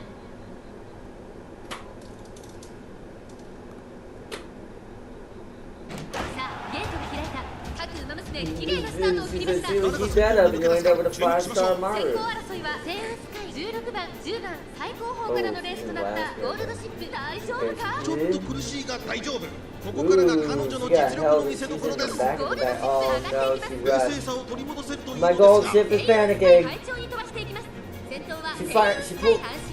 あゲートが開いた。各ウマ娘綺麗なスタートを切りました。先行争いはセイウンスカイ16番10番最高峰からのレースとなったゴールドシップ。大丈夫か。ちょっと苦しいが大丈夫。ここからが彼女の実力の見せ所です。ゴールドシップ上がっていきます。冷静さを取り戻せるといいの My です gold が ship is panicking. 快調に飛ばしていきます。先頭は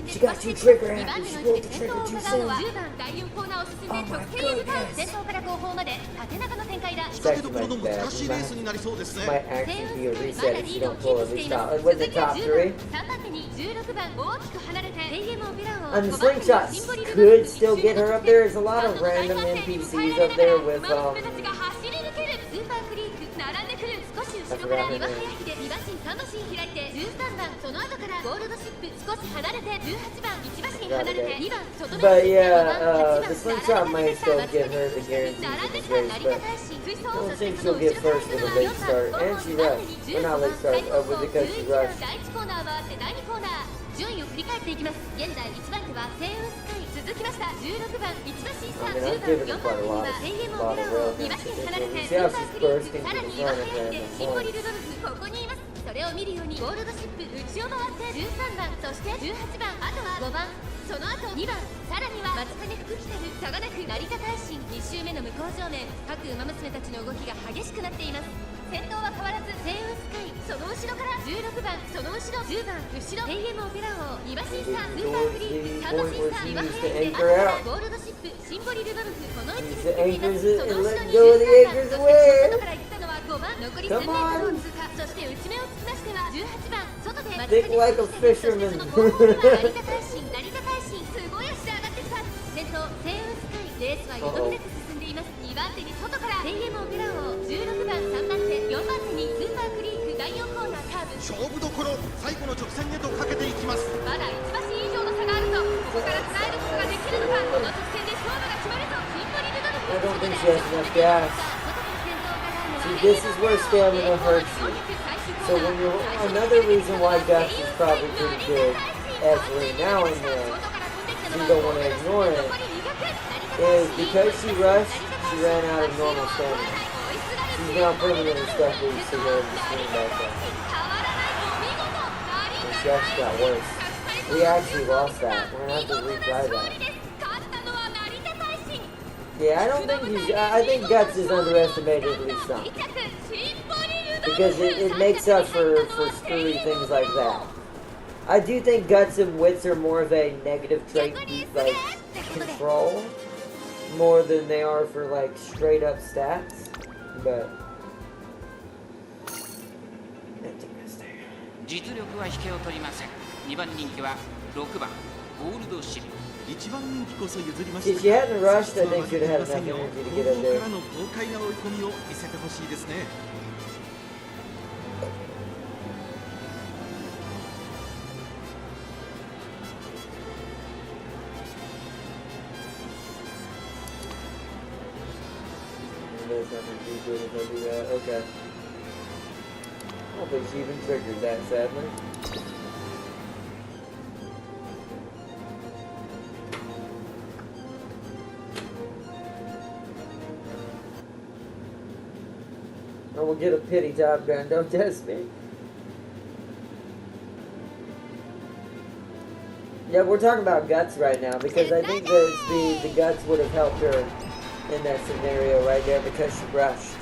She got too trigger 2番 happy. 手 She の位 pulled 置 the で先頭 trigger を too 伺うのは soon. 10番第4コーナーを進んで直線へ向かう。先頭から後方まで縦長の展開だ。仕掛けどころの難しいレースになりそうですね。 Might actually be a reset if she don't pull at least top. With the top 3. 3番手に16番大きく離れてレイエムオペラを And the slingshots could still get her up there. There's a lot of random NPCs up there with スーパークリーク並んでくる。少し後ろから岩早秀2馬身3馬身開いて13番その後からゴールドシップ少し離れて18番1馬身離れて2番外目 But yeah, the slingshot might still give her the guarantee 並んで for き this た race, 成 but 田大使追走 I don't そして think その she'll 後 get first with a late start. And she rushed. Or not late start, with because she rushed. 第1コーナーは第2コーナー。順位を振り返っていきます。現在1番手はセイウンスカイ、続きました16番1馬身差、10番4番手にはレイエムオペラ王、2馬身離れてスーパークリーク、さらに岩早秀シンボリルドルフ、ここにいます。それを見るようにゴールドシップ内を回って13番、そして18番、あとは5番、その後2番、さらには松金福来たる差がなく成田大臣。2周目の向こう正面、各馬娘たちの動きが激しくなっています。先頭は変わらずセイウンスカイ、その後ろから16番、その後ろ10番、後ろレイエムオペラ王、2馬身差スーパークリーク、3馬身差岩早秀、あとはゴールドシップシンボリルドルフ、この位置につけています。その後ろに13番、そして外から行ったのは5番、残り1000メートルを通過。そして内目をつきましては18番、外で松金 Like a 福来たる、そしてその後方には成田大臣、成田大臣、すごい足で上がってきた。先頭セイウンスカイ、レースはよどみなく進んでいます。2番手に外からレイエムオペラ王、16番3番手4番手にスーパークリーク、第4コーナーカーブ。勝負どころ最後の直線へとかけていきます。まだ1馬身以上の差があると、ここから捉えることができるのか。この直線で勝負が決まるとシンボリルドルフ。 I don't think she has enough gas. She See, this is where stamina hurts you. So when you're another reason why Guts is probably pretty good every now and then, you don't want to ignore it, is because she rushed, she ran out of normal stamina. She's now permanently stuck where you see her in the screen back there. And she actually got worse. We actually lost that. We're gonna have to retry that. Yeah, I think Guts is underestimated at least some. Because it makes up for screwy things like that. I do think Guts and Wits are more of a negative trait, like, control, more than they are for, like, straight up stats, but... 実力は引けを取りません。2番人気は6番ゴールドシル。1番人気こそ譲りました。If she hadn't rushed, I think she'd have enough energy to get in there. からの豪快な追い込みを見せてほしいですね。There's nothing to do if I do that. Okay. I don't think she even triggered that, sadly. I will get a pity Top Gun, don't test me. Yeah, we're talking about Guts right now because I think that the Guts would have helped her in that scenario right there because she rushed.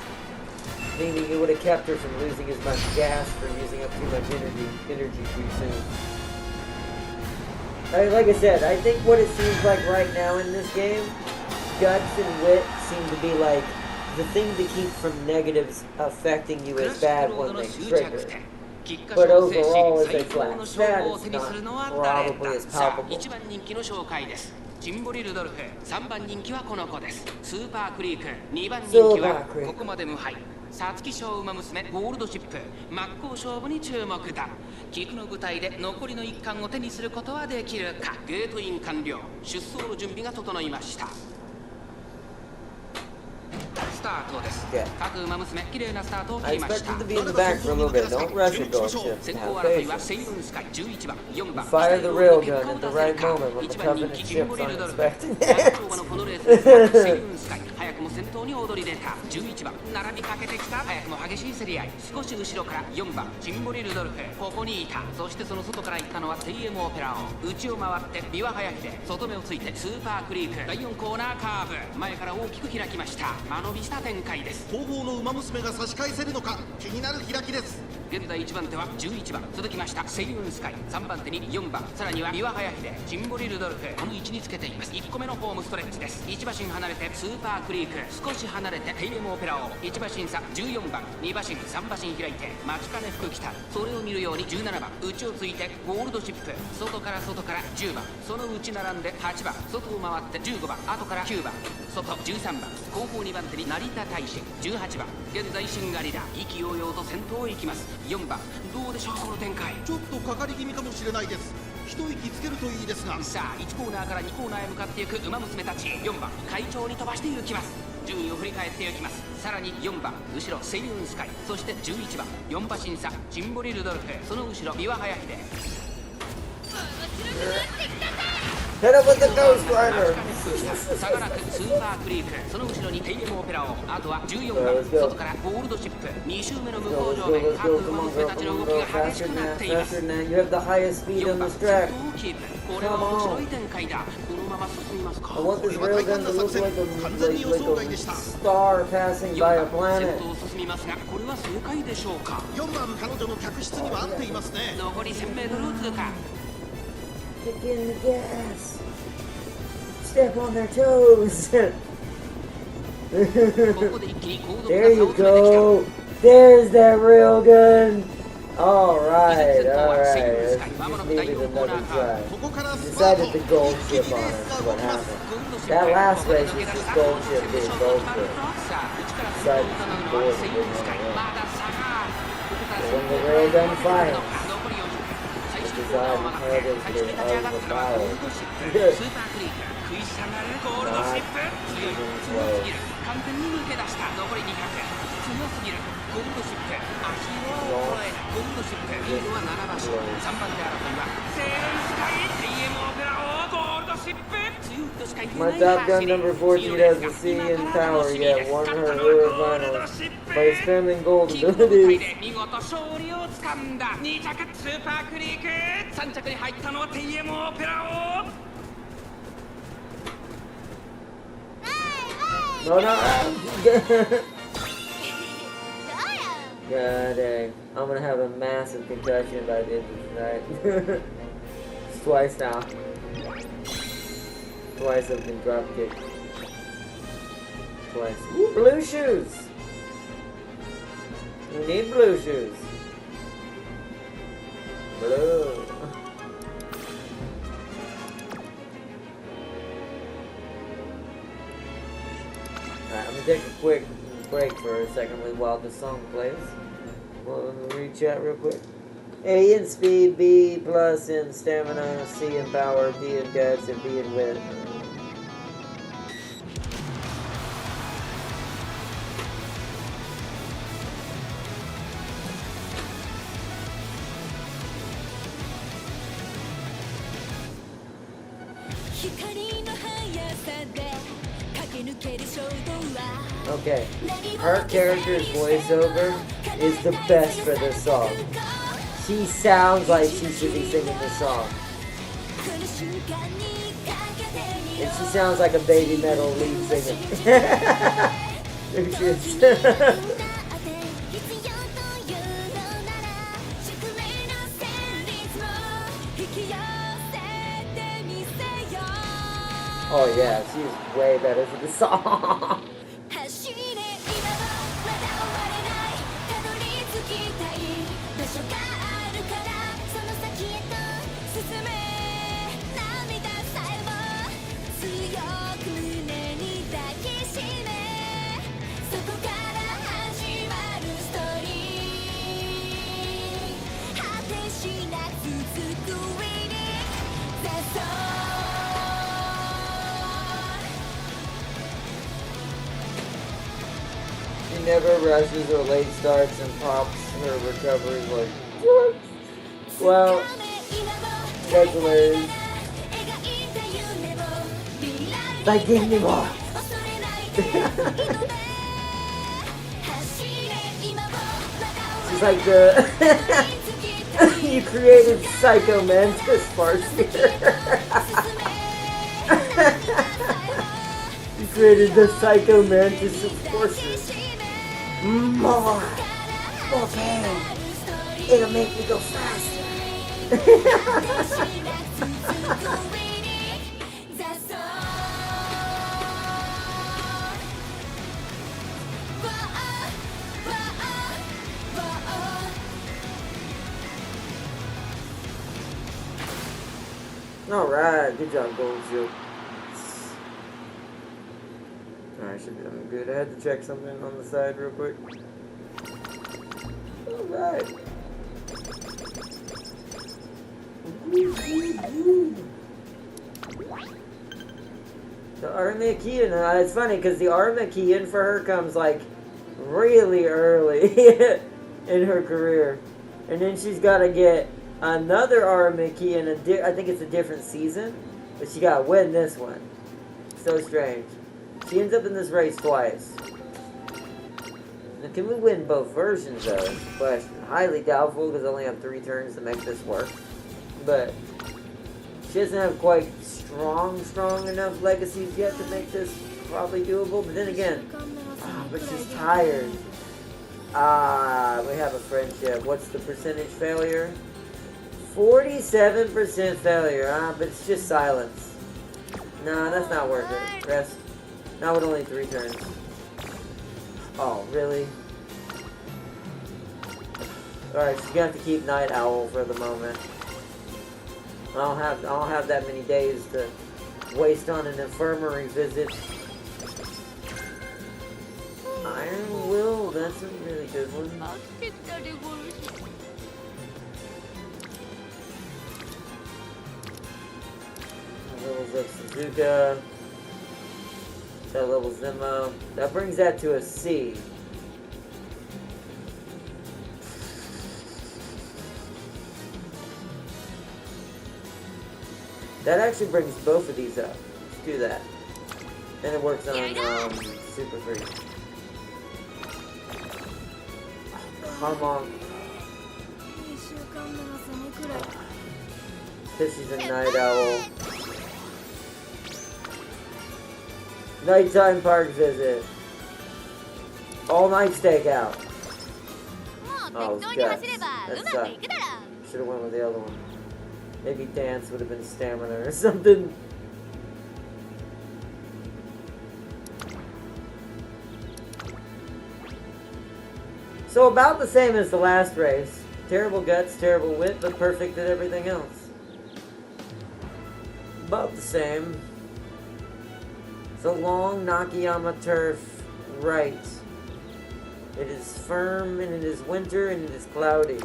Meaning it would have kept her from losing as much gas for using up too much energy too soon. Like I said, I think what it seems like right now in this game, Guts and Wit seem to be like the thing to keep from negatives affecting you as bad when they trigger. But overall, as a flat stat, it's not probably as palpable. チンボリルドルフ3番人気はこの子です。スーパークリーク2番人気はここまで無敗。皐月賞馬娘ゴールドシップ真っ向勝負に注目だ。菊の舞台で残りの一冠を手にすることはできるか。ゲートイン完了。出走の準備が整いました。スタートです。各馬娘綺麗なスタートを切りました。 Fire the railgun at the right moment when the Covenant ships aren't expecting it. 早くも先頭に躍り出た11番並びかけてきた。早くも激しい競り合い。少し後ろから4番チンボリルドルフここにいた。そしてその外から行ったのは TM オペラオ。内を回ってビワハヤヒで外目をついてスーパークリーク第4コーナーカーブ前から大きく開きました。間延びした展開です。後方の馬娘が差し返せるのか気になる開きです。現在1番手は11番続きましたセイウンスカイ3番手に4番さらにはビワハヤヒでチンボリルドルフこの位置につけています。1個目のホームストレッチです。1馬身離れてスーパークリーク少し離れて TM オペラオ1馬身差14番2馬身3馬身開いて待ちかね福来た。それを見るように17番内をついてゴールドシップ外から10番その内並んで8番外を回って15番後から9番外13番後方2番手に成田大使18番現在シンガリラ意気揚々と先頭へ行きます。4番どうでしょうこの展開。ちょっとかかり気味かもしれないです。一息つけるといいですが。さあ1コーナーから2コーナーへ向かっていく馬娘たち。4番快調に飛ばして行きます。順位を振り返っていきます。さらに4番後ろセイウンスカイそして11番4馬身差チンボリルドルフその後ろビワハヤヒデ。 Hit up with the Ghost Rider! 差がなくスーパークリークその後ろに TM オペラオあとは14番外からゴールドシップ2周目の向こう上面各馬娘たちの動きが激しくなっています。 You have the highest speed on this track. これは面白い展開だ。このまま進みますか。 I want this railgun to look like a star passing by a planet. 先頭を進みますがこれは正解でしょうか。4番彼女の客室には合っていますね。残り 1000m を通過。 Kick in the gas. Step on their toes. There you go. There's that railgun. Alright. Just needed another try. Decided the gold chip on us. What happened? That last race was just gold chip being gold chip. Decided to be bored and didn't want to win. But when the railgun fires, design inheritance of the power. Not even close. すぎる。ゴールドシップアヒーローを捉えゴールドシップリードは7馬身。3番手争いはセーレンスカイ TM オペラ王ゴールドシップ強いとしか言え My ない Top 走 Gun り。 number 14 has the C in power, yet won her lure finals by spending gold キングオブタイ abilities. で見事勝利をつかんだ。2着スーパークリーク、3着に入ったのは TM オペラ王。 No, no. God dang. I'm gonna have a massive concussion by the end of tonight. It's twice now. Twice I've been drop kicked. Twice. Ooh, blue shoes! We need blue shoes. Blue. Alright, I'm gonna take a quick break for a second while the song plays. Well, let me read chat real quick. A in speed, B plus in stamina, C in power, D in guts, and B in wit. Okay, her character's voiceover is the best for this song. She sounds like she should be singing this song. And she sounds like a baby metal lead singer. There she is. Oh yeah, she's way better for the song. She never rushes or late starts and pops her recovery like, what? Well, that's hilarious. Like, give me more. She's like the... You created Psycho Mantis Farseer. You created the Psycho Mantis of forces. More pain. It'll make me go faster. Alright, good job, Gold Shield. Alright, should be doing good. I had to check something on the side real quick. Alright. The Armakian, it's funny because the Armakian for her comes like really early in her career. And then she's got to get another Armakian, I think it's a different season, but she got to win this one. So strange. She ends up in this race twice. Now, can we win both versions though? Is the question. Highly doubtful because I only have 3 turns to make this work. But she doesn't have quite strong enough legacies yet to make this probably doable. But then again, but she's tired. We have a friendship. What's the percentage failure? 47% failure, but it's just silence. No, that's not worth it. Rest. Not with only 3 turns. Oh, really? Alright, she's gonna have to keep Night Owl for the moment. I don't have that many days to waste on an infirmary visit. Iron Will, that's a really good one. Levels up Suzuka. That levels Zemo. That brings that to a C. That actually brings both of these up. Let's do that. And it works on Super Freeze. Come on. This is a night owl. Nighttime park visit. All night stakeout. Oh, guts. That sucked. Should have went with the other one. Maybe dance would have been stamina or something. So about the same as the last race. Terrible guts, terrible wit, but perfect at everything else. About the same. It's a long Nakayama turf right. It is firm and it is winter and it is cloudy.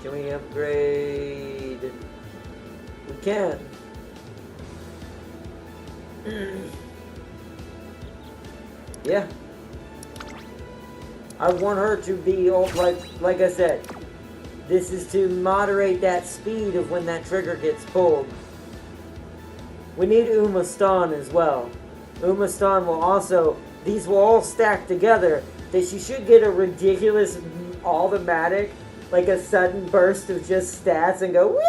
Can we upgrade? We can. Yeah. I want her to be like I said. This is to moderate that speed of when that trigger gets pulled. We need Umamusume as well. Umamusume will also, these will all stack together. That she should get a ridiculous automatic, like a sudden burst of just stats and go, woo!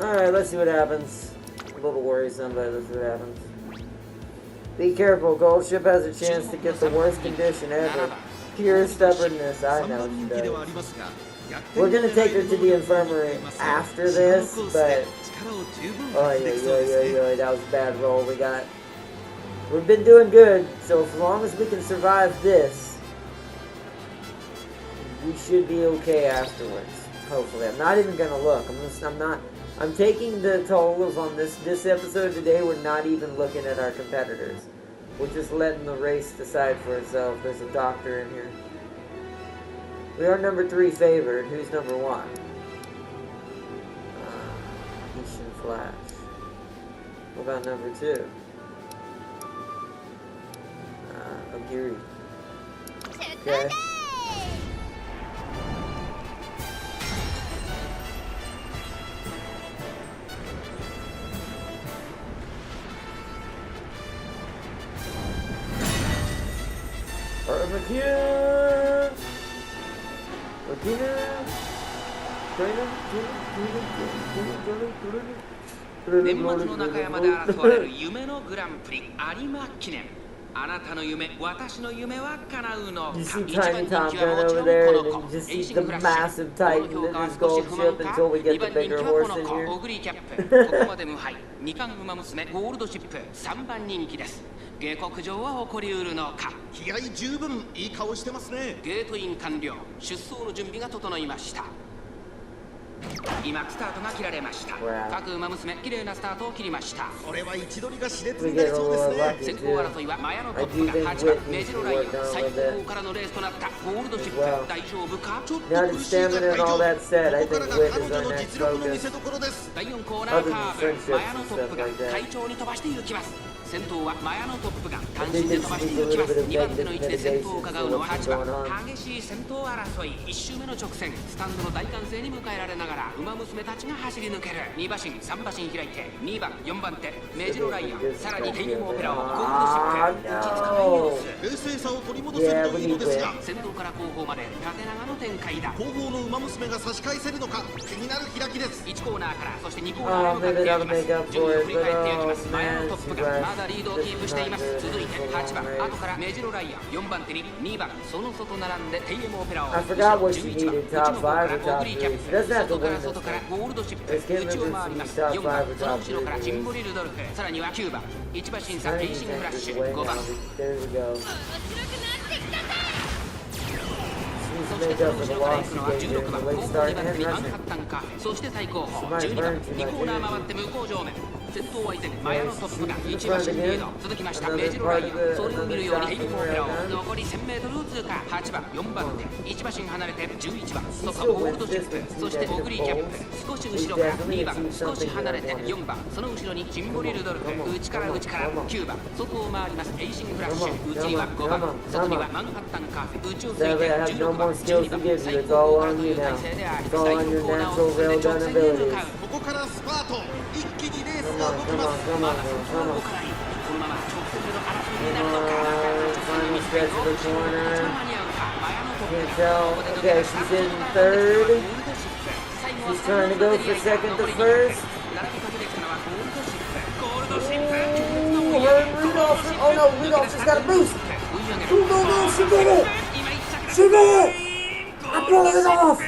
Alright, let's see what happens. A little worrisome, but let's see what happens. Be careful, Gold Ship has a chance to get the worst condition ever. Pure stubbornness, I know she does. We're gonna take her to the infirmary after this, but... Oh, yeah, that was a bad roll we got. We've been doing good, so as long as we can survive this, we should be okay afterwards. Hopefully. I'm not even gonna look. I'm taking the toll of on this episode today. We're not even looking at our competitors. We're just letting the race decide for itself. There's a doctor in here. We are number 3 favored. Who's number 1? Ishin Flash. What about number 2? Agiri. Okay.年末の中山で争われる夢のグランプリ有馬記念。あなたの夢、私の夢は叶うのか。一番人気はもちろんこの子、エイシングフラッシュ。この評価は少し不満か。2番人気はこの子、オグリーキャップ。ここまで無敗。2冠馬娘ゴールドシップ。3番人気です。下克上は起こりうるのか。気合十分、いい顔してますね。ゲートイン完了。出走の準備が整いました。今スタートが切られました。各馬娘綺麗なスタートを切りました。これは位置取りが熾烈になりそうですね。先行争いはマヤのトップが8番メジロライアン。最高峰からのレースとなったゴールドシップ。大丈夫か。ちょっと苦しいが大丈夫。ここからが彼女の実力の見せ所です。第4コーナーカーブ。マヤのトップが快調に飛ばして行きます。先頭はマヤのトップが単身で飛ばして行きます。2番手の位置で先頭を伺うのは8番。激しい先頭争い。1周目の直線。スタンドの大歓声に迎えられながら馬娘たちが走り抜ける。2馬身3馬身開いて2番4番手メジロライアン、さらにテイムオペラをゴールドシップ。落ち着かない様子。冷静さを取り戻せるといいのですが、先頭から後方まで縦長の展開だ。後方の馬娘が差し返せるのか気になる開きです。1コーナーからそして2コーナーへ向かっていきます。順位を振り返っていきます。前のトップがまだリードをキープしています。続いて8番後からメジロライアン、4番手に2番その外並んでテイエムオペラを。11番内の方からオグリーキャップ、外から外からゴールドシップ、内を回ります。4番その後ろからジンボリルドルフ、さらには9番1馬審査レーシングフラッシュ、5番そしてその後ろから行くのは16番後方2番手にマンハッタンカフェ、そして最後方12番2コーナー回って向こう上面。先先頭は依然マヤのトップが1馬身リード。続きましたメジロライン、それを見るようにヘイモーペラを残り 1000m を通過。8番4番手1馬身離れて11番外ゴールドチップ、そしてオグリーキャップ、少し後ろから2番少し離れて4番、その後ろにシンボリルドルフ、内から9番外を回りますエイジングフラッシュ、内には5番、外にはマンハッタンカーフ、内をついて16番12番最高からという体勢であり、最高コーナーを進め直線へ向かう。ここからスパート、一気にレースが動きます。まだそこは動かない。このまま直線での争いになるのか、直線に見つけどうしようか、間に合うか、マヤのトップがここで抜け出した。 She's trying to go for second to first. Oh no, Rudolph just got a boost. Oh, she did it. She did it. I pulled it off.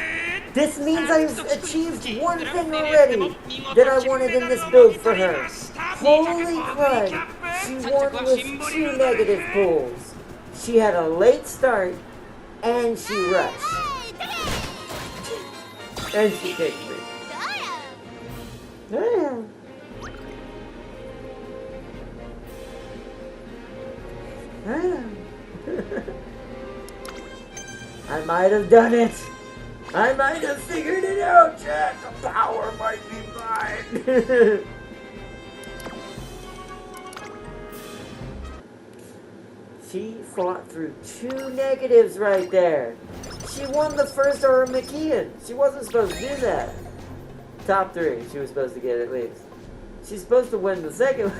This means I've achieved one thing already that I wanted in this build for her. Holy crud. She won with 2 negative pulls. She had a late start and she rushed. And she kicked me. Damn. Damn. I might have done it. I might have figured it out, Jack. The power might be mine. She fought through 2 negatives right there. She won the first Aura McKeon. She wasn't supposed to do that. Top 3, she was supposed to get at least. She's supposed to win the second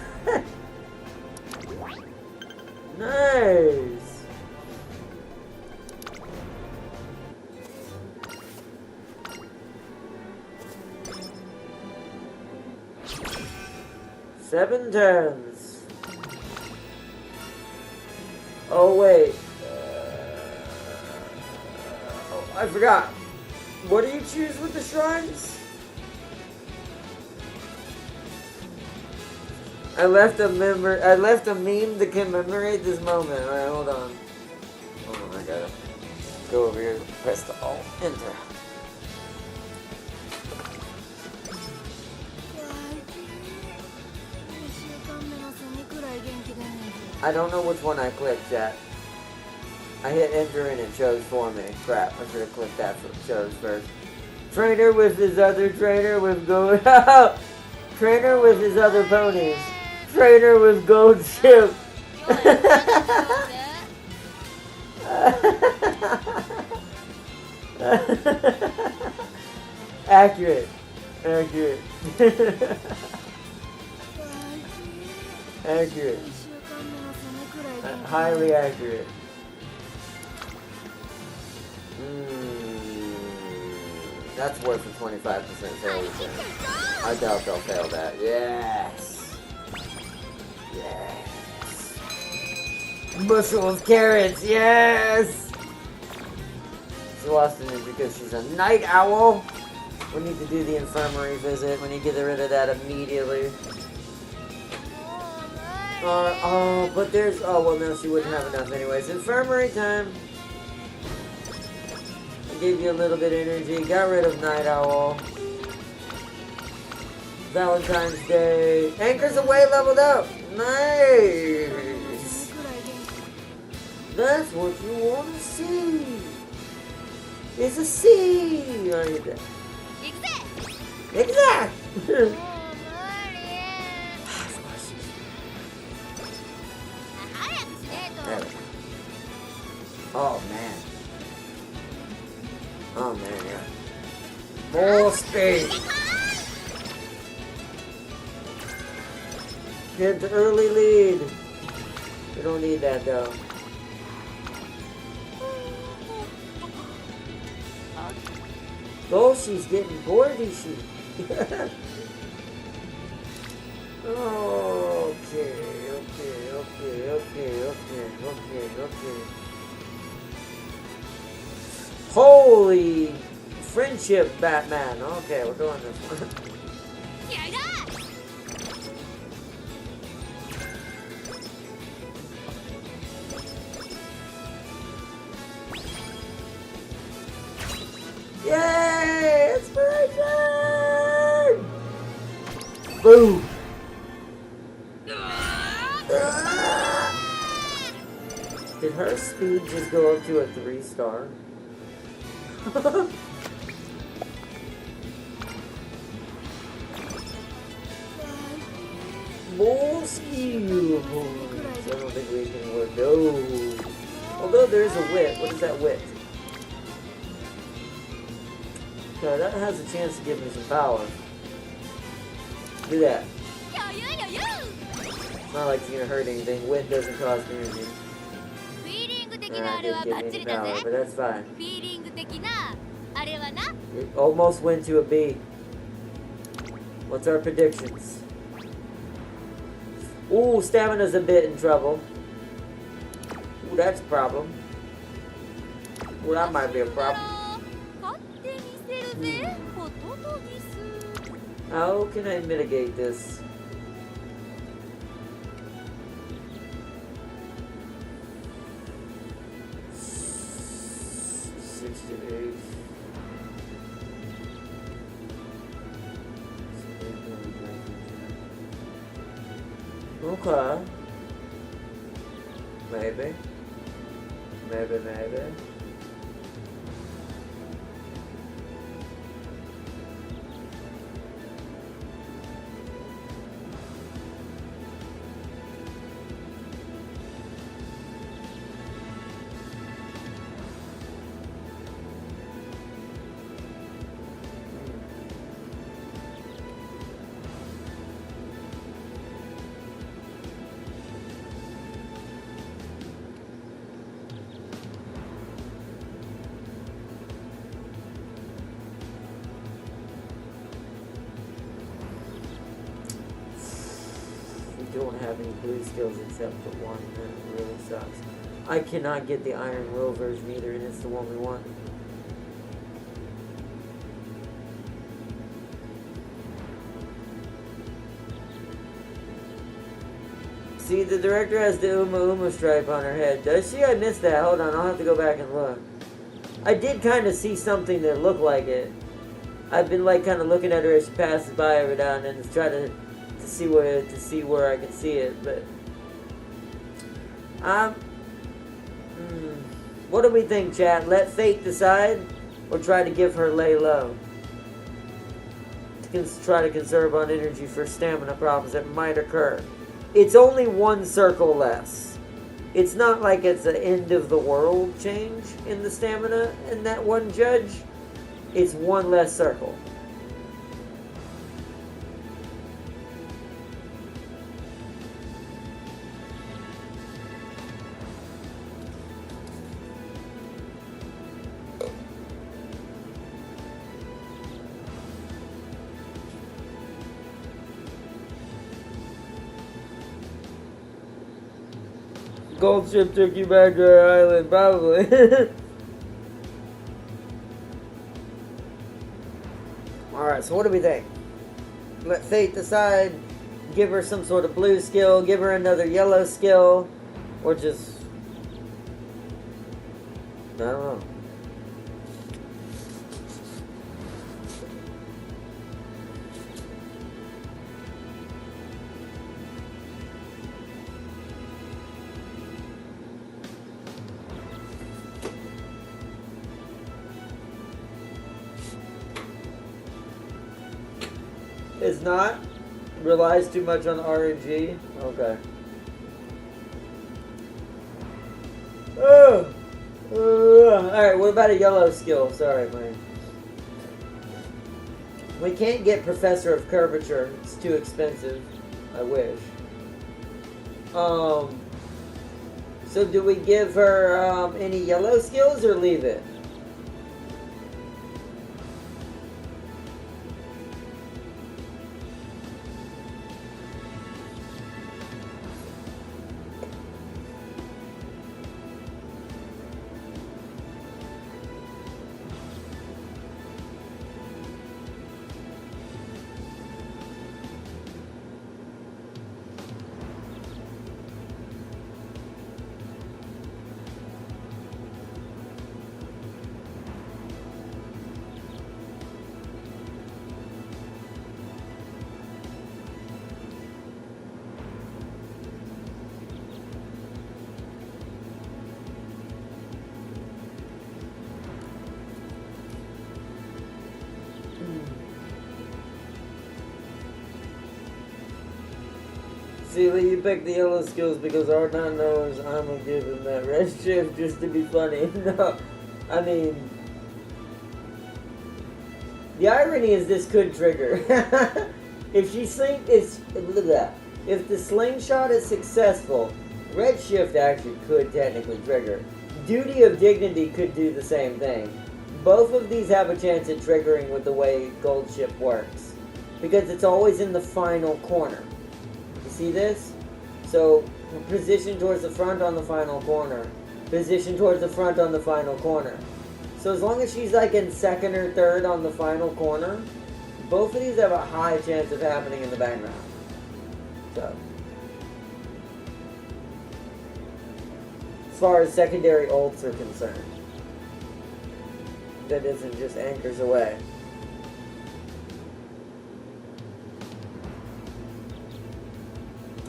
one. Nice. Seven turns. Oh wait. I forgot. What do you choose with the shrines? I left a meme to commemorate this moment. Alright, hold on. Hold on, I gotta go over here and press the Alt Enter. I don't know which one I clicked, chat. I hit enter and it chose for me. Crap, I should have clicked that chose first. Trainer with his other trainer with gold. Trainer with his other ponies. Trainer with gold ship. Accurate. Accurate. Accurate. Highly accurate. That's worth a 25% failure chance. I doubt they'll fail that. Yes! Yes! Bushel of carrots, yes! She lost it because she's a night owl. We need to do the infirmary visit. We need to get rid of that immediately. But there's... Oh, well, no, she wouldn't have enough anyways. Infirmary time. Gave you a little bit of energy. Got rid of Night Owl. Valentine's Day. Anchor's away, leveled up. Nice. That's what you want to see. It's a C. Are you dead? Exact. Oh man. Oh man, yeah. More speed. Get the early lead. We don't need that though. Oh, she's getting bored, is she? Okay. Holy friendship, Batman. Okay, we're doing this one. Yay! Inspiration! Boom! Did her speed just go up to a 3-star? More skill points. I don't think we can work. No. Although there is a wit. What is that wit? Okay, that has a chance to give me some power. Do that. It's not like it's gonna hurt anything. Wit doesn't cost energy. Didn't give me any power, but that's fine. We almost went to a B. What's our predictions? Ooh, stamina's a bit in trouble. Ooh, that's a problem. Ooh, that might be a problem. How can I mitigate this? Okay. Maybe. Maybe. Don't have any blue skills except for one. That really sucks. I cannot get the Iron Will version either, and it's the one we want. See, the director has the Umamusume stripe on her head. Does she? I missed that. Hold on, I'll have to go back and look. I did kind of see something that looked like it. I've been like kind of looking at her as she passes by every now and then, just trying to see where I can see it, but what do we think, chat? Let fate decide, or try to give her lay low? Try to conserve on energy for stamina problems that might occur. It's only one circle less. It's not like it's an end of the world change in the stamina in that one judge. It's one less circle. Gold ship took you back to our island, probably. Alright, so what do we think? Let fate decide. Give her some sort of blue skill. Give her another yellow skill. Or just... I don't know. It's not? Relies too much on RNG? Okay. Alright, what about a yellow skill? Sorry, man. We can't get Professor of Curvature. It's too expensive. I wish. So do we give her any yellow skills or leave it? Sealy, you picked the yellow skills because R9 knows I'm gonna give him that red shift just to be funny. No, I mean, the irony is this could trigger. if the slingshot is successful, red shift actually could technically trigger. Duty of Dignity could do the same thing. Both of these have a chance at triggering with the way gold shift works, because it's always in the final corner. You see this? So, position towards the front on the final corner. Position towards the front on the final corner. So as long as she's like in second or third on the final corner, both of these have a high chance of happening in the background. So, as far as secondary ults are concerned, that isn't just anchors away.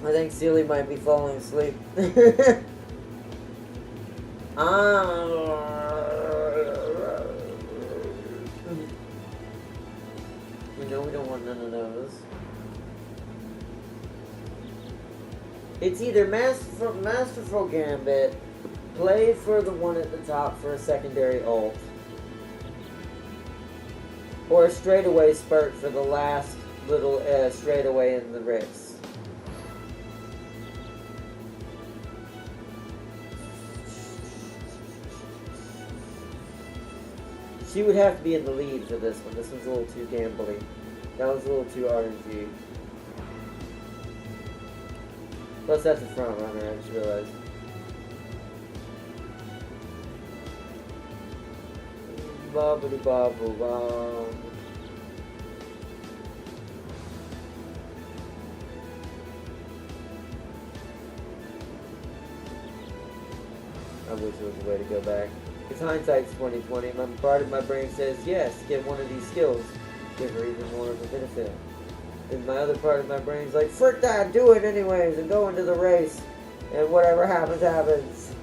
I think Sealy might be falling asleep. We know we don't want none of those. It's either Masterful Gambit, play for the one at the top for a secondary ult, or a straightaway spurt for the last little straightaway in the race. She would have to be in the lead for this one. This one's a little too gambly. That was a little too RNG. Plus that's a front runner, I just realized. Bobbity bobble bob. I wish there was a way to go back. It's hindsight's 20/20. Part of my brain says yes, get one of these skills, give her even more of a benefit. And my other part of my brain's like, frick that, do it anyways, and go into the race, and whatever happens, happens.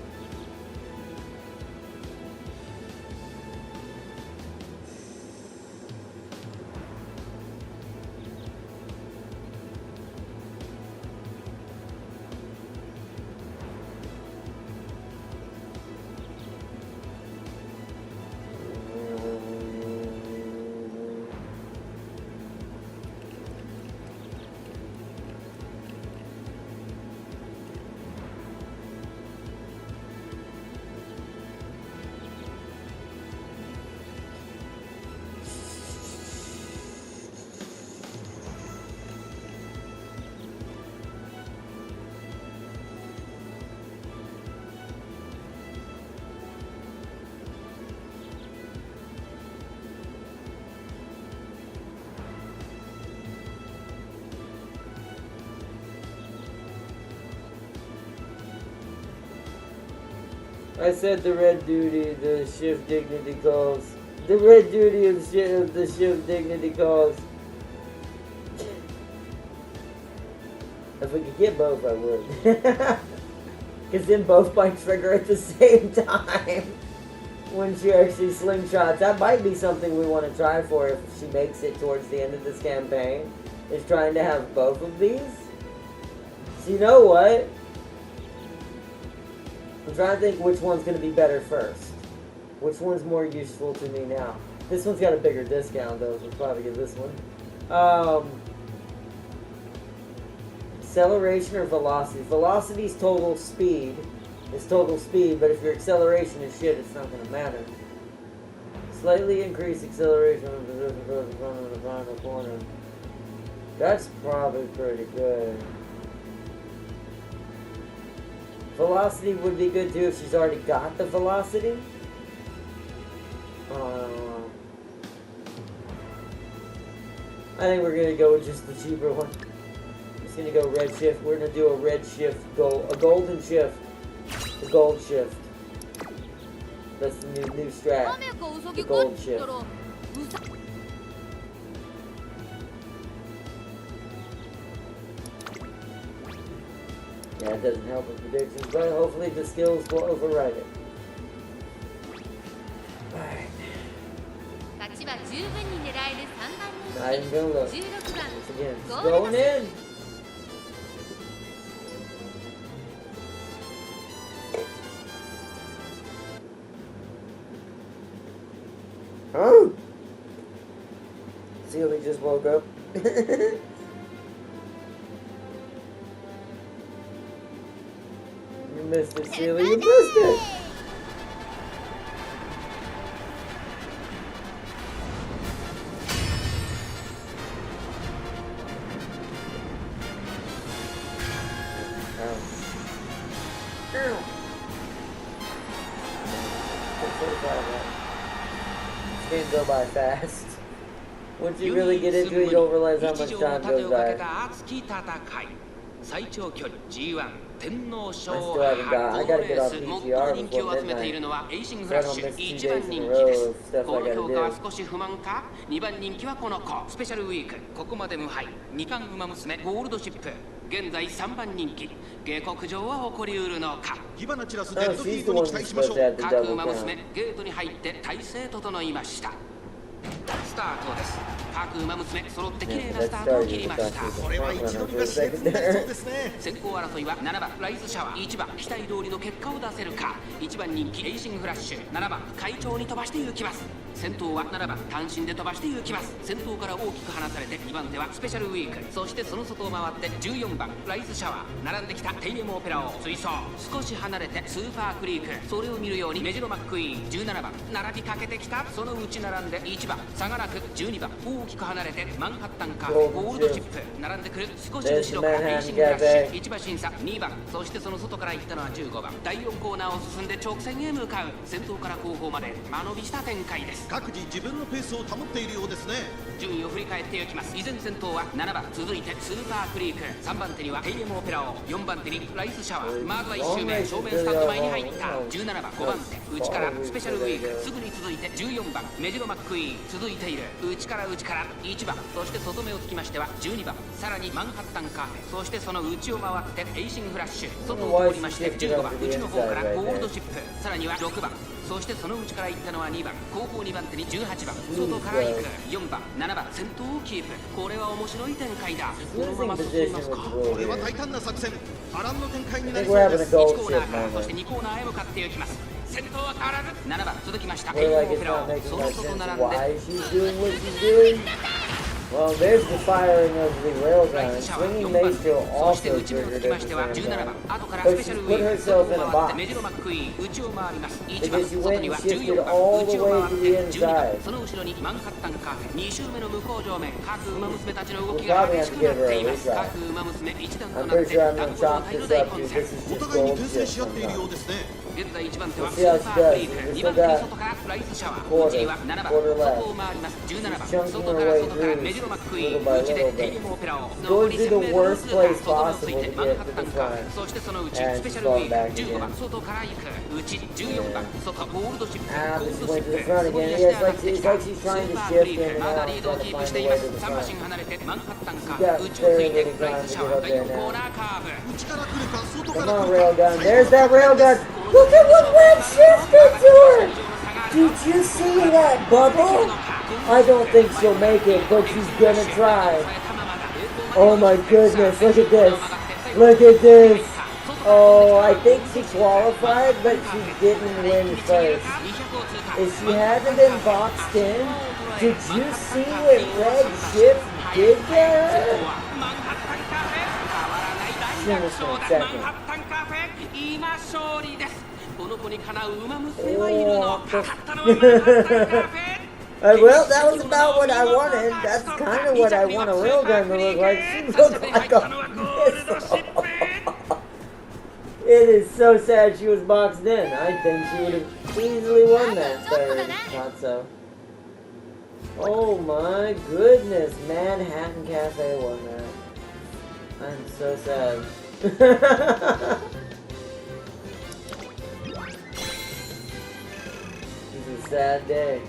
I said the red duty, the shift dignity calls. The red duty of the shift dignity calls. If we could get both, I would. Because then both might trigger at the same time when she actually slingshots. That might be something we want to try for if she makes it towards the end of this campaign, is trying to have both of these. So you know what? I'm trying to think which one's going to be better first. Which one's more useful to me now? This one's got a bigger discount though, so we'll probably get this one. Acceleration or velocity? Velocity's total speed. It's total speed, but if your acceleration is shit, it's not going to matter. Slightly increase acceleration of the front of the final corner. That's probably pretty good. Velocity would be good too if she's already got the velocity. I think we're gonna go with just the cheaper one. Just gonna go red shift. We're gonna do a red shift, a golden shift, the gold shift. That's the new strat. The gold shift. Yeah, it doesn't help with predictions, but hopefully the skills will override it. Alright. Not even gonna look. Once again, it's going in. Oh! Sealy just woke up. You missed it, Sealy. You missed it! This game go by fast. Once you really get into it, you don't realize how much time goes by. I still haven't got. I gotta get off PGR before midnight. So I don't miss 2 days in a row of stuff I gotta do. 2番人気はこの子スペシャルウィークここまで無敗2冠馬娘ゴールドシップ現在3番人気下克上は起こりうるのか火花散らすデッドヒートに期待しましょう各馬娘ゲートに入って体勢整いましたスタートです各馬娘揃って綺麗なスタートを切りましたこれは一度にが熾烈になりそうですね先行争いは7番ライズシャワー1番期待通りの結果を出せるか1番人気エイシングフラッシュ7番会長に飛ばして行きます先頭は7番単身で飛ばして行きます先頭から大きく離されて2番手はスペシャルウィークそしてその外を回って14番ライズシャワー並んできたテイエムオペラを追走少し離れてスーパークリークそれを見るようにメジロマックイーン17番並びかけてきたそのうち並んで1番差がなく12番大きく離れてマンハッタンカーゴールドチップ並んでくる少し後ろからエイシングフラッシュ1馬審査2番そしてその外から行ったのは15番第4コーナーを進んで直線へ向かう先頭から後方まで間延びした展開です各自自分のペースを保っているようですね順位を振り返っていきます依然先頭は7番続いてスーパークリーク3番手にはテイエムオペラオ4番手にライスシャワーまずは1周目正面スタンド前に入った17番5番手内からスペシャルウィークすぐに続いて14番メジロマックイーン続いている内から1番そして外目をつきましては12番さらにマンハッタンカーフェそしてその内を回ってエイシングフラッシュ外を通りまして15番内の方からゴールドシップさらには6番そしてその内から行ったのは2番後方2番手に18番外から行く4番7番先頭をキープこれは面白い展開だこのまま進みますかこれは大胆な作戦波乱の展開になりそうです1コーナーからそして2コーナーへ向かっていきます先頭は変わらず7番続きましたテイエムオペラをその外並んでWell, there's the firing of the railgun. Swinging Mayfield also triggered her concern, but she put herself in a box. Because you went and shifted all the way to the inside. We'll probably have to give her a retry. I'm pretty sure I'm going to chalk this up to this is just gold shit sometimes. We'll see how she does. We still got quarter left. She's chunking her way through. Little by little bit. Going to the worst place possible to get to the front. And she's falling back again. Yeah. Ah, but she went to the front again. Yeah, it's like she's trying to shift in and out and trying to find a way to the front. She got very little time to get up there now. Come on, railgun. There's that railgun. Look at what Red shifted to her! Did you see that bubble? I don't think she'll make it, but she's gonna try. Oh my goodness, look at this. Look at this. Oh, I think she qualified, but she didn't win first. If she hadn't been boxed in, did you see what Red Shift did to her? She finished in second. Well, that was about what I wanted. That's kind of what I want a railgun to look like. She looked like a missile. It is so sad she was boxed in. I think she would have easily won that third. Not so. Oh my goodness. Manhattan Cafe won that. I'm so sad. Sad day.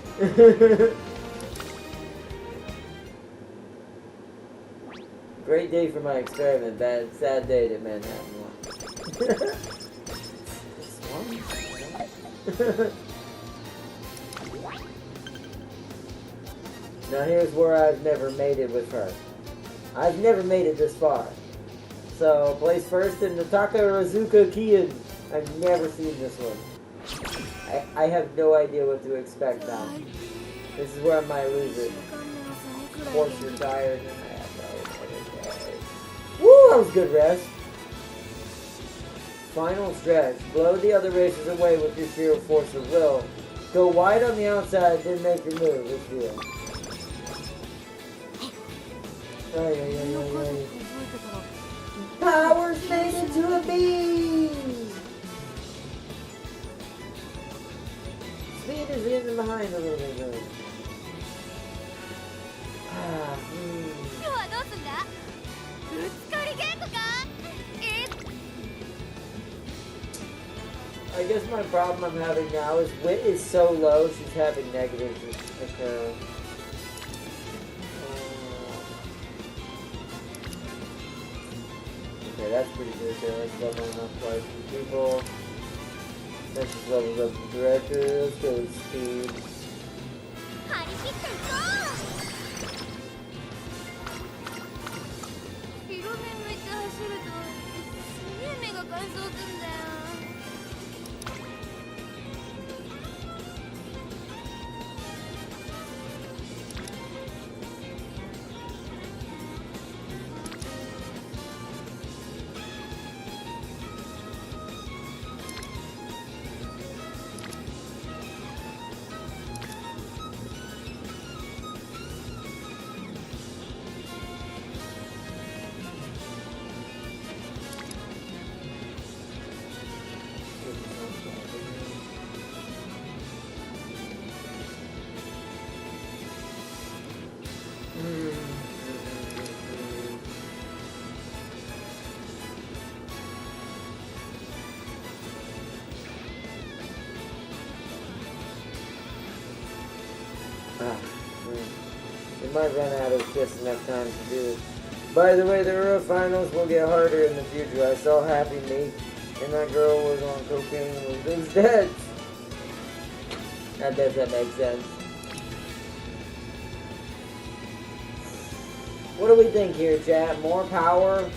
Great day for my experiment. Sad day that Manhattan won. Now here's where I've never made it with her. I've never made it this far. So, place first in the Takarazuka Kian. I've never seen this one. I have no idea what to expect now. This is where I might lose it. Of course you're tired. Woo, that was good rest. Final stretch. Blow the other racers away with your sheer force of will. Go wide on the outside, then make your move. Let's do it. Power's made into a beam! Speed is in and behind a little bit though. I guess my problem I'm having now is wit is so low, she's having negatives occur. Okay, that's pretty good there. That's leveling up quite a few people. That just levels up the director. Let's go with speed. We might run out of just enough time to do it. By the way, the Euro finals will get harder in the future. I saw Happy Meat, and that girl was on cocaine and was dead. That doesn't make sense. What do we think here, chat? More power,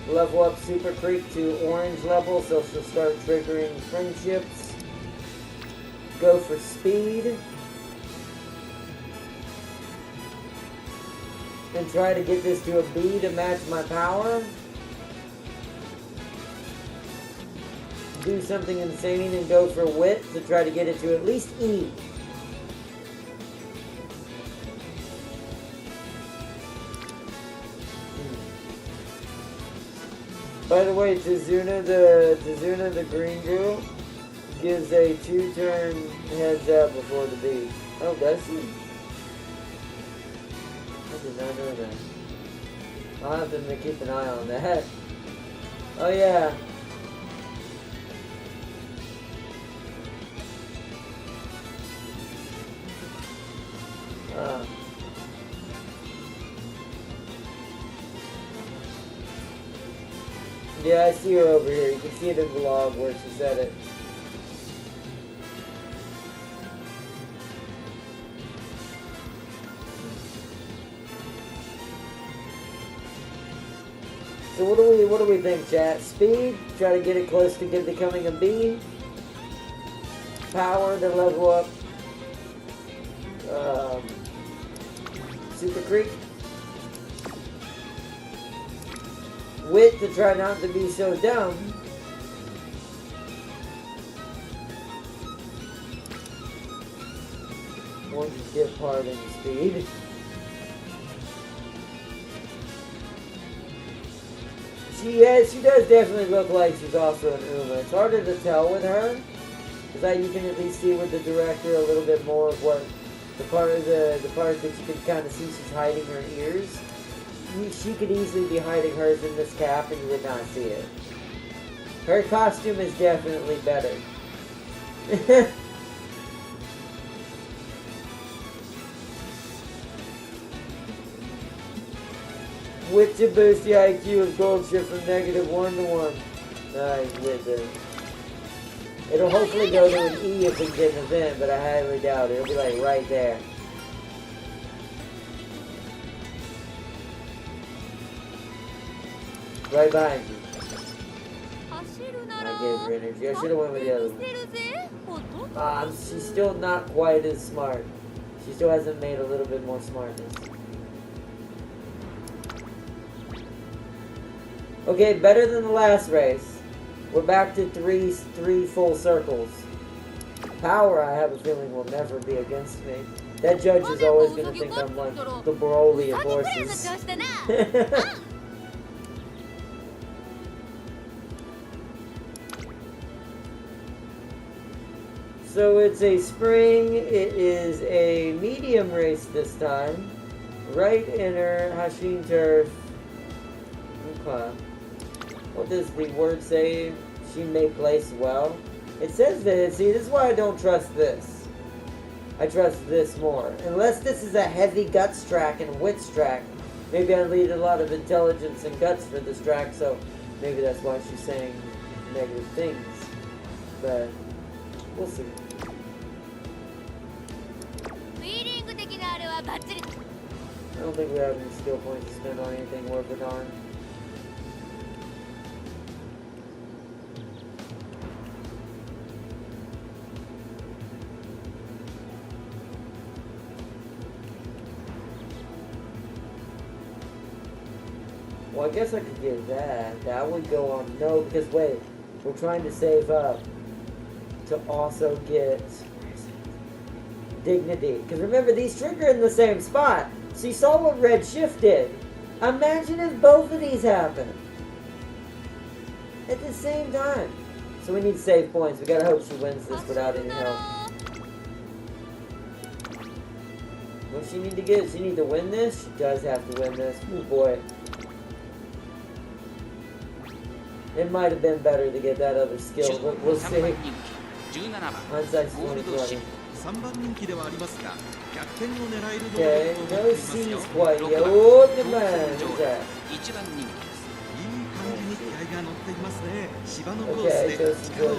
level up Super Creek to orange level, so she'll start triggering friendships. Go for speed. And try to get this to a B to match my power. Do something insane and go for wit to try to get it to at least E. By the way, Tizuna the green girl, gives a 2-turn heads up before the B. Oh, does she? I did not know that. I'll have to keep an eye on that. Oh yeah. Yeah, I see her over here. You can see it in the vlog where she said it. So what do we think, chat? Speed, try to get it close to becoming a B. Power to level up Super Creek. Wit to try not to be so dumb. Or just get part in speed. She does definitely look like she's also an Uma. It's harder to tell with her, because you can at least see with the director a little bit more of what the parts that you can kind of see she's hiding her ears. She could easily be hiding hers in this cap and you would not see it. Her costume is definitely better. With to boost the IQ of Gold Shift from -1 to 1. Nice, with it. It'll hopefully go to an E if we get an event, but I highly doubt it. It'll be like right there. Right behind you. I gave her energy. I should have went with the other one. She's still not quite as smart. She still hasn't made a little bit more smartness. Okay, better than the last race. We're back to three full circles. Power, I have a feeling, will never be against me. That judge is always going to think I'm like the Broly of horses. So it's a spring, it is a medium race this time. Right inner, Hashin turf. Okay. What does the word say? She may place well. It says that, see, this is why I don't trust this. I trust this more. Unless this is a heavy guts track and wits track. Maybe I need a lot of intelligence and guts for this track, so maybe that's why she's saying negative things. But we'll see. I don't think we have any skill points to spend on anything worth a darn. Well, I guess I could get that. That would go on. No, because wait, we're trying to save up to also get dignity. Because remember, these trigger in the same spot. So you saw what Red Shift did. Imagine if both of these happen at the same time. So we need to save points. We gotta hope she wins this without any help. What she need to get? She need to win this? She does have to win this. Oh boy. It might have been better to get that other skill, but we'll see. Hindsight's 2020. Okay, no C's quite yet. Oh, the man is that? Okay, so it's good.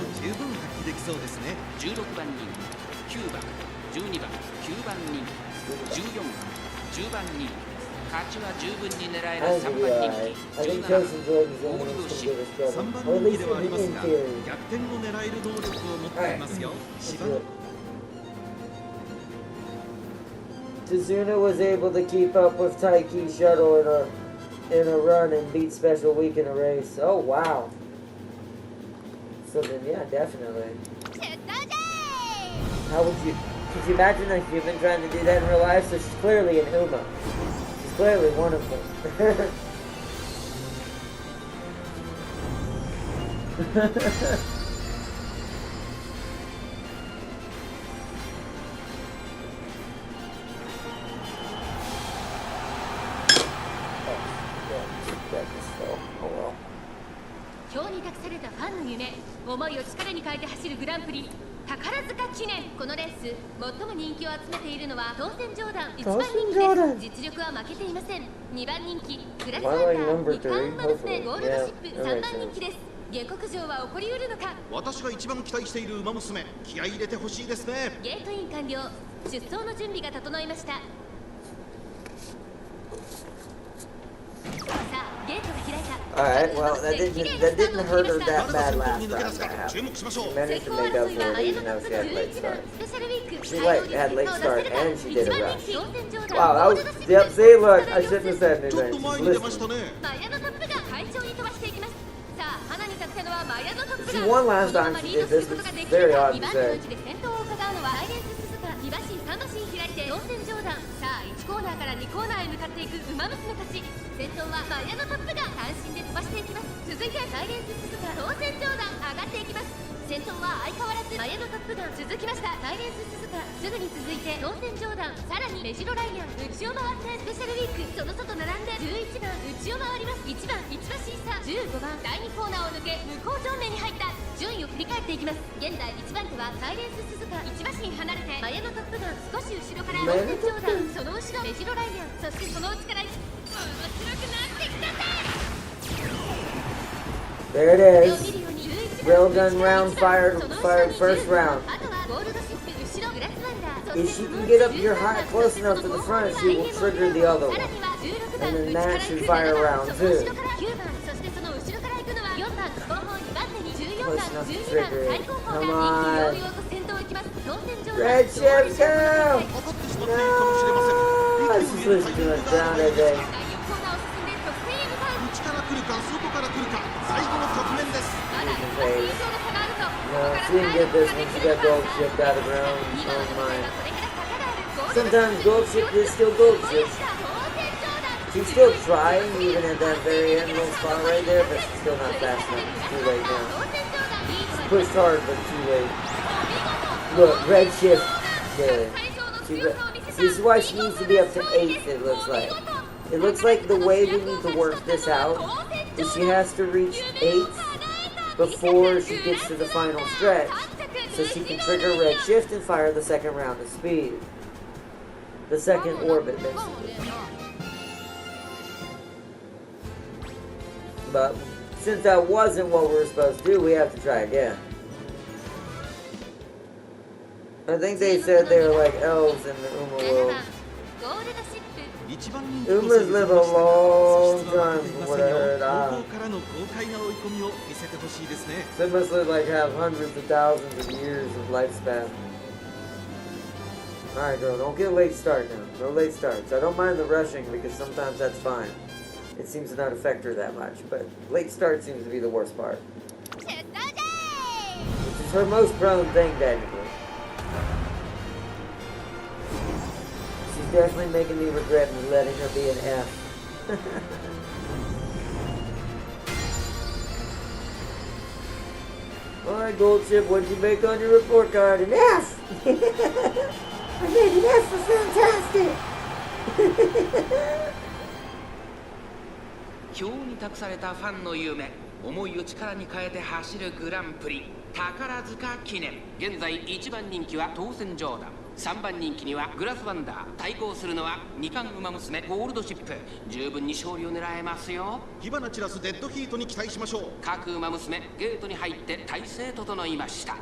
16番人気、9番、12番、9番人気、14番、10番人気、勝ちは十分に狙える3番人気、17番、ゴールドシップ。3番人気ではありますが、逆転を狙える能力を持っていますよ。芝の Tazuna was able to keep up with Taiki Shuttle in a run and beat Special Week in a race. Oh wow. So then yeah, definitely. How would you could you imagine a human trying to do that in real life? So she's clearly an Uma. She's clearly one of them. Oh well. 今日に託されたファンの夢、思いを力に変えて走るグランプリ宝塚記念。このレース最も人気を集めているのは当選ジョーダン1番人気です。実力は負けていません。2番人気グラスワンダー、2冠馬娘ゴールドシップ3番人気です。下克上は起こりうるのか。私が一番期待している馬娘、気合い入れてほしいですね。ゲートイン完了。出走の準備が整いました。Alright, well, that didn't hurt her that bad last time. She managed to make up for it even though she had late start. She had late start and she did a rush. Wow, that was, yep, see, look, I shouldn't have said anything. Listen. She won last time she did this, it's very odd to say. 1コーナーから2コーナーへ向かっていく馬娘たち。先頭はマヤのトップが単身で飛ばしていきます。続いてサイレンス鈴鹿当選上段上がっていきます。先頭は相変わらずマヤのトップが続きました。サイレンス鈴鹿すぐに続いて当選上段、さらに目白ライアン内を回ってスペシャルウィーク、その外並んで11番内を回ります。1番市場審査、15番第2コーナーを抜け向こう正面に入った。順位を振り返っていきます。現在1番手はサイレンス鈴鹿、1馬身離れてマヤのトップが少し後ろから当選上段、その後ろ目白ライアン、そしてその内から面白くなってきたぜ。 There it is. Railgun round fired first round. If she can get up here high, close enough to the front, she will trigger the other one. And then that should fire round 2. Close enough to trigger it. Come on. Red Shift, go! っているかもしれません。 This is too much down, I think. 内から来るか外から来るか、最後の局面です。 No, she didn't get this one. She got gold shipped out of her own mind. Sometimes gold ship is still gold ship. She's still trying, even at that very end little spot right there, but she's still not fast enough. It's too late now. She pushed hard, but too late. Look, red shift. Yeah. This is why she needs to be up to 8th, it looks like. It looks like the way we need to work this out is she has to reach 8th before she gets to the final stretch, so she can trigger red shift and fire the second round of speed. The second orbit, basically. But since that wasn't what we were supposed to do, we have to try again. I think they said they were like elves in the Uma world. Umas live a long time from what I heard. They must live like have hundreds of thousands of years of lifespan. Alright girl, don't get a late start now. No late starts. I don't mind the rushing because sometimes that's fine. It seems to not affect her that much, but late start seems to be the worst part. Which is her most prone thing, technically. She's definitely making me regret letting her be an F. Alright, Gold Chip, what'd you make on your report card? An F! I made an F for fantastic! 表に託されたファンの夢、思いを力に変えて走るグランプリ宝塚記念。現在1番人気は当選ジョーダン、3番人気にはグラスワンダー、対抗するのは2冠馬娘ゴールドシップ。十分に勝利を狙えますよ。火花散らすデッドヒートに期待しましょう。各馬娘ゲートに入って体勢整いました。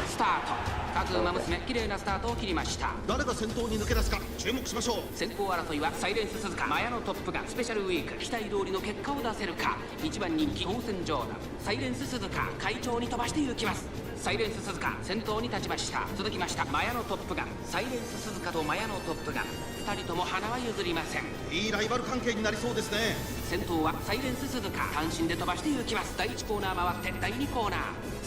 スタート。各馬娘綺麗なスタートを切りました。誰が先頭に抜け出すか注目しましょう。先行争いはサイレンス鈴鹿、マヤのトップガン、スペシャルウィーク、期待通りの結果を出せるか。1番人気当選ジョーダン、サイレンス鈴鹿会長に飛ばして行きます。サイレンス鈴鹿先頭に立ちました。続きましたマヤのトップガン、サイレンス鈴鹿とマヤのトップガン、2人とも花は譲りません。いいライバル関係になりそうですね。先頭はサイレンス鈴鹿、単身で飛ばして行きます。第1コーナー回って第2コーナー。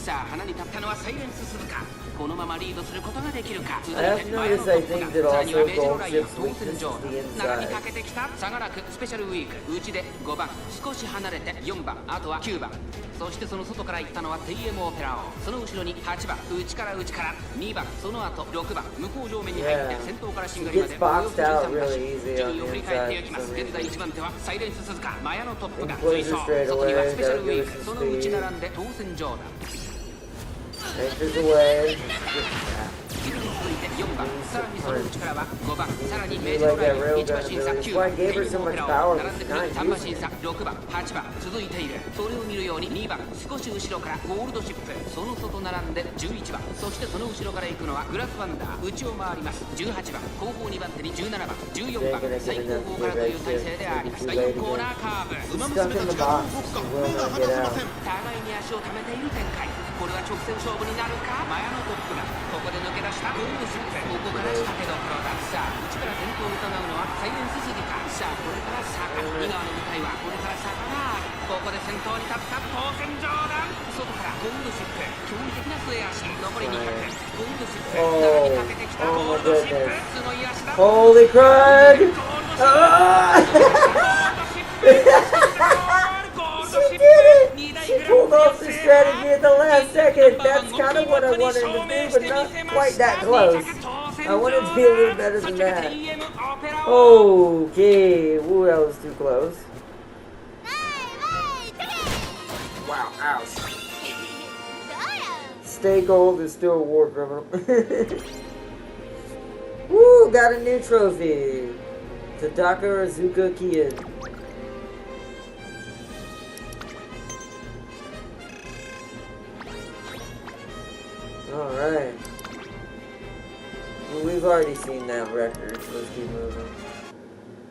さあ花に立ったのはサイレンス鈴鹿。このままリードすることができるか。続いてマヤのトップガン、さらにはメジロライン、当選ジョーダン、中にかけてきた相良区スペシャルウィーク、内で5番、少し離れて4番、あとは9番、そしてその外から行ったのは TM オペラ王、その後ろに8番、内から2番、その後6番、向こう上面に入って先頭からしんがりまでおよそ13馬身、順位を振り返っていきます。現在1番手はサイレンス鈴鹿、マヤのトップガン追走、外にはスペシャルウィーク、その内並んで当選ジョーダン。Enters away. 続いて4番、さらにその内からは5番、さらにメジロライン、1馬審査9番、テイムオペラを並んでくる3馬審査6番、8番続いている。それを見るように2番、少し後ろからゴールドシップ、その外並んで11番、そしてその後ろから行くのはグラスワンダー、内を回ります18番、後方2番手に17番、14番、最後方からという体勢であります。第4コーナーカーブ、馬娘たちが動くか目が離せません。互いに足を溜めている展開。これは直線勝負になるか。マヤのトップがここで抜け出したゴールドシップ、ここから仕掛けどころだ。さあ内から先頭を伺うのはサイレンス鈴鹿。さあこれから坂、2側の舞台はこれから坂だ。ここで先頭に立った当選ジョーダン、外からゴールドシップ、驚異的な末足、残り200、ゴールドシップ、中にかけてきたゴールドシップ、すごい足だ。Holy crud! She did it! She pulled off the strategy at the last second. That's kind of what I wanted to do, but not quite that close. I wanted to be a little better than that. Okay. Ooh, that was too close. Wow, ouch. Stay gold is still a war criminal. Woo, got a new trophy. Tadaka Azuka Kid. Alright. Well, we've already seen that record, so let's keep moving.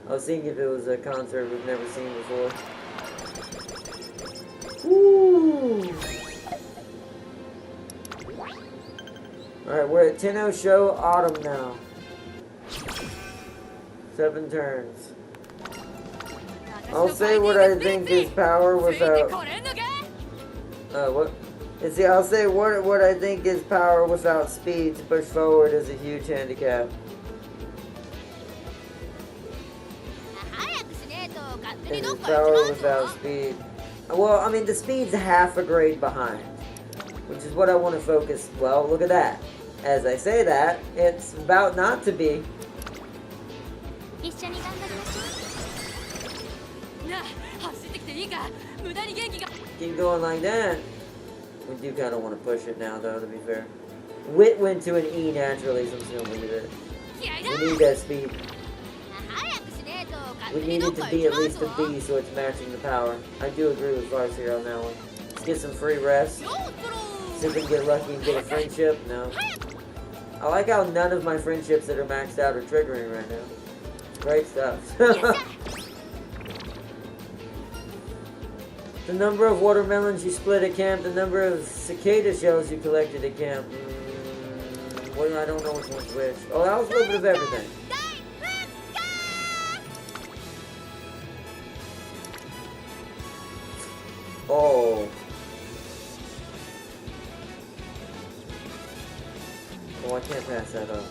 I was thinking if it was a concert we've never seen before. Woo! Alright, we're at Tenno Show Autumn now. 7 turns. I'll say what I think is power without... what? See, I'll say what I think is power without speed to push forward is a huge handicap. And it's power without speed. Well, I mean, the speed's half a grade behind, which is what I want to focus. Well, look at that. As I say that, it's about not to be. Keep going like that. We do kind of want to push it now, though, to be fair. Wit went to an E naturally, so I'm still going to believe it. We need that speed. We need it to be at least a B, so it's matching the power. I do agree with Vars here on that one. Let's get some free rest. See if we can get lucky and get a friendship. No. I like how none of my friendships that are maxed out are triggering right now. Great stuff. The number of watermelons you split at camp, the number of cicada shells you collected at camp. Well, I don't know which one's which. Oh, that was a little bit of everything. Oh. Oh, I can't pass that up.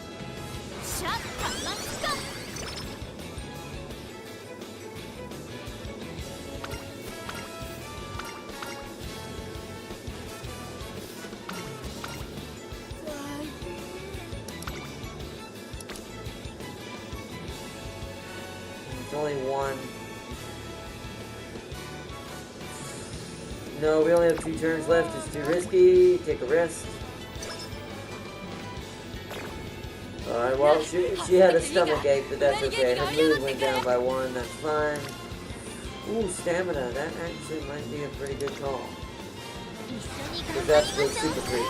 It's only one. No, we only have 2 turns left. It's too risky. Take a rest. Alright, well, she had a stomach ache, but that's okay. Her mood went down by 1. That's fine. Ooh, stamina. That actually might be a pretty good call. Because that's the super creep.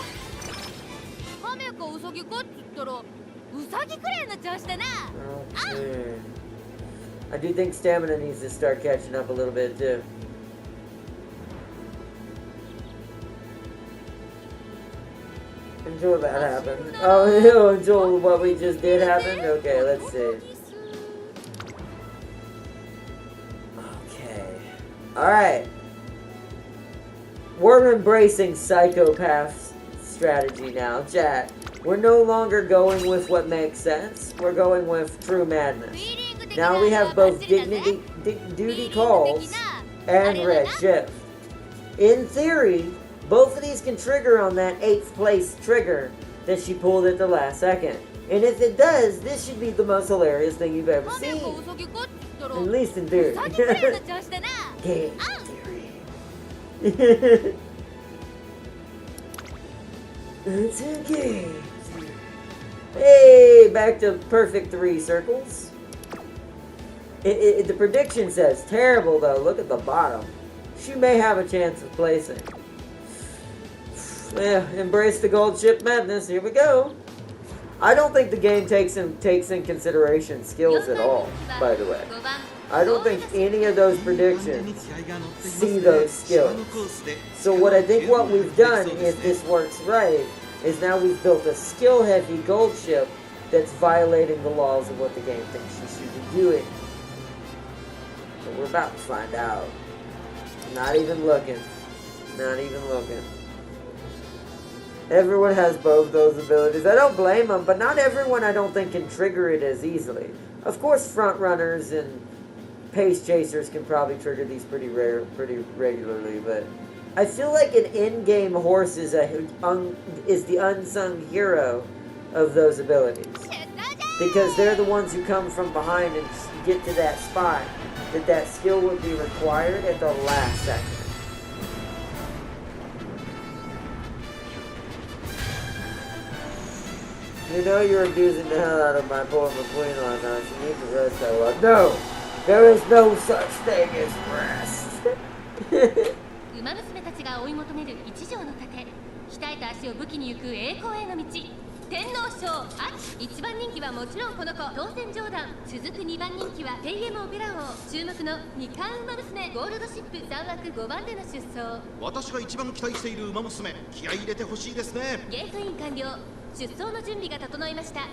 Okay. I do think stamina needs to start catching up a little bit, too. Until that happened. Oh, until what we just did happen? Okay, let's see. Okay. Alright. We're embracing psychopath strategy now, chat. We're no longer going with what makes sense. We're going with true madness. Now we have both duty calls and red shift. In theory, both of these can trigger on that 8th place trigger that she pulled at the last second. And if it does, this should be the most hilarious thing you've ever seen. At least in theory. Game theory. It's a game. Hey, back to perfect 3 circles. The prediction says terrible, though. Look at the bottom. She may have a chance of placing. Yeah, embrace the gold ship madness. Here we go. I don't think the game takes in consideration skills at all, by the way. I don't think any of those predictions see those skills. So what I think what we've done, if this works right, is now we've built a skill-heavy gold ship that's violating the laws of what the game thinks she should be doing. But we're about to find out. Not even looking. Not even looking. Everyone has both those abilities. I don't blame them, but not everyone I don't think can trigger it as easily. Of course, front runners and pace chasers can probably trigger these pretty regularly, but I feel like an in-game horse is the unsung hero of those abilities. Because they're the ones who come from behind and get to that spot that skill would be required at the last second. You know you're abusing the hell out of my poor McQueen on us. You need to rest a lot. No! There is no such thing as rest. ウマ娘たちが追い求める一条の盾、鍛えた足を武器に行く栄光への道、天皇賞1番人気はもちろんこの子、当選上段。続く2番人気はペイエムオペラ王、注目の二冠ウマ娘、ゴールドシップ3枠5番での出走。私が一番期待しているウマ娘、気合い入れてほしいですね。ゲートイン完了。出走の準備が整いました。ス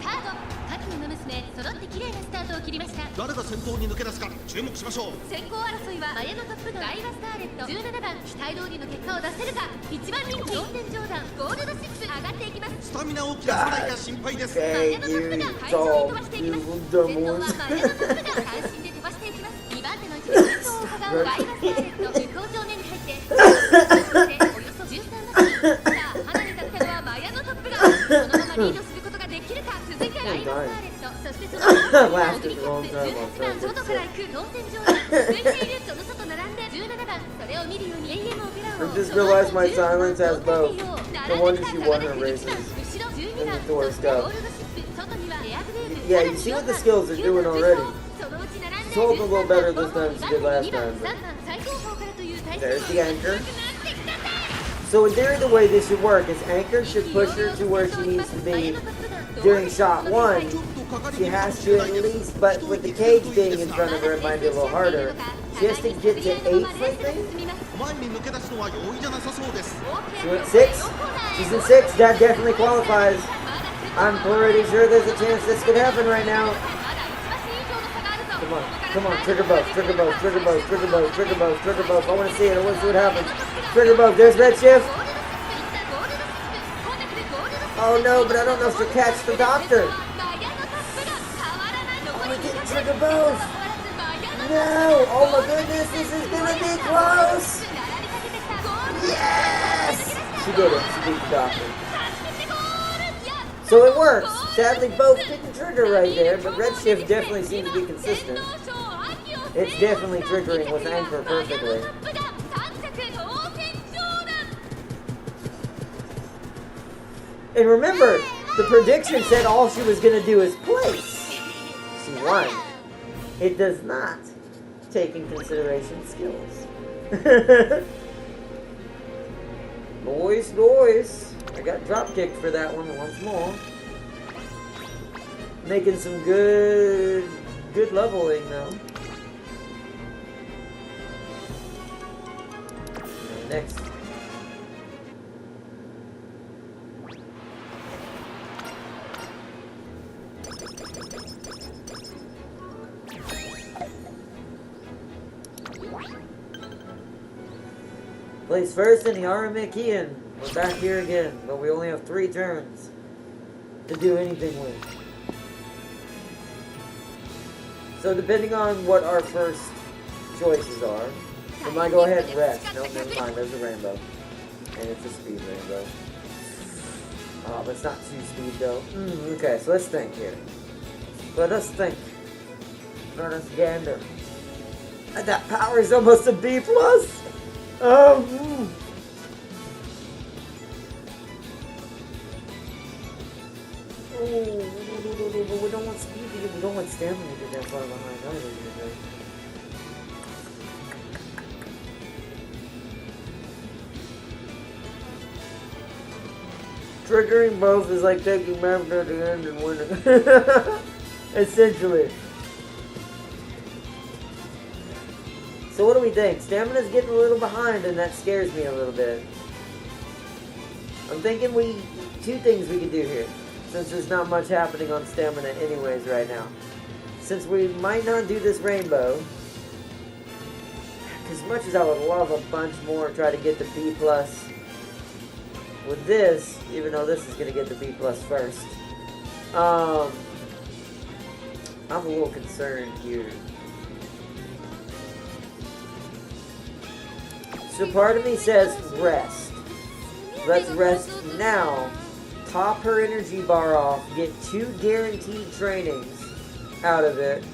タート。各馬娘揃って綺麗なスタートを切りました。誰が先頭に抜け出すか注目しましょう。先行争いはマヤのトップのダイワスターレット17番、期待通りの結果を出せるか。1番人気4点ジョーダンゴールドシップ上がっていきます。スタミナを切らさないか心配です。マヤのトップが快調に飛ばしていきます。先頭はマヤのトップが三振で飛ばしていきます。2番手の位置で先頭を伺うダイワスターレット向こう正面に入っておよそ13馬身。さあ離れたってのはマヤのトップがこのままリードすることができるか。続いてダイワスターレット、そしてその後に18番外から行く4点上段続いているその外並んで17番、それを見るように AM オペラを I just realized my silence has both. No wonder she won her races. In the Thor's Cup. Yeah, you see what the skills are doing already. She's holding a little better this time than she did last time. There's the anchor. So in theory, the way this should work is anchor should push her to where she needs to be during shot 1. She has to at least, but with the cage being in front of her, it might be a little harder. She has to get to 8 something. 前に抜け出すのは容易じゃなさそうです。 She went 6. She's in 6. That definitely qualifies. I'm pretty sure there's a chance this could happen right now. Come on, come on, trigger both, trigger both, trigger both, trigger both, trigger both, trigger both. I want to see it. I want to see what happens. Trigger both. There's Redshift. Oh no, but I don't know if she'll catch the doctor. Oh, we didn't trigger both. No! Oh my goodness, this is gonna be close! Yes! She did it. She beat the doctor. So it works. Sadly, both didn't trigger right there, but Redshift definitely seems to be consistent. It's definitely triggering with Anchor perfectly. And remember, the prediction said all she was going to do is place. She won. It does not take in consideration skills. Boys. I got drop kicked for that one once more. Making some good leveling though. Next. Place first in the Aramakian. We're back here again, but we only have 3 turns to do anything with. So depending on what our first choices are, we might go ahead and rest. No, never mind, there's a rainbow. And it's a speed rainbow. Oh, but it's not 2 speed though. Okay, so let's think here. Let us think. Let us gander. That power is almost a B+. Oh, but we don't want speed to get, we don't want stamina to get that far behind either. Triggering both is like taking Maverick at the end and winning. Essentially. So what do we think? Stamina's getting a little behind and that scares me a little bit. I'm thinking 2 things we could do here. Since there's not much happening on stamina anyways right now. Since we might not do this rainbow. As much as I would love a bunch more, try to get the B+. With this, even though this is going to get the B+ first. I'm a little concerned here. So part of me says rest. Let's rest now. Top her energy bar off. Get 2 guaranteed trainings out of it.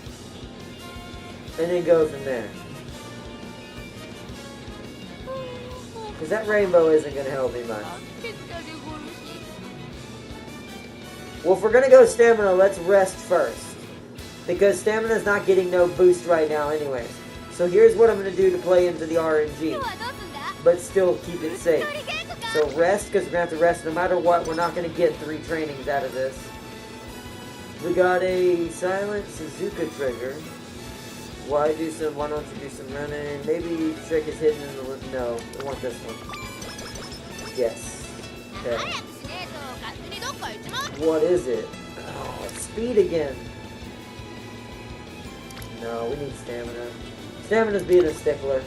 And then go from there. Because that rainbow isn't going to help me much. Well, if we're going to go stamina, let's rest first. Because stamina's not getting no boost right now anyways. So here's what I'm going to do to play into the RNG. But still keep it safe. So rest, because we're going to have to rest no matter what. We're not going to get 3 trainings out of this. We got a silent Suzuka trigger. Why don't you do some running? Maybe trick is hidden in the... No, I want this one. Yes. Okay. What is it? Oh, it's speed again. No, we need stamina. Stamina's being a stickler.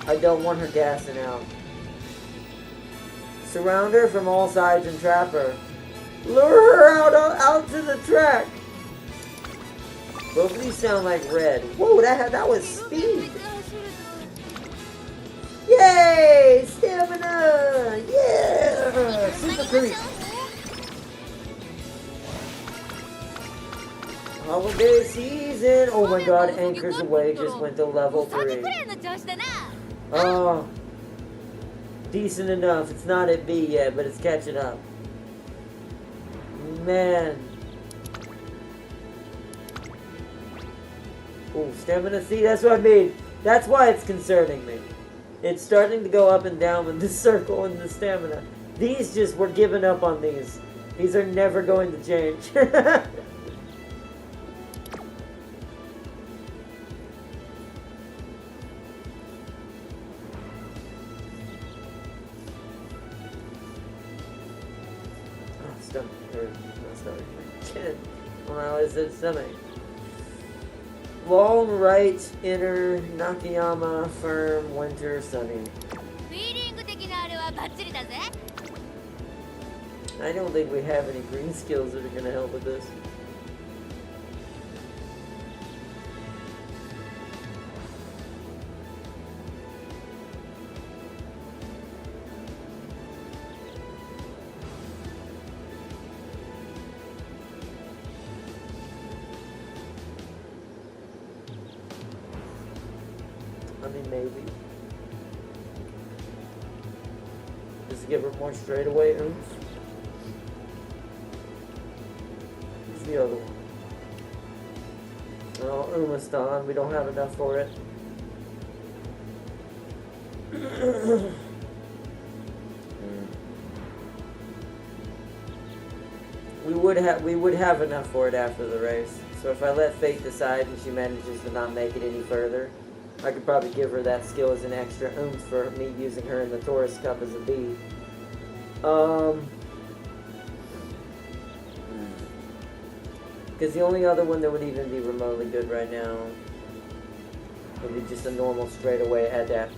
I don't want her gassing out. Surround her from all sides and trap her. Lure her out to the track. Both of these sound like red. Whoa, that was speed. Yay! Stamina! Yeah! Super creep. Holiday season. Oh my god, Anchors Away just went to level 3. Oh. Decent enough. It's not at B yet, but it's catching up. Man. Oh, stamina. See, that's what I mean. That's why it's concerning me. It's starting to go up and down with the circle and the stamina. These just, we're giving up on these. These are never going to change. Stomach. Not stomach. Chin. Well, I said stomach. Long right, inner, Nakayama, firm, winter, sunny. I don't think we have any green skills that are going to help with this. I mean, maybe. Just give her more straightaway oomph. Who's the other one? Oh, Umastan. We don't have enough for it. We would have enough for it after the race. So if I let Fate decide and she manages to not make it any further, I could probably give her that skill as an extra oomph for me using her in the Taurus Cup as a B. Because the only other one that would even be remotely good right now would be just a normal straightaway adept.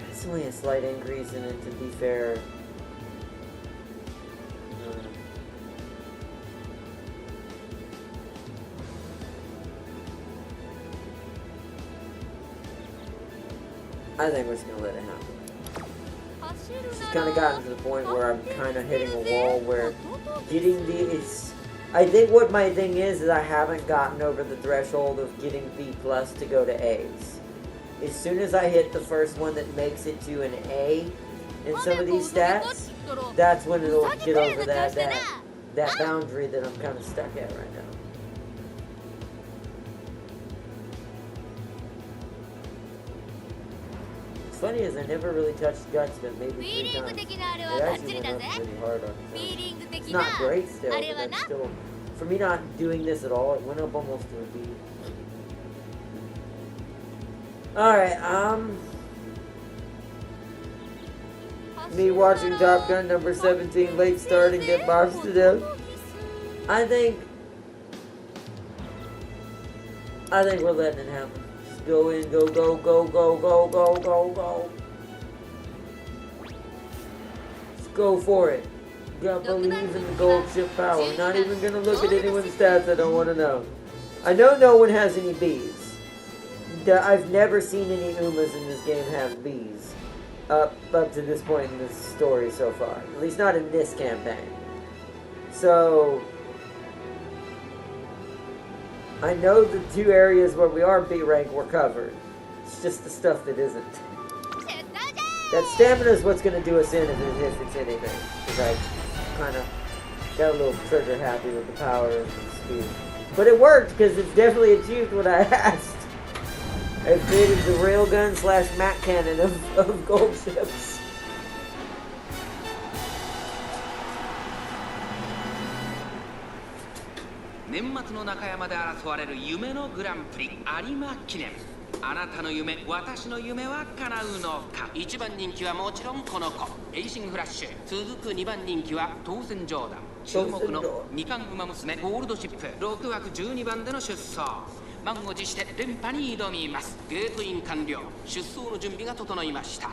It's only a slight increase in it, to be fair. I think we're just gonna let it happen. It's kind of gotten to the point where I'm kind of hitting a wall where getting these... I think what my thing is I haven't gotten over the threshold of getting B plus to go to A's. As soon as I hit the first one that makes it to an A in some of these stats, that's when it'll get over that boundary that I'm kind of stuck at right now. Funny is I never really touched guts, but maybe 3 times. It actually went up pretty hard on it. It's not great still, but that's still... For me not doing this at all, it went up almost to a B. Alright, me watching Top Gun number 17, late start and get boxed to death. I think we're letting it happen. Go in, go, go, go, go, go, go, go, go. Just go for it. Gotta believe in the gold ship power. Not even gonna look at anyone's stats I don't want to know. I know no one has any Bs. I've never seen any Umas in this game have Bs. Up to this point in this story so far. At least not in this campaign. So... I know the 2 areas where we are B rank were covered. It's just the stuff that isn't. That stamina is what's going to do us in if it's anything. Because I kind of got a little trigger happy with the power and the speed. But it worked because it's definitely achieved what I asked. I created the railgun / Mac cannon of gold ships. 年末の中山で争われる夢のグランプリ有馬記念。あなたの夢、私の夢は叶うのか。1番人気はもちろんこの子、エイシングフラッシュ。続く2番人気は当選ジョーダン。注目の2冠馬娘ゴールドシップ。6枠12番での出走。満を持して連覇に挑みます。ゲートイン完了。出走の準備が整いました。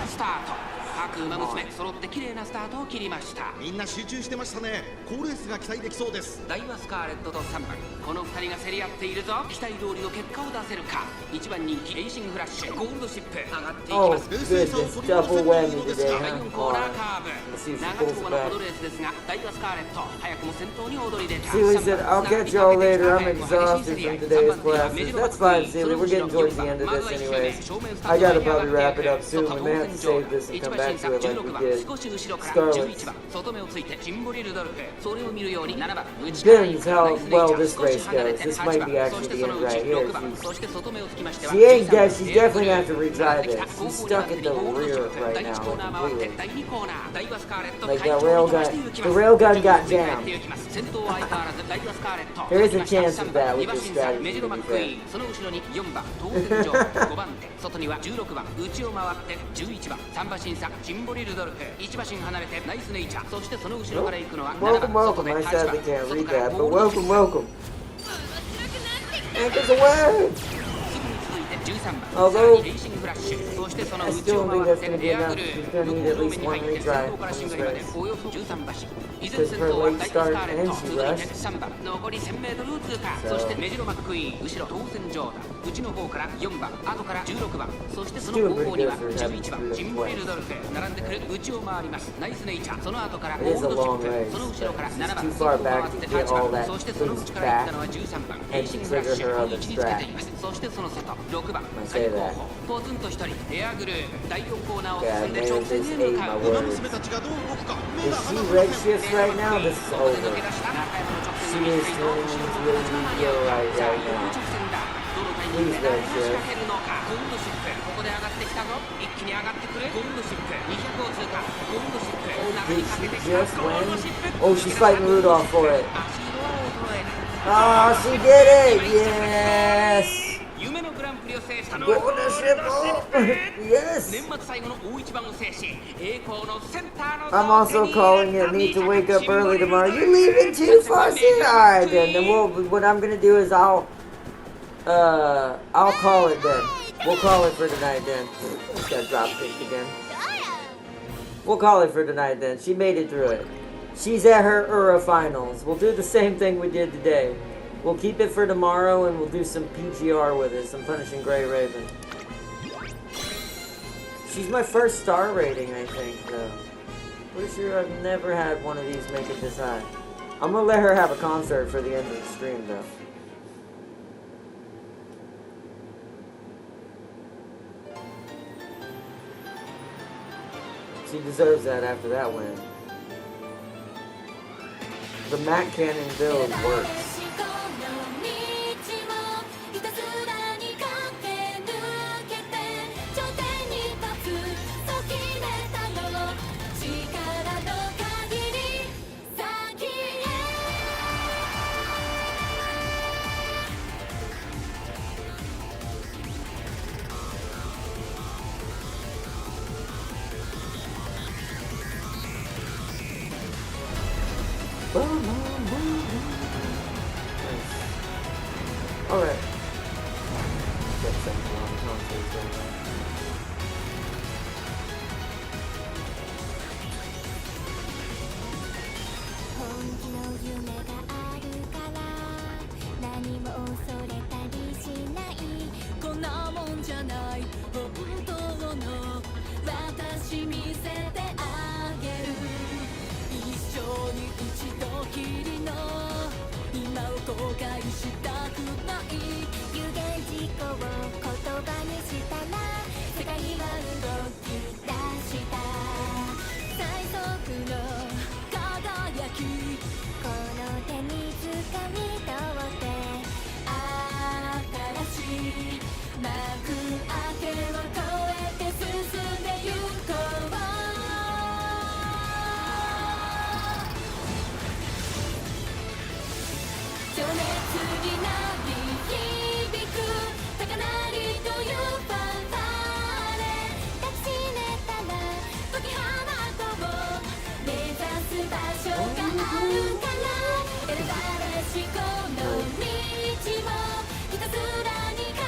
スタート。各馬娘揃って綺麗なスタートを切りました。みんな集中してましたね。好レースが期待できそうです。ダイワスカーレットと3番、この2人が競り合っているぞ。期待通りの結果を出せるか。1番人気エイシングフラッシュ、ゴールドシップ上がっていきます。レース差を取り戻せるというのですが、第4コーナーカーブ。長丁場のこのレースですが、ダイワスカーレット早くも先頭に躍り出た。 Sealy said, I'll catch y'all later. I'm exhausted from today's classes. That's fine, Sealy. We're getting towards the end of this anyways. I gotta probably wrap it up soon. We may have to save this and come back to it like we did. 少し後ろから11番外目をついてジンボリルドルフ。それを見るように7番 Depends how well this race goes. This might be actually the end right here. She ain't dead. She's definitely gonna have to retry this. She's stuck in the rear right now, completely. Like that railgun. The railgun got jammed. There is a chance of that with this strategy, to be fair. その後ろに4番当選場5番手外には16番内を回って11番3馬審査ジンボリルドルフ1馬身離れてナイスネイチャー。そしてその後ろから行くのは7 Welcome, 番 welcome. 外で I 8 sadly 番 can't 外 read から that, ゴ but ールドシッ welcome, プ welcome. Anchor's away! すぐに続いて13番 Although, レイシングフラッシュ。そしてその I 内 still を don't think 回っ that's て gonna be エア enough. グル She's ー gonna 向 need こ at う least 面に one 入って先 retry 頭から on 新 this 外まで race. およそ13馬身。依然 Because 先 her 頭は late ダイワス start カーレッ and ト。 she 続いて rushed. 3番残り 1000m を通過。 So そしてメジロマッククイーン後ろ当選ジョーダン。内の方から4番後から16番そしてその後方には11番ジンボリルドルフ。並んでくる内を回りますナイスネイチャー。その後からゴールドシップ。その後ろから7番外を回って8番そしてその内から行ったのは13番エイシングフラッシュ。この位置につけています。そしてその外6番最後方ポツンと1人エアグルー第4コーナーを進んで直線へ向かう。馬娘たちがどう動くか目 If が she 離せ red ません。 shifts right now, this is ここで over. 抜け出した中山の直 She 線の is スピー turning ド into a Yu-Gi-Oh right 直 now. 線だ。どのタイミングで誰が仕掛けるのか。ゴールドシップここで上がってきたぞ。一気に上がってくるゴールドシップ200を通過。ゴールドシップ中にかけてきた Just ゴールド win. シップ。 Oh, she's fighting Rudolph for it. 足色は衰えない。 Oh, she did it! Yes! 夢のグランプリを制したのは Golden Ship! Yes! 年末最後の大一番を制し栄光のセンターの I'm also calling it. Need to wake up early tomorrow. You leaving too, Fussy? Alright then. What I'm gonna do is I'll call it then. We'll call it for tonight then. Just got drop kicked again. We'll call it for tonight then. She made it through it. She's at her Ura finals. We'll do the same thing we did today. We'll keep it for tomorrow and we'll do some PGR with it. Some Punishing Grey Raven. She's my first star rating, I think, though. Pretty sure I've never had one of these make it this high. I'm gonna let her have a concert for the end of the stream, though. She deserves that after that win. The Matt Cannon build works. 「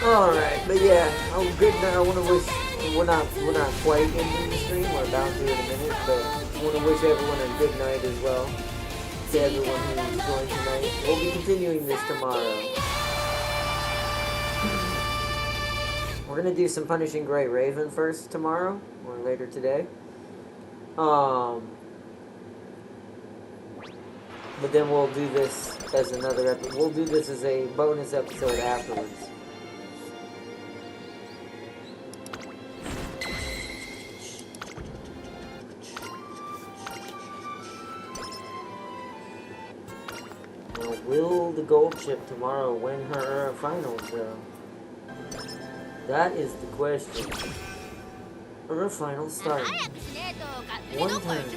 Alright, but yeah, good night. I want to wish, we're not quite ending the stream, we're about to in a minute, but I want to wish everyone a good night as well. To everyone who's joined tonight. We'll be continuing this tomorrow. We're going to do some Punishing Gray Raven first tomorrow, or later today. But then we'll do this as another episode. We'll do this as a bonus episode afterwards. Now, will the gold chip tomorrow win her finals, though? That is the question. Her finals start. One time.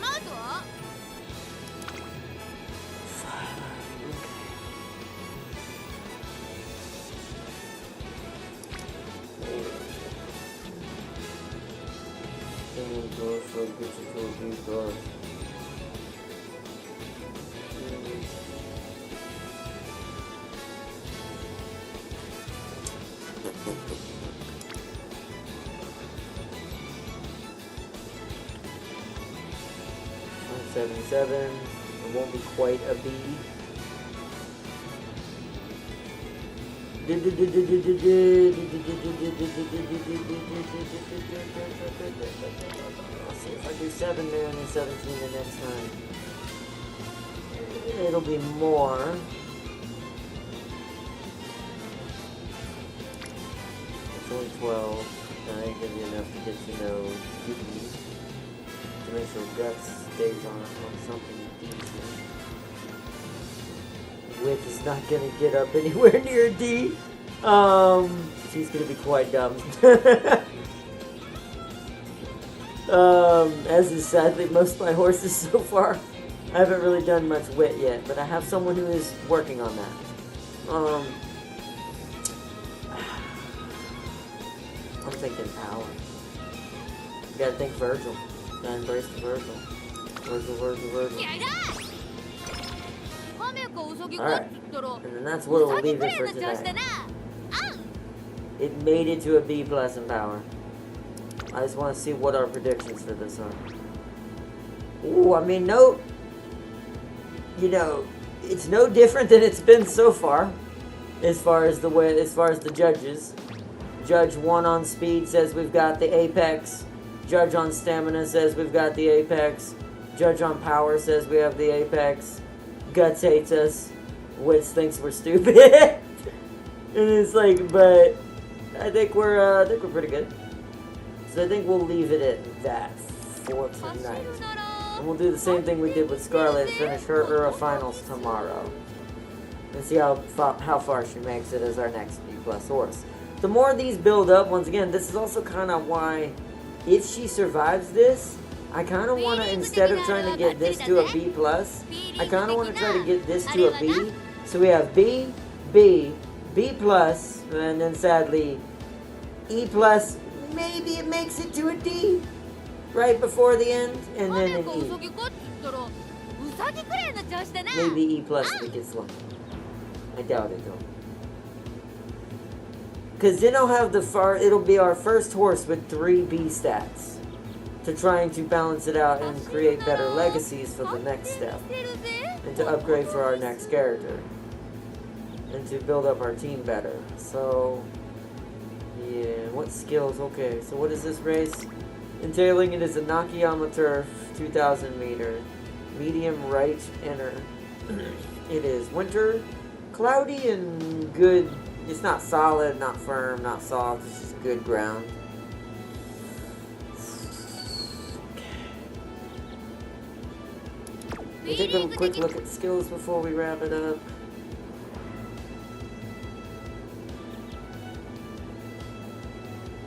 $77. It won't be quite a B. I'll see if I do 7 there and then 17 the next time. It'll be more. It's only 12. That ain't gonna be enough to get to know Yuki. To make sure Guts stays on something decent. Width is not gonna get up anywhere near D. She's gonna be quite dumb. As is sadly most of my horses so far. I haven't really done much wit yet, but I have someone who is working on that. I'm thinking power. You gotta think Virgil. Gotta embrace the Virgil. Virgil. Alright. And then that's where we'll leave it for today. It made it to a B+ in power. I just want to see what our predictions for this are. Ooh, I mean, no... You know, it's no different than it's been so far. As far as the judges. Judge 1 on speed says we've got the apex. Judge on stamina says we've got the apex. Judge on power says we have the apex. Guts hates us. Wits thinks we're stupid. And it's like, but I think we're pretty good. So I think we'll leave it at that for tonight. And we'll do the same thing we did with Scarlet, finish her Ura finals tomorrow. And see how far she makes it as our next B+ horse. The more these build up, once again, this is also kind of why, if she survives this, I kind of want to, instead of trying to get this to a B+, I kind of want to try to get this to a B. So we have B, B, B+, and then sadly, E+, maybe it makes it to a D right before the end, and then an E. Maybe E+ if it gets lucky. I doubt it though. Because then it'll be our first horse with 3 B stats. To trying to balance it out and create better legacies for the next step. And to upgrade for our next character. And to build up our team better. So, yeah, what skills? Okay, so what is this race? Entailing it is a Nakayama Turf, 2,000 meter. Medium right inner. It is winter, cloudy and good. It's not solid, not firm, not soft. It's just good ground. We'll take a quick look at skills before we wrap it up.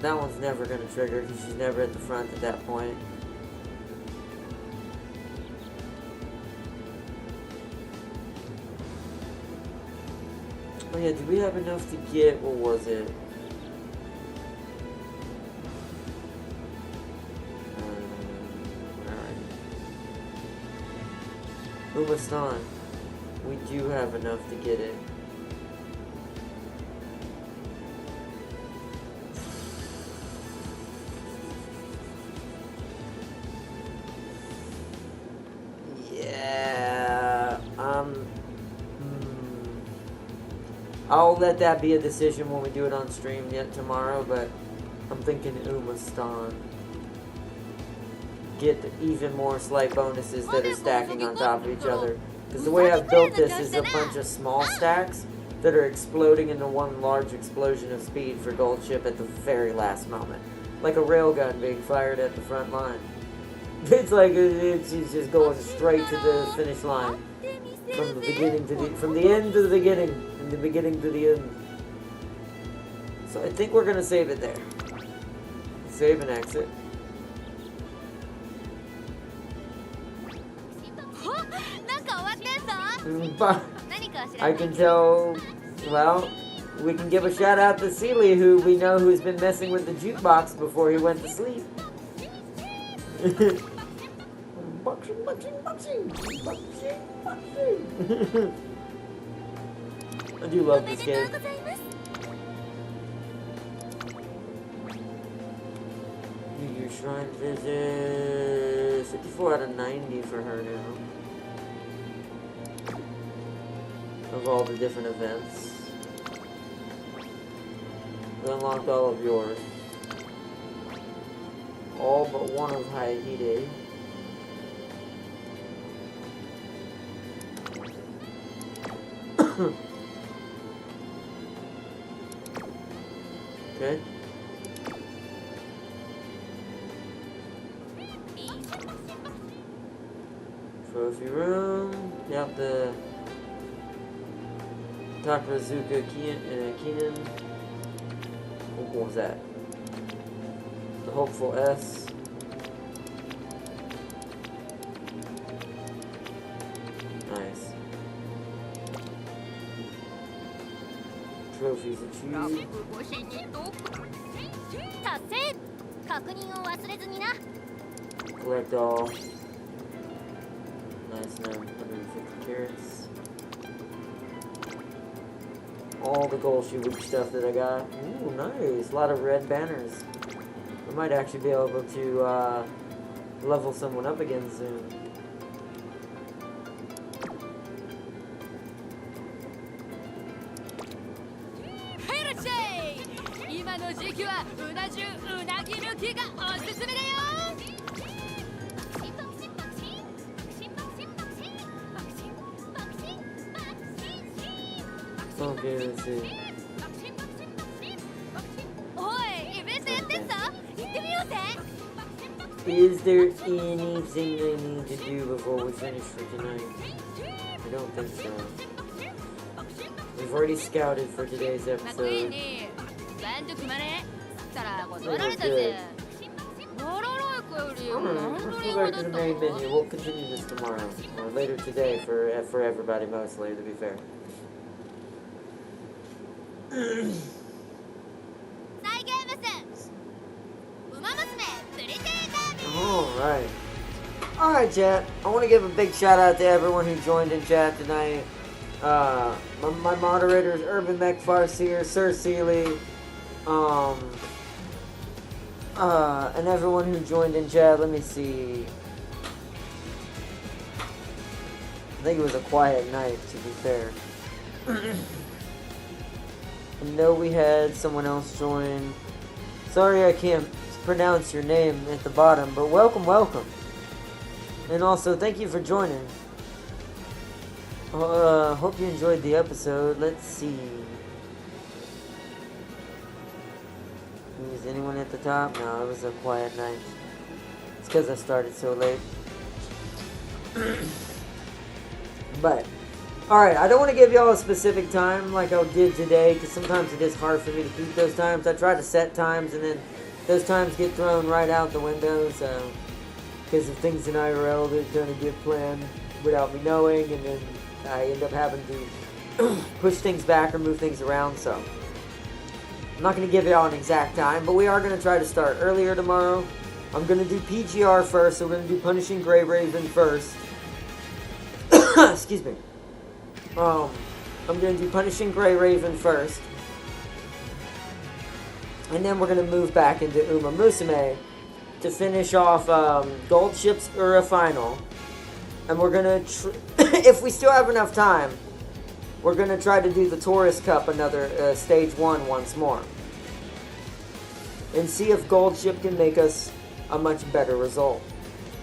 That one's never going to trigger because she's never at the front at that point. Oh yeah, did we have enough to get, what was it? Umamusume. We do have enough to get it. I'll let that be a decision when we do it on stream yet tomorrow, but I'm thinking Umastan. Get even more slight bonuses that are stacking on top of each other. Because the way I've built this is a bunch of small stacks that are exploding into one large explosion of speed for gold ship at the very last moment. Like a railgun being fired at the front line. It's like it's just going straight to the finish line. From the beginning to from the end to the beginning. And the beginning to the end. So I think we're going to save it there. Save and exit. But I can tell, well, we can give a shout out to Celia, who we know who's been messing with the jukebox before he went to sleep. Boxing, boxing, boxing, boxing, boxing. I do love this game. New Year's Shrine visit. 54 out of 90 for her now. Of all the different events. We unlocked all of yours. All but one of Haihide. Okay. Trophy room. Yep, the Takarazuka Keenan. What was that? The Hopeful S. Nice. Trophies achieved. Collect all. Nice, 150 carats. All the gold shoe week stuff that I got. Ooh, nice. A lot of red banners. We might actually be able to level someone up again soon. Okay, let's see. Is there anything I need to do before we finish for tonight? I don't think so. We've already scouted for today's episode. We're good. Alright, let's go back to the main menu. We'll continue this tomorrow. Or later today for everybody mostly, to be fair. Alright. Alright, chat. I want to give a big shout out to everyone who joined in chat tonight. My moderators, Urban Mech Farseer, Sir Seeley, and everyone who joined in chat. Let me see. I think it was a quiet night, to be fair. I know we had someone else join. Sorry I can't pronounce your name at the bottom, but welcome, welcome. And also, thank you for joining. Hope you enjoyed the episode. Let's see. Is anyone at the top? No, it was a quiet night. It's because I started so late. But, alright, I don't want to give y'all a specific time like I did today, because sometimes it is hard for me to keep those times. I try to set times, and then those times get thrown right out the window, so because of things in IRL that kind of get planned without me knowing, and then I end up having to push things back or move things around, so I'm not going to give y'all an exact time, but we are going to try to start earlier tomorrow. I'm going to do PGR first, so we're going to do Punishing Grey Raven first. Excuse me. I'm going to do Punishing Grey Raven first. And then we're going to move back into Umamusume to finish off Gold Ship's Ura Final. And we're going to, if we still have enough time, we're going to try to do the Tourist Cup another stage 1 once more. And see if Gold Ship can make us a much better result.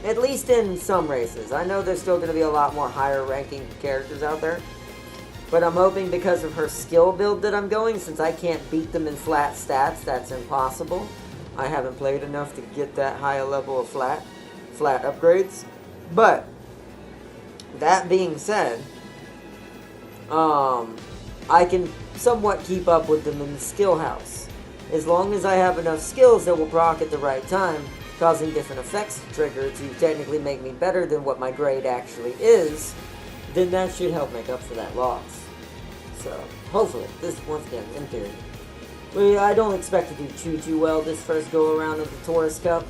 At least in some races. I know there's still going to be a lot more higher ranking characters out there. But I'm hoping because of her skill build that I'm going, since I can't beat them in flat stats, that's impossible. I haven't played enough to get that high a level of flat upgrades. But, that being said, I can somewhat keep up with them in the skill house. As long as I have enough skills that will proc at the right time, causing different effects to trigger to technically make me better than what my grade actually is, then that should help make up for that loss. So, hopefully, this once again, in theory. I don't expect to do too well this first go around of the Tourist Cup.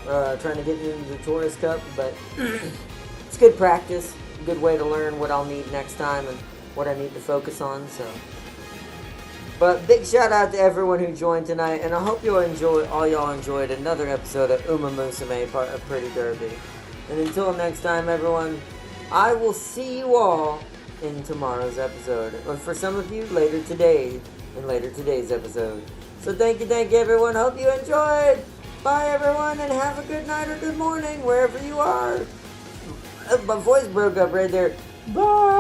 Trying to get into the Tourist Cup, but it's good practice, a good way to learn what I'll need next time and what I need to focus on, so. But big shout out to everyone who joined tonight, and I hope all y'all enjoyed another episode of Umamusume, part of Pretty Derby. And until next time, everyone, I will see you all in tomorrow's episode. Or for some of you, later today's episode. So thank you everyone. Hope you enjoyed. Bye everyone, and have a good night or good morning, wherever you are. My voice broke up right there. Bye.